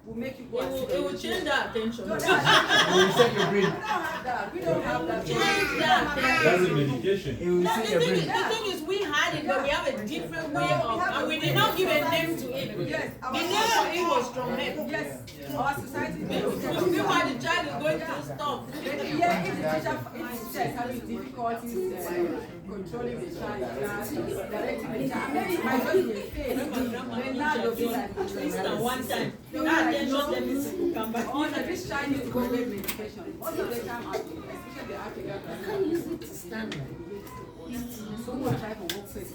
[SPEAKER 17] will make you go and sit.
[SPEAKER 1] It will change the attention.
[SPEAKER 17] No, we don't have that. We don't have that.
[SPEAKER 1] Change that.
[SPEAKER 13] That's a medication.
[SPEAKER 1] The thing is, we had it, but we have a different way of, and we did not give a name to it.
[SPEAKER 17] Yes.
[SPEAKER 1] The name for it was from head.
[SPEAKER 17] Yes. Our society.
[SPEAKER 1] We feel why the child is going through stuff.
[SPEAKER 17] Yeah, if the teacher is having difficulties controlling the child in class, directing the child, maybe it might just be a phase. Then now they'll be like,
[SPEAKER 1] at least one time. That attention deficit will come back.
[SPEAKER 17] Oh, no, this child needs to go get medication. Most of the time, especially the African countries, so much type of workplace,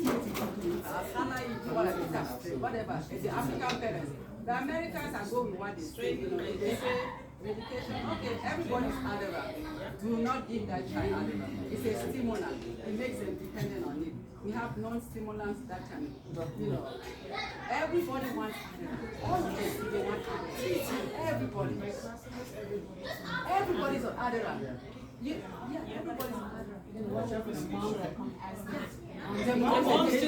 [SPEAKER 17] whatever. It's the African parents. The Americans are going with what they say. You know, they say medication. Okay, everybody's Adderall. Do not give that child Adderall. It's a stimulant. It makes them dependent on it. We have non-stimulants that can, you know, everybody wants Adderall. All of them, they want Adderall. Everybody. Everybody's on Adderall. Yeah, everybody's on Adderall. Watch out for the mom that comes as the mom to take it.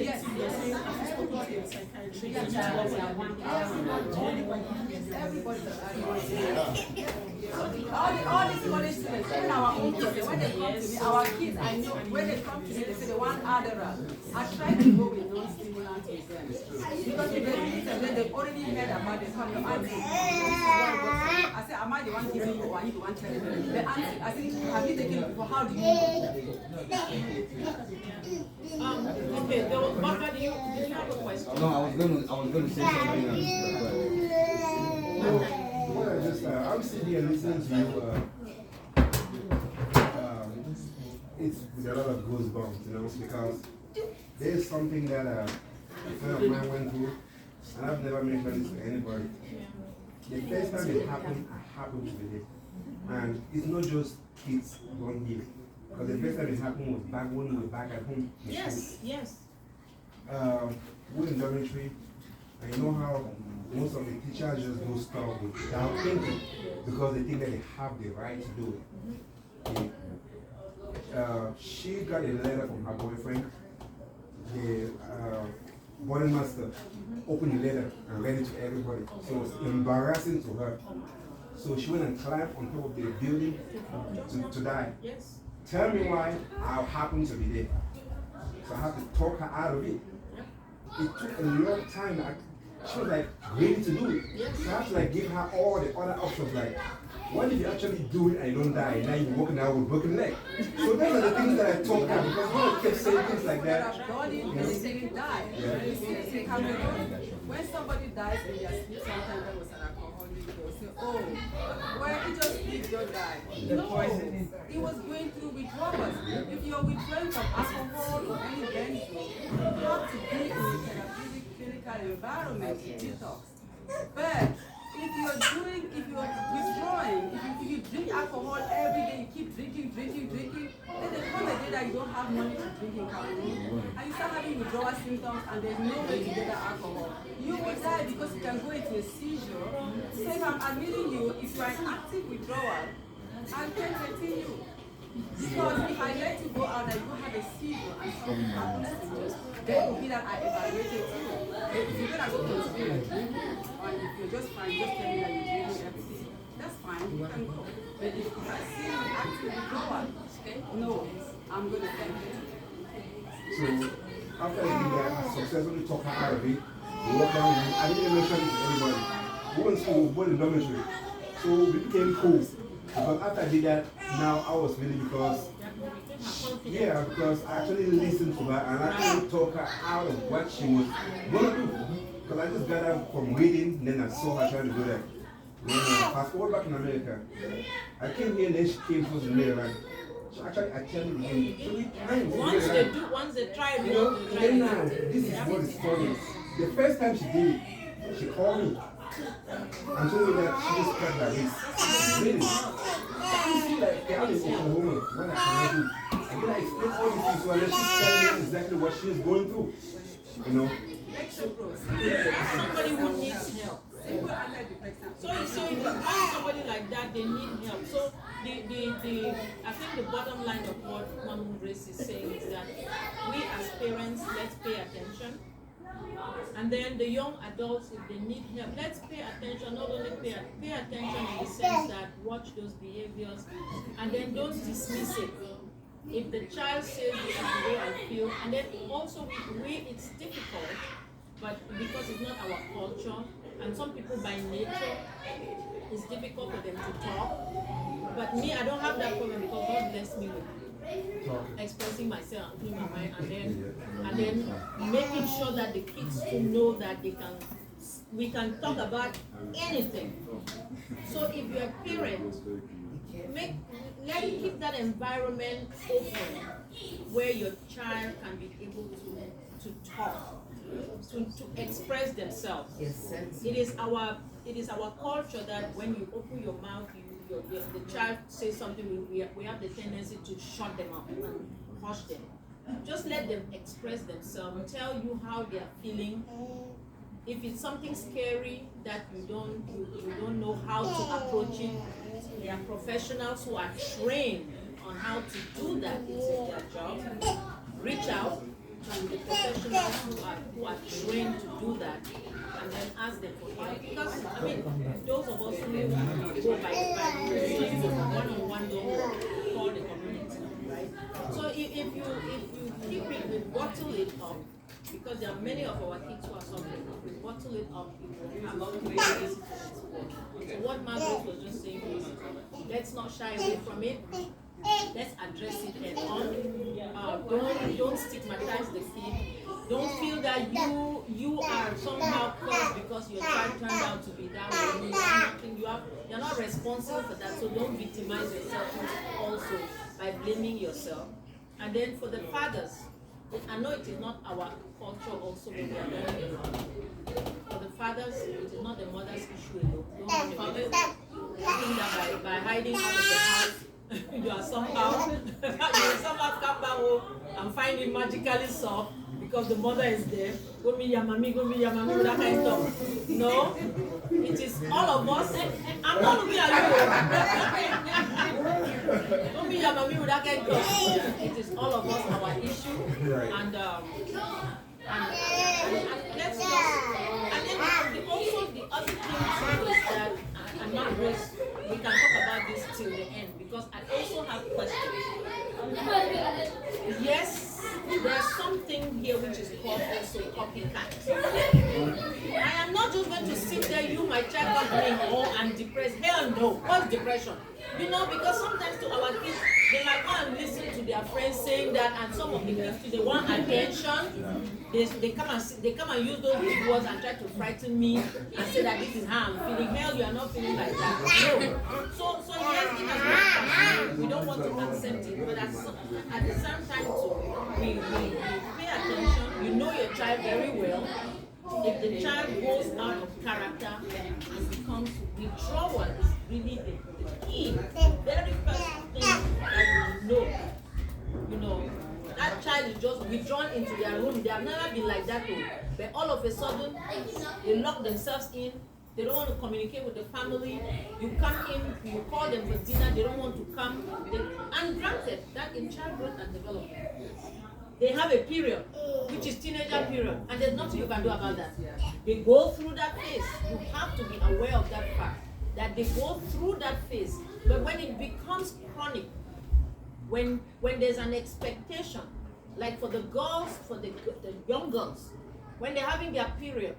[SPEAKER 17] Yes, everybody. Everybody's all these college students, even our own children, when they come to me, our kids, I know when they come to me, they say they want Adderall. I try to go with non-stimulants with them. Because if they read it and then they've already heard about the family, I say, am I the one giving you or are you the one telling me? The answer, I say, have you taken it before? How do you know?
[SPEAKER 1] Okay, Baka, did you have a question?
[SPEAKER 7] No, I was gonna say something else.
[SPEAKER 18] I'm sitting here listening to you. It's with a lot of goosebumps, you know, because there's something that a friend of mine went through, and I've never mentioned this to anybody. The first time it happened, I happened to be there. And it's not just kids born here. Because the first time it happened was back when we were back at home.
[SPEAKER 1] Yes, yes.
[SPEAKER 18] We're in dormitory, and you know how most of the teachers just do stuff without thinking because they think that they have the right to do it. She got a letter from her boyfriend. The boarding master opened the letter and read it to everybody. So it was embarrassing to her. So she went and climbed on top of the building to die.
[SPEAKER 1] Yes.
[SPEAKER 18] Tell me why I happened to be there. So I had to talk her out of it. It took a long time. She was like ready to do it. So I had to like give her all the other options. Like, what if you actually do it and you don't die? Now you're walking out with broken leg. So those are the things that I told her because when I kept saying things like that.
[SPEAKER 17] When somebody dies in their sleep, sometimes that was an alcoholic. They will say, oh, well, he just sleep, don't die. No, he was going through withdrawals. If you're withdrawing from alcohol or any benzo, you have to be in a therapeutic clinical environment to detox. But if you're withdrawing, if you drink alcohol every day, you keep drinking, then there comes a day that you don't have money to drink in Cameroon, and you start having withdrawal symptoms, and there's no way to get that alcohol. You will die because you can go into a seizure. So if I'm admitting you, if you are in active withdrawal, I can't continue. Because if I let you go out and you have a seizure and something happens to you, then it will be that I evaluated you. If you're gonna go to the school and drink, or if you're just fine, just tell me that you're drinking everything, that's fine, you can go. But if I see you in active withdrawal, no, I'm gonna thank you.
[SPEAKER 18] So after I did that, I successfully talked her out of it. We walked down and I didn't mention it to anybody. We went to school, we went in dormitory. So we became cool. But after I did that, now I was really because I actually listened to her and I actually talked her out of what she was gonna do. Because I just got her from reading, then I saw her trying to do that. Then fast forward back in America, I came here and then she came first in Maryland. So actually, I tell you again, 3 times.
[SPEAKER 1] Once they try,
[SPEAKER 18] you know, then now, this is what is funny. The first time she did it, she called me and told me that she just cut her wrist. Really? I feel like I'm in Oklahoma. What I can do? I gotta explain all these things to her, and she's telling me exactly what she is going through. You know?
[SPEAKER 1] Somebody who needs help. So if you find somebody like that, they need help. So I think the bottom line of what Mom Grace is saying is that we as parents, let's pay attention. And then the young adults, if they need help, let's pay attention, not only pay attention in the sense that watch those behaviors and then don't dismiss it. If the child says this is the way I feel, and then also it's difficult, but because it's not our culture, and some people by nature, it's difficult for them to talk. But me, I don't have that problem because God blessed me with expressing myself, putting my mind, and then making sure that the kids to know that we can talk about anything. So if you're a parent, keep that environment open where your child can be able to talk, to express themselves.
[SPEAKER 14] Yes,
[SPEAKER 1] it is our culture that when you open your mouth, the child says something, we have the tendency to shut them up and hush them. Just let them express themselves, tell you how they are feeling. If it's something scary that you don't know how to approach it, there are professionals who are trained on how to do that. It's their job. Reach out to the professionals who are trained to do that, and then ask them for help. Because I mean, those of us who go by one-on-one don't call the community, right? So if you keep it, we bottle it up, because there are many of our kids who are suffering. If we bottle it up, it will have to be easy to explore. So what Margaret was just saying is, let's not shy away from it. Let's address it head on. Don't stigmatize the kid. Don't feel that you are somehow cursed because your child turned out to be that way. You're not responsible for that. So don't victimize yourself also by blaming yourself. And then for the fathers, I know it is not our culture also, but we are learning a lot. For the fathers, it is not the mother's issue alone. Don't think that by hiding out of the house, you are somehow come back home and find it magically solved because the mother is there. Go me your mommy, that kind of stuff. No, it is all of us. I'm not looking at you. Go me your mommy with that kind of stuff. It is all of us our issue, and let's just also the other thing too is that I'm not Grace. We can talk about this till the end because I also have questions. Yes, there's something here which is called also copycat. I am not just going to sit there, you my child got me and depressed. Hell no. What's depression? You know, because sometimes to our kids, they might go and listen to their friends saying that, and some of the kids they want attention. They come and use those big words and try to frighten me and say that this is how I'm feeling. Hell, you are not feeling like that. No. So yes, it has been, we don't want to accept it, but at the same time too, we pay attention. You know your child very well. If the child goes out of character and becomes withdrawal, is really the key, the very first thing that you know, that child is just withdrawn into their room. They have never been like that though. But all of a sudden, they lock themselves in. They don't want to communicate with the family. You come in, you call them for dinner, they don't want to come. And granted, that in child growth and development, they have a period, which is teenager period, and there's nothing you can do about that. They go through that phase. You have to be aware of that fact, that they go through that phase. But when it becomes chronic, when there's an expectation, like for the girls, for the young girls, when they're having their period,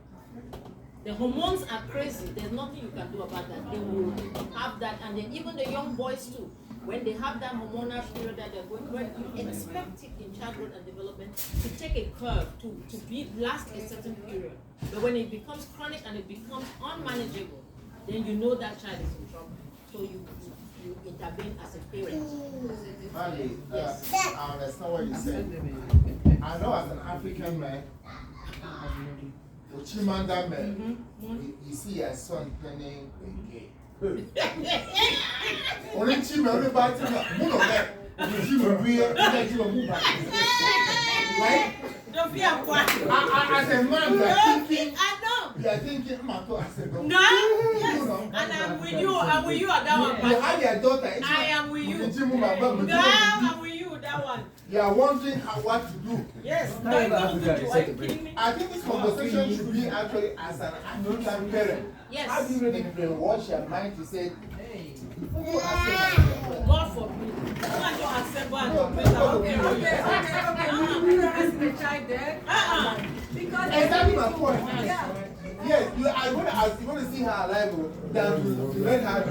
[SPEAKER 1] The hormones are crazy. There's nothing you can do about that. They will have that, and then even the young boys too. When they have that hormonal period that they're going through, you expect it in childhood and development to take a curve, to last a certain period. But when it becomes chronic and it becomes unmanageable, then you know that child is in trouble. So you intervene as a parent.
[SPEAKER 15] Andy,
[SPEAKER 1] Yes.
[SPEAKER 15] I understand what you said. I know as an African man, Uchimanda man, you see your son turning gay. Only Chima, only bad thing, right?
[SPEAKER 1] Don't be a quiet.
[SPEAKER 15] As a man, you are thinking,
[SPEAKER 1] I know.
[SPEAKER 15] you are thinking, I said,
[SPEAKER 1] No, yes, and I'm with you at that one.
[SPEAKER 15] You have your daughter.
[SPEAKER 1] I am with you. No, I'm with you, that one.
[SPEAKER 15] You are wondering what to do.
[SPEAKER 1] Yes, no, you don't do. Are you kidding me?
[SPEAKER 15] I think this conversation should be actually as an African parent.
[SPEAKER 1] Yes.
[SPEAKER 15] How do you really brainwash your mind to say,
[SPEAKER 1] God forbid. I don't accept one. Okay.
[SPEAKER 17] The child there. Because
[SPEAKER 15] exactly my point.
[SPEAKER 17] Yeah.
[SPEAKER 15] Yes, you want to see her alive, than to let her, to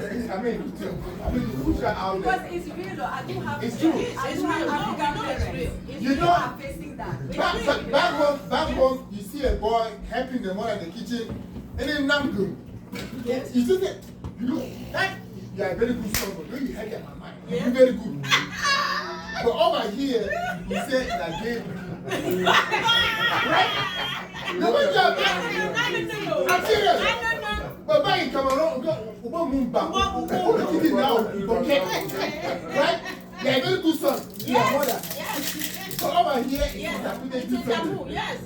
[SPEAKER 15] push her out there.
[SPEAKER 17] Because it's real though. I do have
[SPEAKER 15] It's true.
[SPEAKER 17] I do have African parents.
[SPEAKER 15] You know,
[SPEAKER 17] are facing that.
[SPEAKER 15] back home, you see a boy helping the mother in the kitchen, and then Namgu.
[SPEAKER 1] Yes.
[SPEAKER 15] You see that? You are a very good son, but when you help your mama, you're very good. But over here, you say that game. Right? No, I'm serious. But back in Cameroon, right? You're a very good son to your mother. So over here, it's interpreted differently.
[SPEAKER 1] Yes,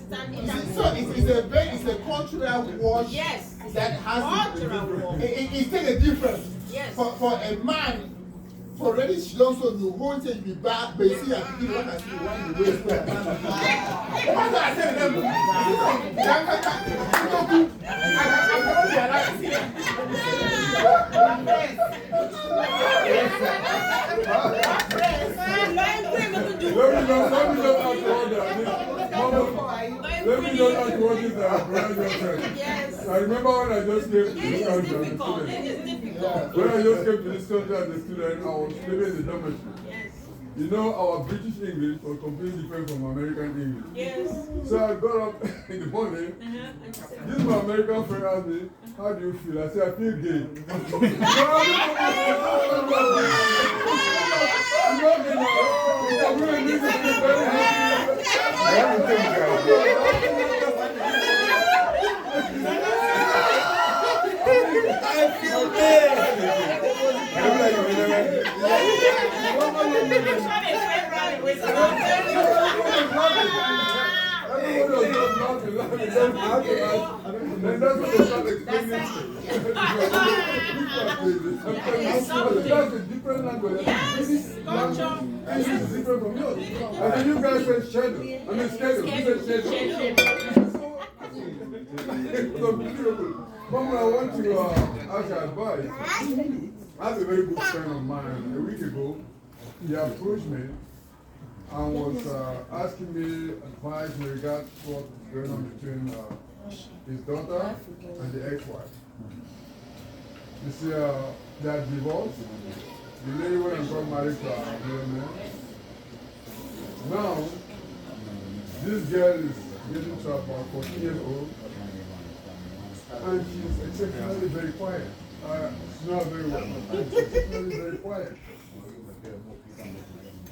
[SPEAKER 15] So it's a cultural wash that has it's take a difference.
[SPEAKER 1] Yes.
[SPEAKER 15] For a man, for already she also the whole thing be back, but you see, I think what I see one the way where a man is. What I said to them,
[SPEAKER 16] Let me not ask what is
[SPEAKER 1] Yes.
[SPEAKER 16] I remember when I just came to this country as a student. When I just came to this country as a student, I was living in the dormitory.
[SPEAKER 1] Yes.
[SPEAKER 16] You know, our British English was completely different from American English.
[SPEAKER 1] Yes.
[SPEAKER 16] So I got up in the morning. This my American friend asked me, how do you feel? I said, I feel gay.
[SPEAKER 2] I feel bad.
[SPEAKER 16] Then that's what they start explaining. That's a different language. This is different from yours. And then you guys said schedule. I mean schedule. You said schedule. So beautiful. Mama, I want to ask your advice. I have a very good friend of mine. A week ago, he approached me and was asking me advice in regards to what's going on between his daughter and the ex-wife. You see, they are divorced. The lady went and got married to a man. Now, this girl is getting to about 14 years old. And she's exceptionally very quiet. She's not very well. She's exceptionally very quiet.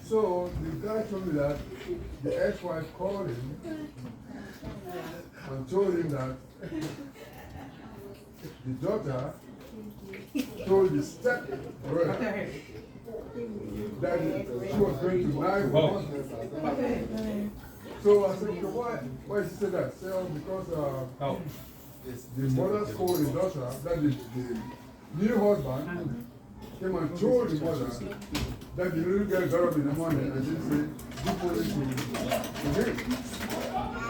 [SPEAKER 16] So the guy told me that the ex-wife called him and told him that the daughter told the step-brother that she was going to marry him. So I said, okay, why she said that? Say, because the mother told the daughter that the new husband came and told the mother that the little girl got up in the morning and she said, do police to him.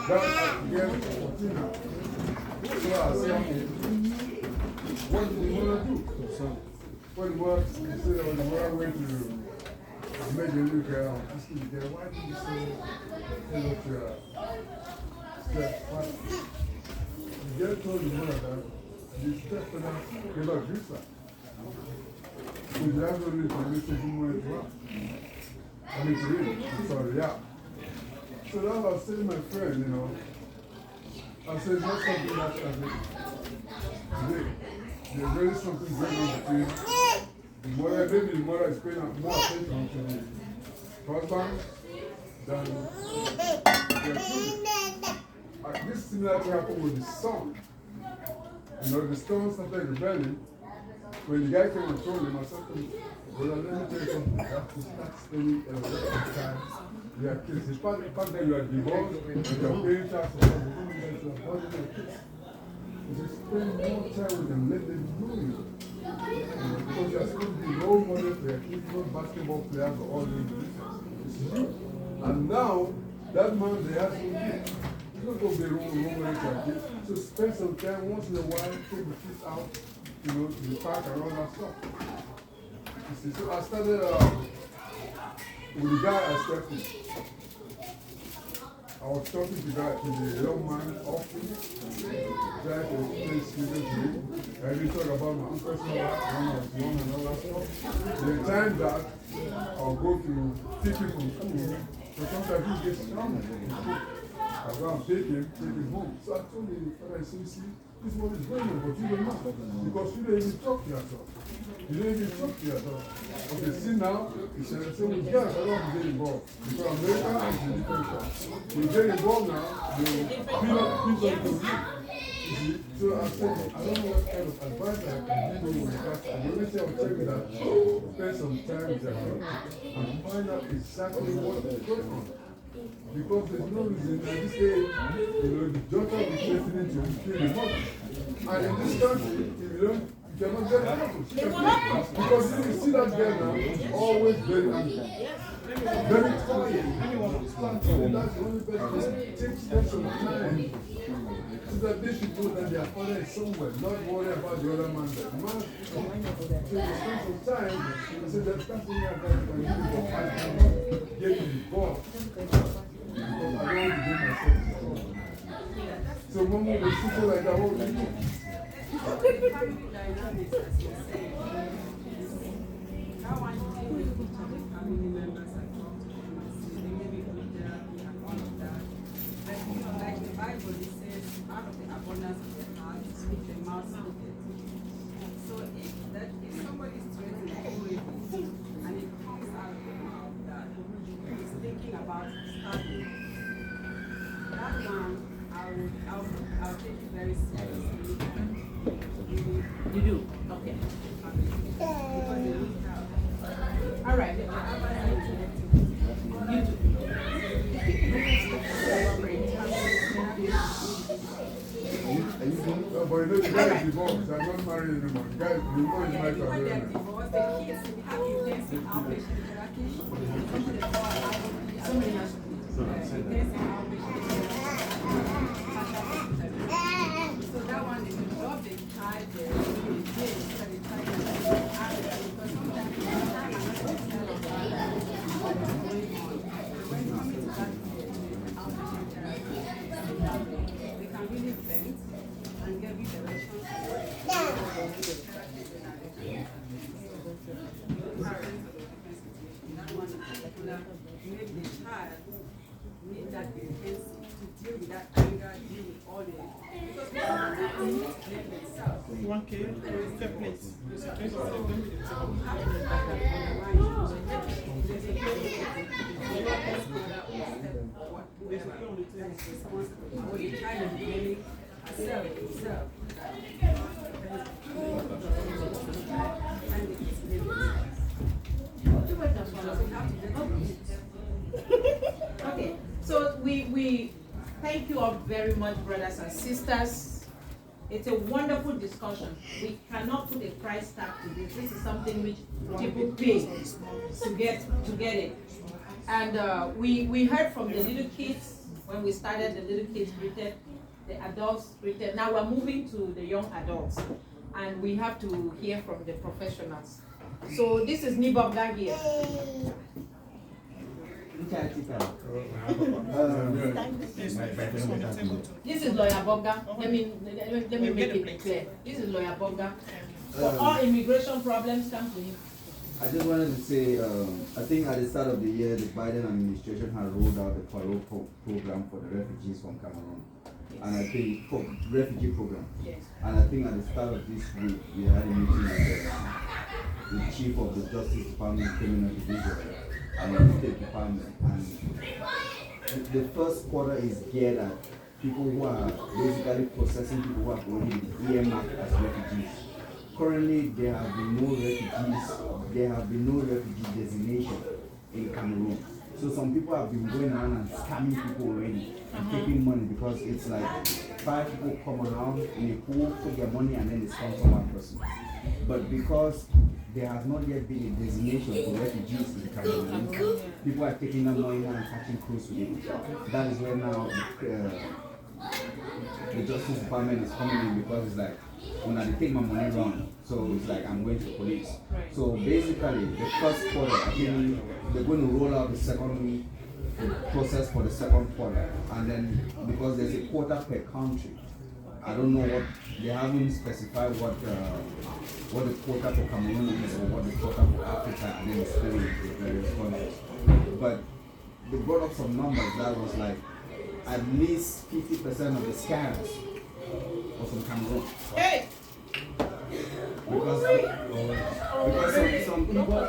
[SPEAKER 16] That girl was 14 now. So I said, okay, what did the mother do? What the mother said, when the mother went to make the little girl and asking the girl, why did you say hello to her? get told the mother that the stepfather gave her visa. So you have no information from where to work. I mean to read. Sorry, yeah. So that was telling my friend, you know, I said, it's not something that's happening today. There's really something going on between the mother, maybe the mother is paying more attention to the husband than their children. This similar to happen with the son. You know, the son started rebelling. When the guy came and told him, I said to him, brother, let me tell you something. You have to start spending a lot of time with your kids. The fact that you are divorced and you are paying tax for them, you are bothering your kids. You should spend more time with them, let them know you. Because you are supposed to be role model for your kids, not basketball players or all these things. It's you. And now, that man, they have to do. You're not going to be role model for your kids. So spend some time once in a while, take the kids out, you know, to the park and all that stuff. You see, so I started with the guy I stepped with. I was talking to the young man often, trying to explain Sweden to him. I didn't talk about my uncle's mother when I was young and all that stuff. The time that I'll go to pick him from school, so sometimes he gets stronger. I go and take him home. So I told him, Father, see, this is what is going on, but you don't know. Because you don't even talk to yourself. You don't even talk to yourself. Okay, see now, he said, yes, I don't get involved. Because America is a different country. You get involved now, you feel up people to you. So I said, I don't know what kind of advice I can give you with that. The only thing I'll tell you that spend some time with yourself and find out exactly what is going on. Because there's no reason at this age, you know, the daughter will be listening to kill the mother. And in this country, if you don't, you cannot get divorced. Because you see that girl now, always very angry. Very quiet. That's the only person. Take some time. So that they should know that their father is somewhere, not worry about the other man. The man should spend some time. So that's something that can get involved. Because I don't want to get myself involved. So Mama will sit like that, what will you do?
[SPEAKER 17] Family dynamics, as you're saying, how one thing with each of the family members I talk to them, I see they may be good therapy and all of that. But you know, like the Bible, it says, out of the abundance of the heart, the mouth speaketh. So if somebody is trying to do it and it comes out of the mouth that he's thinking about starting, that one, I'll take it very seriously.
[SPEAKER 1] You do? Okay. All right. You do.
[SPEAKER 16] But you know, the guy is divorced. I'm not married anymore. The guy is divorced.
[SPEAKER 17] When they're divorced, the kids have intensive outpatient therapy. Some of them intensive outpatient therapy. So that one, they will drop the child there, so that the child can because sometimes the time and not the style of what is going on. When coming to that outpatient therapy, they can really vent and give you directions to what is going on. That one in particular, maybe the child need that intensity to deal with that anger, deal with all the because people are not able to blame themselves.
[SPEAKER 9] One kid, step place.
[SPEAKER 1] Okay, so we thank you all very much, brothers and sisters. It's a wonderful discussion. We cannot put a price tag to this. This is something which people pay to get it. And we heard from the little kids when we started. The little kids greeted, the adults greeted. Now we're moving to the young adults, and we have to hear from the professionals. So this is Nibobga here. This is Lawyer Boga. Let me make it clear. This is Lawyer Boga. For all immigration problems, come to him.
[SPEAKER 19] I just wanted to say, I think at the start of the year, the Biden administration had rolled out the parole program for the refugees from Cameroon. Yes. And I think, for refugee program. Yes. And I think at the start of this week, we had a meeting with the chief of the Justice Department Criminal Division and the State Department. And the first quarter is geared at people who are basically processing people who have already been earmarked as refugees. Currently, there have been no refugee designation in Cameroon. So some people have been going around and scamming people already and taking money because it's like 5 people come around in a pool, put their money, and then they sponsor one person. But because there has not yet been a designation for refugees in Cameroon, people are taking that money and catching cruise with it. That is where now the Justice Department is coming in because it's like, when I take my money wrong, so it's like I'm going to the police. Right. So basically, the first quarter, I think they're going to roll out the second process for the second quarter, and then because there's a quota per country, I don't know what they haven't specified what the quota for Cameroon is or what the quota for Africa and then Spain is various countries. But they brought up some numbers that was like at least 50% of the scams was from Cameroon. Hey! Because some people don't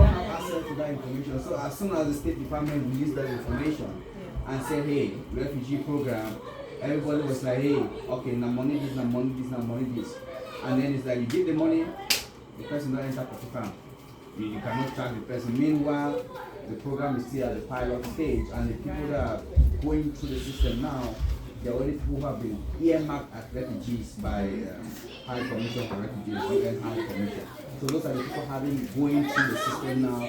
[SPEAKER 19] have access to that information. So as soon as the State Department released that information and said, hey, refugee program, everybody was like, hey, okay, now money this, now money this, now money this. And then it's like you give the money, the person don't enter Potifam. You cannot track the person. Meanwhile, the program is still at the pilot stage, and the people that are going through the system now, they're already people who have been earmarked as refugees by High Commission for Refugees, UN High Commission. So those are the people going through the system now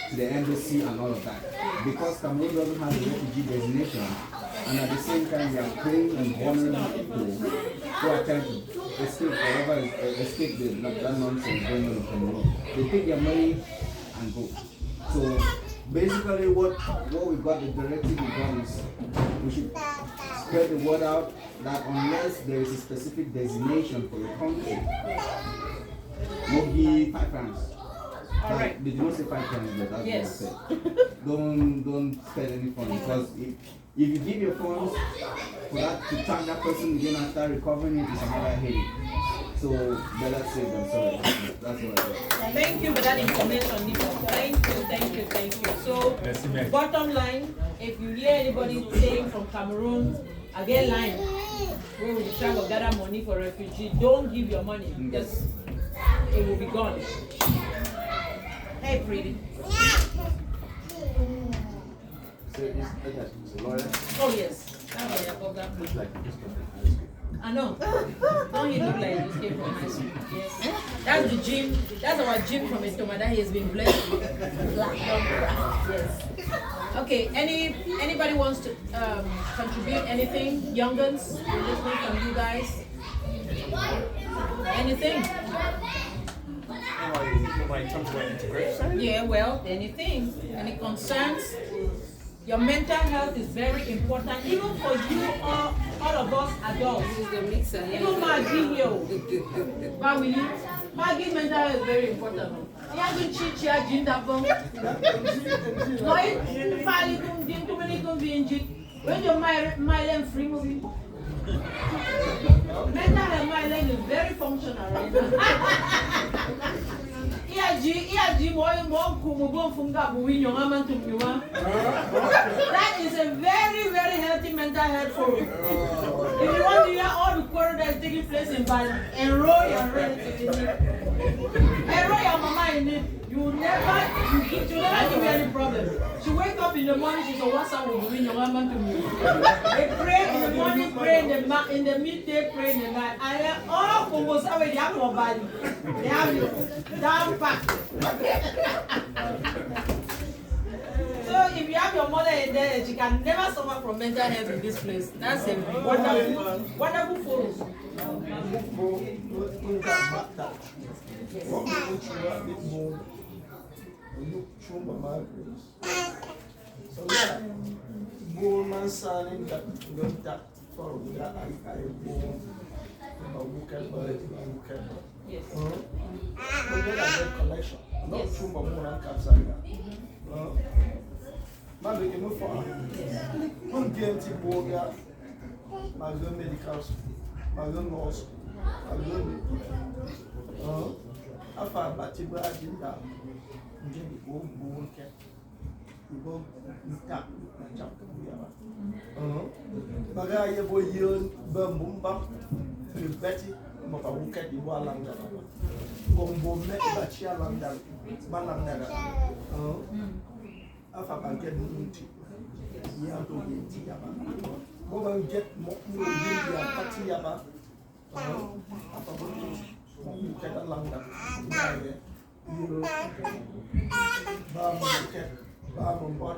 [SPEAKER 19] to the embassy and all of that. Because Cameroon doesn't have a refugee designation, and at the same time we are preying on vulnerable people who are trying to escape that nonsense going on in Cameroon. They take their money and go. So basically what we got, the directive we got is we should spread the word out that unless there is a specific designation for your country, we'll give 5 francs. All right. They do not say 5 francs, but that's what I said. Don't spend any funds, because if you give your funds for that to track that person again and start recovering it, it's another headache. So better safe than sorry. That's what I got.
[SPEAKER 1] Thank you for that information, Nico. Thank you. So bottom line, if you hear anybody saying from Cameroon, I get line where we try to gather money for refugees, don't give your money because it will be gone. Hey, pretty.
[SPEAKER 19] So is a lawyer?
[SPEAKER 1] Oh yes.
[SPEAKER 19] Looks like you just came from high school.
[SPEAKER 1] I know. Don't you look like you just came from high school? Yes. That's the gym. That's our gym from Estoma that he has been blessed with. Yes. Okay. Anybody wants to contribute anything? Young guns, we're listening from you guys. Anything?
[SPEAKER 5] In terms of integration?
[SPEAKER 1] Yeah, well, anything. Any concerns? Your mental health is very important, even for you all of us adults. Even Maggie here. Maggie's mental health is very important. When your mind free movie. Mental health mind is very functional right now. That is a very, very healthy mental health for you. If you want to hear all the quarrel that is taking place in Bali, enroll your relatives in it. Enroll your mama in it. You will never give you any problem. She wake up in the morning, she's on WhatsApp with me, your mama to me. They pray in the morning, pray in the midday, pray in the night. I am all almost already have more Bali. They have you down packed. So if you have your mother in there, she can never suffer from mental health in this place. That's a wonderful photo.
[SPEAKER 2] you chumba markers. So yeah, Bullman signing that got that for that I born
[SPEAKER 1] Yes.
[SPEAKER 2] But then I get collection. Not chumba more than Kapsaga. Maybe you move for one game to Boga, my good medical school, my good law school, my good. After Batiba, I did that. You get the old board cat. You go, you tap, you jump. Bagay boy, you boom bump, you betty, but I will get the wall and that. Gombo met Bachia Landa, Malandara. After I get the you have to get Tiaba. Go and get more Patiaba. After you get a Landa. You Bam bot,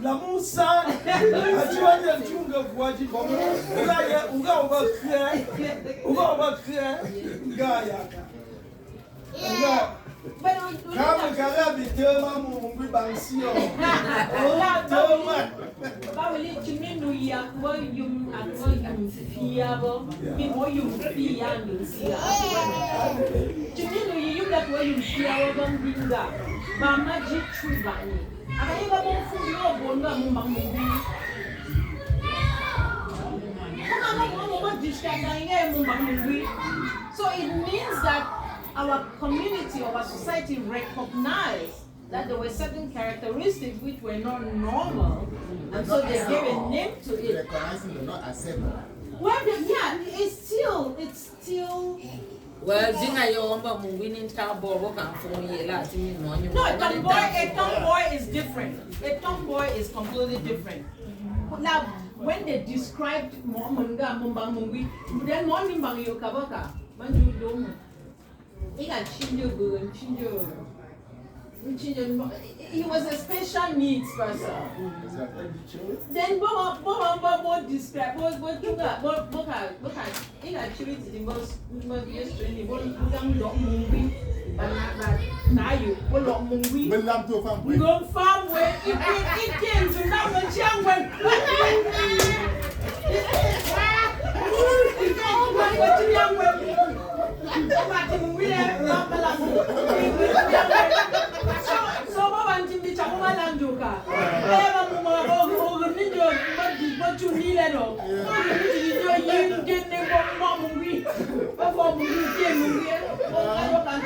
[SPEAKER 2] la musa ajiwanya chunga kuaji kwa uga ngaya kama karabi tema mungu bansio tema
[SPEAKER 1] baweli chiminu ya kwa yum akwa yum fiabo bi mo yum fia ndusia chiminu yum la kwa yum fiabo bambinga mama jichubani akayiba bomfundi obonga mu mamubi so it means that our community, our society recognized that there were certain characteristics which were not normal, and so they gave a name to it.
[SPEAKER 15] Recognizing they're not acceptable.
[SPEAKER 1] Well, yeah, it's still.
[SPEAKER 14] Well, Jinga Yomba winning tabo work for me. No,
[SPEAKER 1] a tomboy is different. A tomboy is completely different. Now, when they described Momunga Mumbangi, then morning Bangi Kabaka, Manju Dome. He got Chinjo and Chinjo. He was a special needs person. Then Bob described what you got. He got treated in most years training. What you got moving, but now you will not move. We go farm where it came to now when Chang went. So Baba Jimmy Chamuma Landuka. What you need at all. You get them from Mummy. Before we came here, what can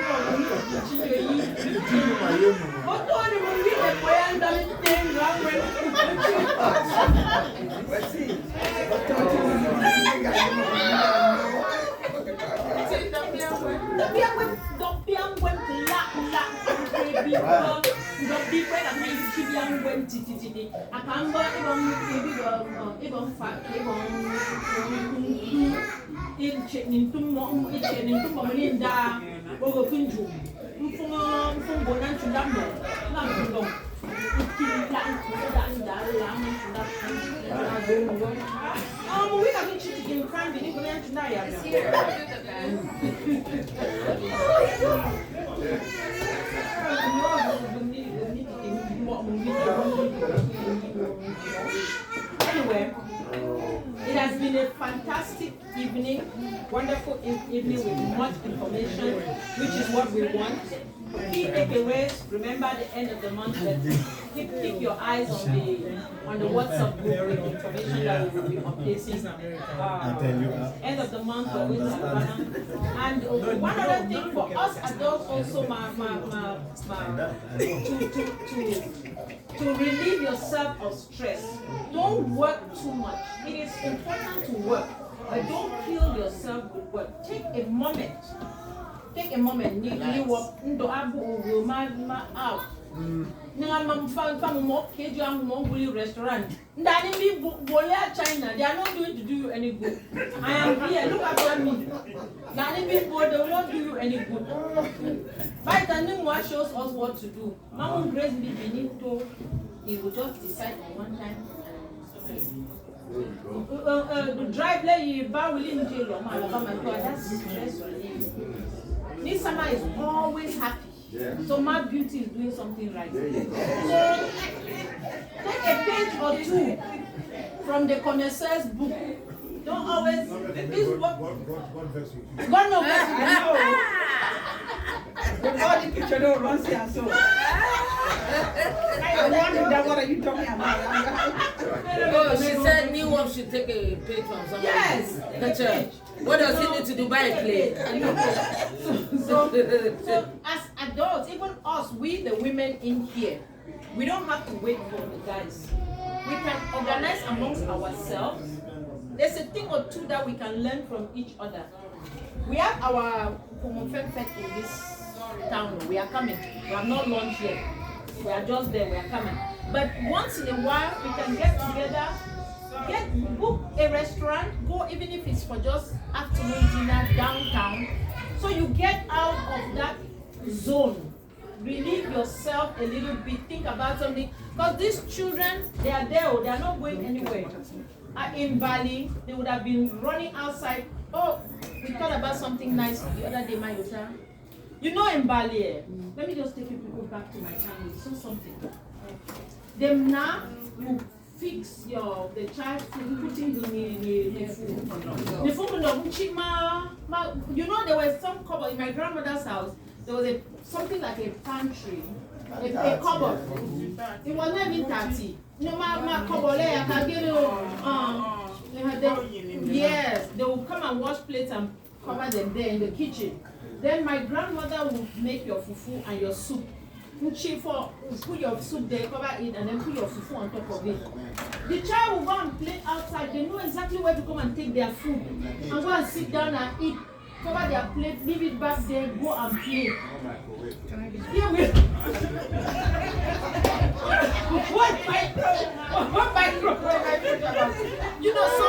[SPEAKER 1] you what do you mean that boy and that thing we haven't cheated in crime, we didn't go to Anyway, it has been a fantastic evening, wonderful evening with much information, which is what we want. Key takeaways, remember the end of the month, but keep your eyes on the WhatsApp group with information that we will be updating. End of the month we're going to Havana. And one other thing for us adults also, to relieve yourself of stress. Don't work too much. It is important to work, but don't kill yourself with work. Take a moment. You work out. Restaurant. China, they are not going to do you any good. I am here, look at me. They will not do you any good. By the name what shows us what to do. Mama Grace be Benito, he will just decide on one time. The drive like that's stressful. This summer is always happy. Yeah. So my beauty is doing something right. So take a page or two from the connoisseur's book. Don't always this book. God knows.
[SPEAKER 8] Before the picture don't run here, so. I wonder what are you talking about?
[SPEAKER 14] Oh, she said New York should take a page from someone.
[SPEAKER 1] Yes.
[SPEAKER 14] What does he need to do? Buy a plate?
[SPEAKER 1] So as adults, even us, we the women in here, we don't have to wait for the guys. We can organize amongst ourselves. There's a thing or two that we can learn from each other. We have our Fed in this town. We are coming. We have not launched yet. We are just there. We are coming. But once in a while, we can get together, book a restaurant, go even if it's for just afternoon dinner downtown. So you get out of that zone, relieve yourself a little bit, think about something. Because these children, they are there, they are not going anywhere. In Bali, they would have been running outside. Oh, we thought about something nice the other day, Mayota. You know in Bali, let me just take you people back to my family. So something. Them now, you fix the child food, putting the food. The food, you know, there was some cupboard in my grandmother's house. There was something like a pantry, a cupboard. It was not even 30. No, my cupboard, I can get it. Yes, they will come and wash plates and cover them there in the kitchen. Then my grandmother would make your fufu and your soup. Put your soup there, cover it, and then put your fufu on top of it. The child will go and play outside. They know exactly where to come and take their food and go and sit down and eat. Cover their plate, leave it back there, go and play. Here we you know, so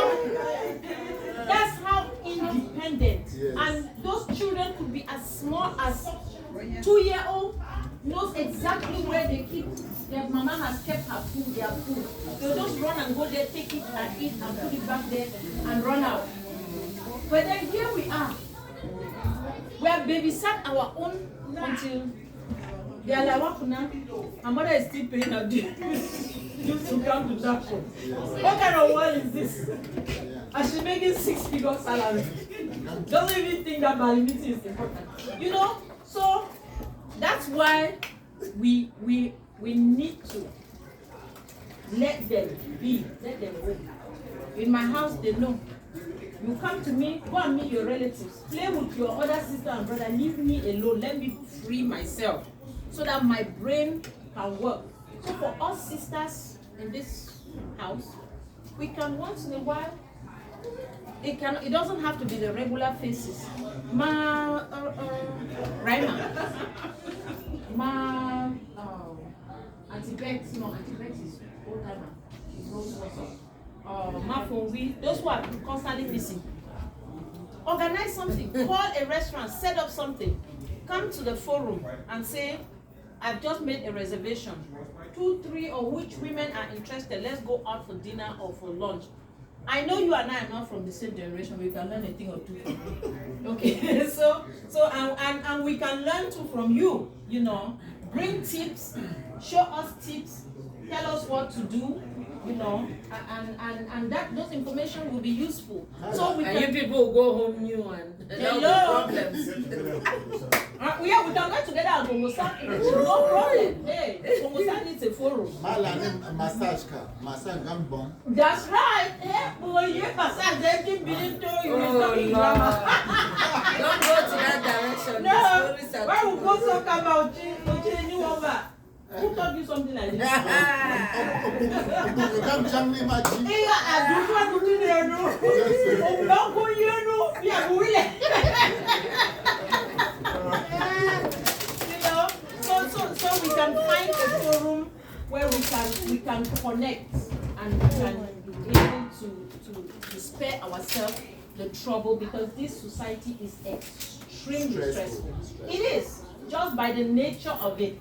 [SPEAKER 1] that's how independent. Yes. And those children could be as small as 2-year-old, knows exactly where they keep their mama has kept her food, their food. They'll just run and go there, take it and eat and put it back there and run out. But then here we are. We have babysat our own until they are like, what now? Our mother is still paying her dues to come to that show. What kind of world is this? And she's making 6-figure salary. Doesn't even think that validity is important. You know? So that's why we need to let them be, let them go. In my house, they know. You come to me, go and meet your relatives, play with your other sister and brother, leave me alone, let me free myself so that my brain can work. So for us sisters in this house, we can once in a while, it doesn't have to be the regular faces. Raima, Auntie Bex, no, Auntie Bex is old timer. She's also those who are constantly missing. Organize something, call a restaurant, set up something, come to the forum and say, I've just made a reservation. 2, 3, or which women are interested, let's go out for dinner or for lunch. I know you and I are not from the same generation, we can learn a thing or two from you. Okay, and we can learn too from you, you know. Bring tips, show us tips, tell us what to do. You know, and those information will be useful. So we
[SPEAKER 14] and you people will go home new and hello problems.
[SPEAKER 1] Yeah, we can get together and no problem. Hey, needs a forum.
[SPEAKER 15] Massage car, massage gambon.
[SPEAKER 1] That's right. Hey, boy, you massage everything being told you.
[SPEAKER 14] Oh, Lord. Don't go to that direction.
[SPEAKER 1] No, why we go so come out? New over. Who taught you something like this? So we can
[SPEAKER 4] can find a forum where we can connect and we can be able to spare ourselves the trouble, because this society is extremely stressful. It is, just by the nature of it.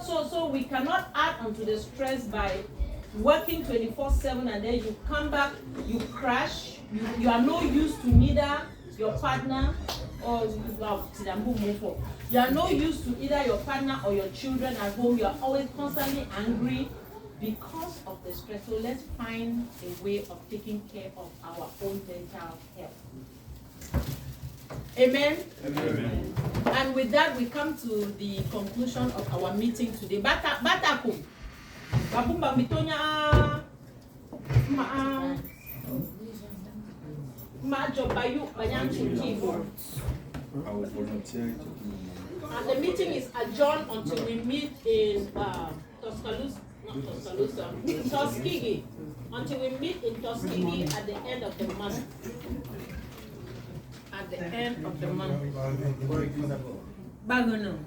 [SPEAKER 4] So we cannot add onto the stress by working 24/7 and then you come back, you crash, you are no use to neither your partner or you are no use to either your partner or your children at home. You are always constantly angry because of the stress. So let's find a way of taking care of our own mental health. Amen? Amen. And with that, we come to the conclusion of our meeting today. Batako. Babumba mitonya majobayu banyanchu.
[SPEAKER 2] I will volunteer to do.
[SPEAKER 4] And the meeting is adjourned until we meet in Tuskegee. Until we meet in Tuskegee at the end of the month. At the end of the month. Bagono.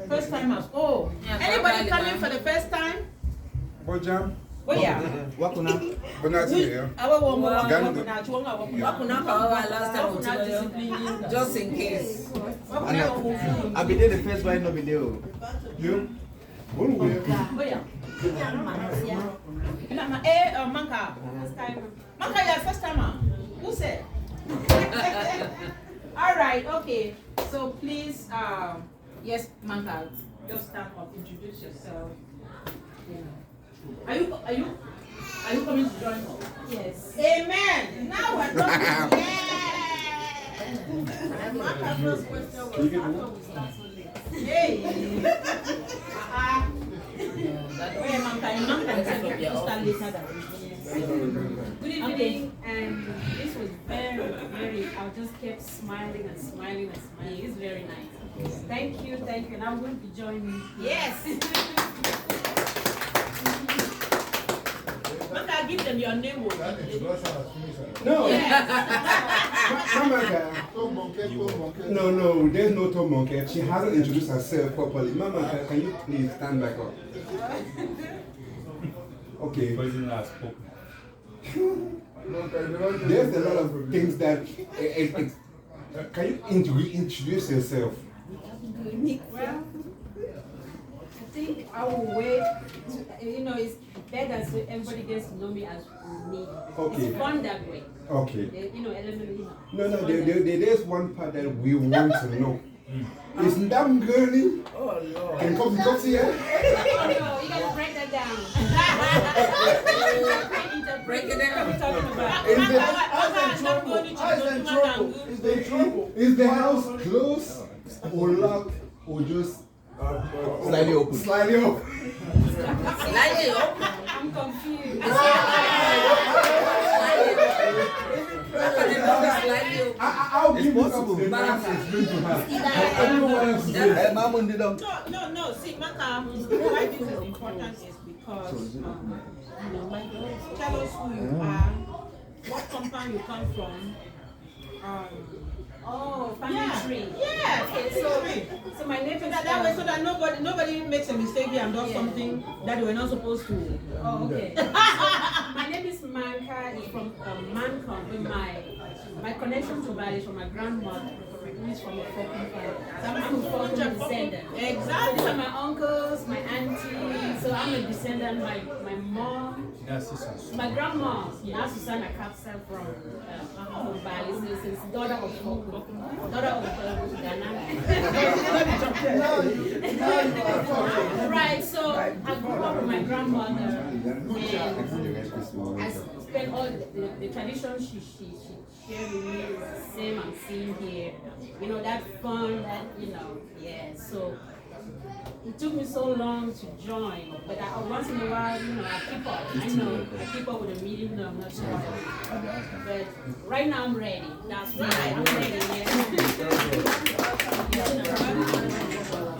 [SPEAKER 4] First timers. Oh, yeah, anybody coming for the first time?
[SPEAKER 3] Bojam.
[SPEAKER 4] Oh yeah.
[SPEAKER 3] Wakuna. Bonati here.
[SPEAKER 14] Just in case.
[SPEAKER 2] I be there the first one, no be there.
[SPEAKER 3] You?
[SPEAKER 4] Oh yeah. Manka. First timer. Manka, you're first timer. Who said? All right. Okay. So please, yes, Manka, just stand up, introduce yourself. Are you coming to join us? Yes. Amen. Now we're talking. My first question was, I thought we start so late. Hey. Where Manka, you start later than
[SPEAKER 20] Good evening, and this was very, I just kept smiling and smiling and smiling. It's very nice. Thank you, and I'm going to join you.
[SPEAKER 4] Yes. Maka, give them your name.
[SPEAKER 3] No. No, there's no Tom Monkey. She hasn't introduced herself properly. Mama, can you please stand back up? Okay. There's a lot of things that. Can you reintroduce yourself?
[SPEAKER 20] Well, I think I will wait. It's better so everybody gets to know me as me.
[SPEAKER 3] Okay.
[SPEAKER 20] It's fun that way.
[SPEAKER 3] Okay. No,
[SPEAKER 20] there's
[SPEAKER 3] there's one part that we want to know. Isn't that girly?
[SPEAKER 14] Oh Lord.
[SPEAKER 3] Can come here?
[SPEAKER 20] Oh no, you gotta break that down.
[SPEAKER 14] Break it down.
[SPEAKER 3] Is the house closed or locked or just
[SPEAKER 2] slightly open?
[SPEAKER 3] Slightly open.
[SPEAKER 14] Slightly open.
[SPEAKER 20] I'm confused.
[SPEAKER 3] I'll give you some the nice explain to her. I don't know what else to say.
[SPEAKER 4] No. See, Maka, why this is important is because tell us who you are, what compound you come from.
[SPEAKER 20] Family tree.
[SPEAKER 4] Yeah.
[SPEAKER 20] Okay, so my name is
[SPEAKER 4] that way, so that nobody makes a mistake here and does something that they were not supposed to.
[SPEAKER 20] Oh, okay. My name is Manka. It's from Mancom. My connection to Bali is from my grandmother. Is from a Falcon family. So I'm a Falcon descendant.
[SPEAKER 4] Exactly.
[SPEAKER 20] These are my uncles, my auntie. So I'm a descendant. My mom. My grandma, Susanna Kapsa from Bali, so she's daughter of Ghana. Right, so I grew up with my grandmother, and I spent all the traditions she shared with me is the same I'm seeing here. That fun, so it took me so long to join, but once in a while, I keep up with the meeting, I'm not sure. But right now I'm ready. That's why I'm ready,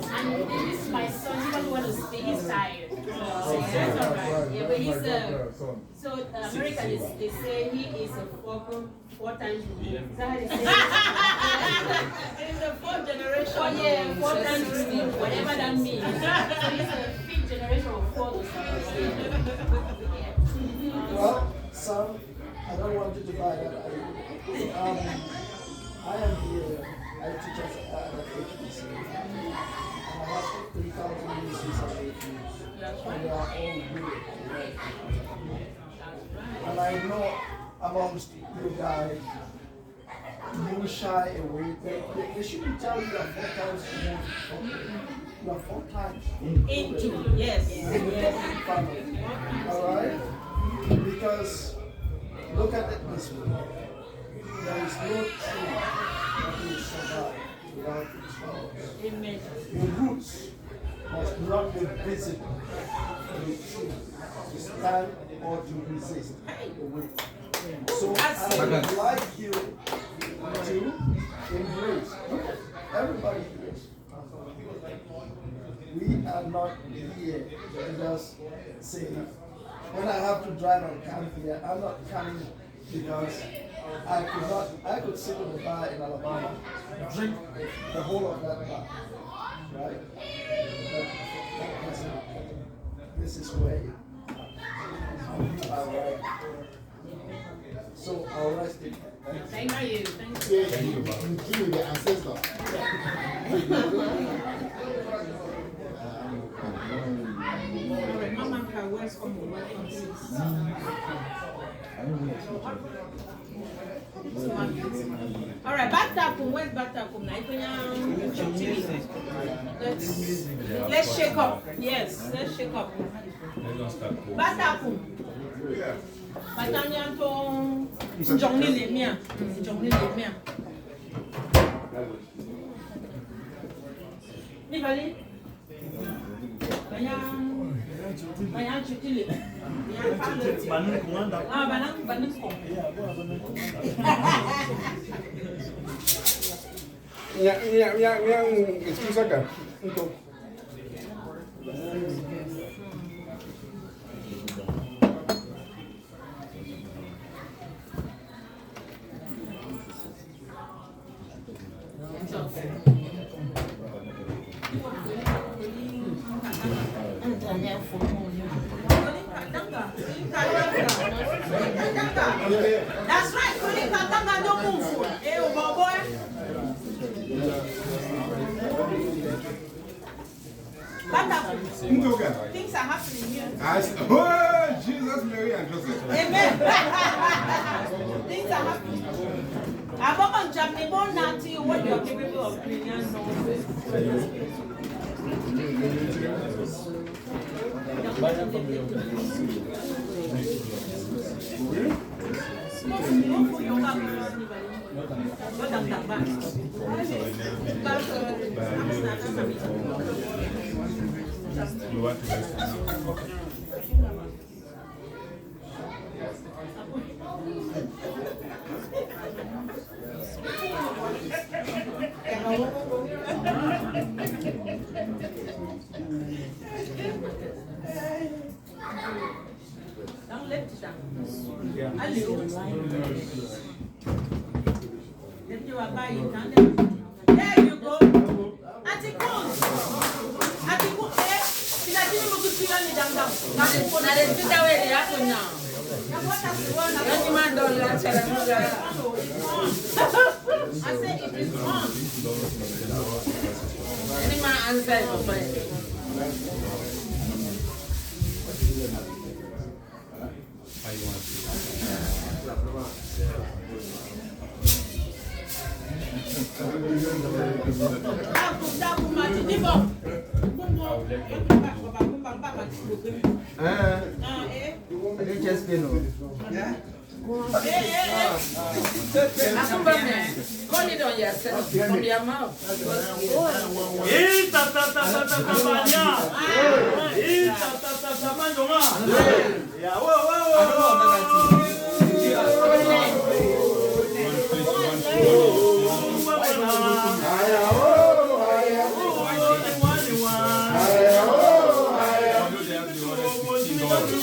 [SPEAKER 20] And this is my son, he doesn't want to speak, he's tired. So that's all right. Yeah, he's
[SPEAKER 16] son.
[SPEAKER 20] so America they say he is a four times removed. Is that how they say it? He's the fourth generation. Oh yeah, four times removed, whatever that means. So he's a fifth generation of four or something.
[SPEAKER 2] Well, son, I don't want you to buy that. I am here. I teach us at HBC. And I have 3,000 users at HBC. And they are all good. And I know amongst you guys, you shy away. They shouldn't tell you that 4 times you are 4 times
[SPEAKER 20] into, yes.
[SPEAKER 2] In the family. Alright? Because look at it this way. There is no tree that will survive without its flowers.
[SPEAKER 20] Amen.
[SPEAKER 2] Your roots must not be visible for the tree to stand or to resist the wind. So I would like you to embrace. Look at everybody here. We are not here to just say, when I have to drive and camp here, I'm not camping because I could sit in a bar in Alabama, drink the whole of that bar, right? But this is where you are right. So I'll rest it.
[SPEAKER 20] Thank you.
[SPEAKER 15] Thank you. Include the ancestor.
[SPEAKER 4] Mama can work from the welcome
[SPEAKER 20] All right, Batakum, where's Batakum? Let's shake up. Yes, let's shake up. Batakum. Batanya to Jongni Lemia. Jongni Lemia. Nibali? Banyak cuti le.
[SPEAKER 2] Banun kumanda.
[SPEAKER 20] Banun kong.
[SPEAKER 15] Yang excuse akan untuk
[SPEAKER 20] That's right, Kuli Katanga don't move. Eh, boy. Things are happening here.
[SPEAKER 3] Oh, Jesus, Mary, and Joseph.
[SPEAKER 20] Amen. Things are happening. Ababa Jamni born Nati, what you are capable of doing and
[SPEAKER 13] You want to listen?
[SPEAKER 20] Don't lift it down. There you go. Atikun. Eh? Sinajini mukutira ni damdam.
[SPEAKER 14] Na de sita we de hapo now. Nani mandolo achara muga.
[SPEAKER 20] I said it is on.
[SPEAKER 14] Any man answer for fine.
[SPEAKER 13] How you want to
[SPEAKER 14] Call it on yourself from your mouth.
[SPEAKER 7] Your body,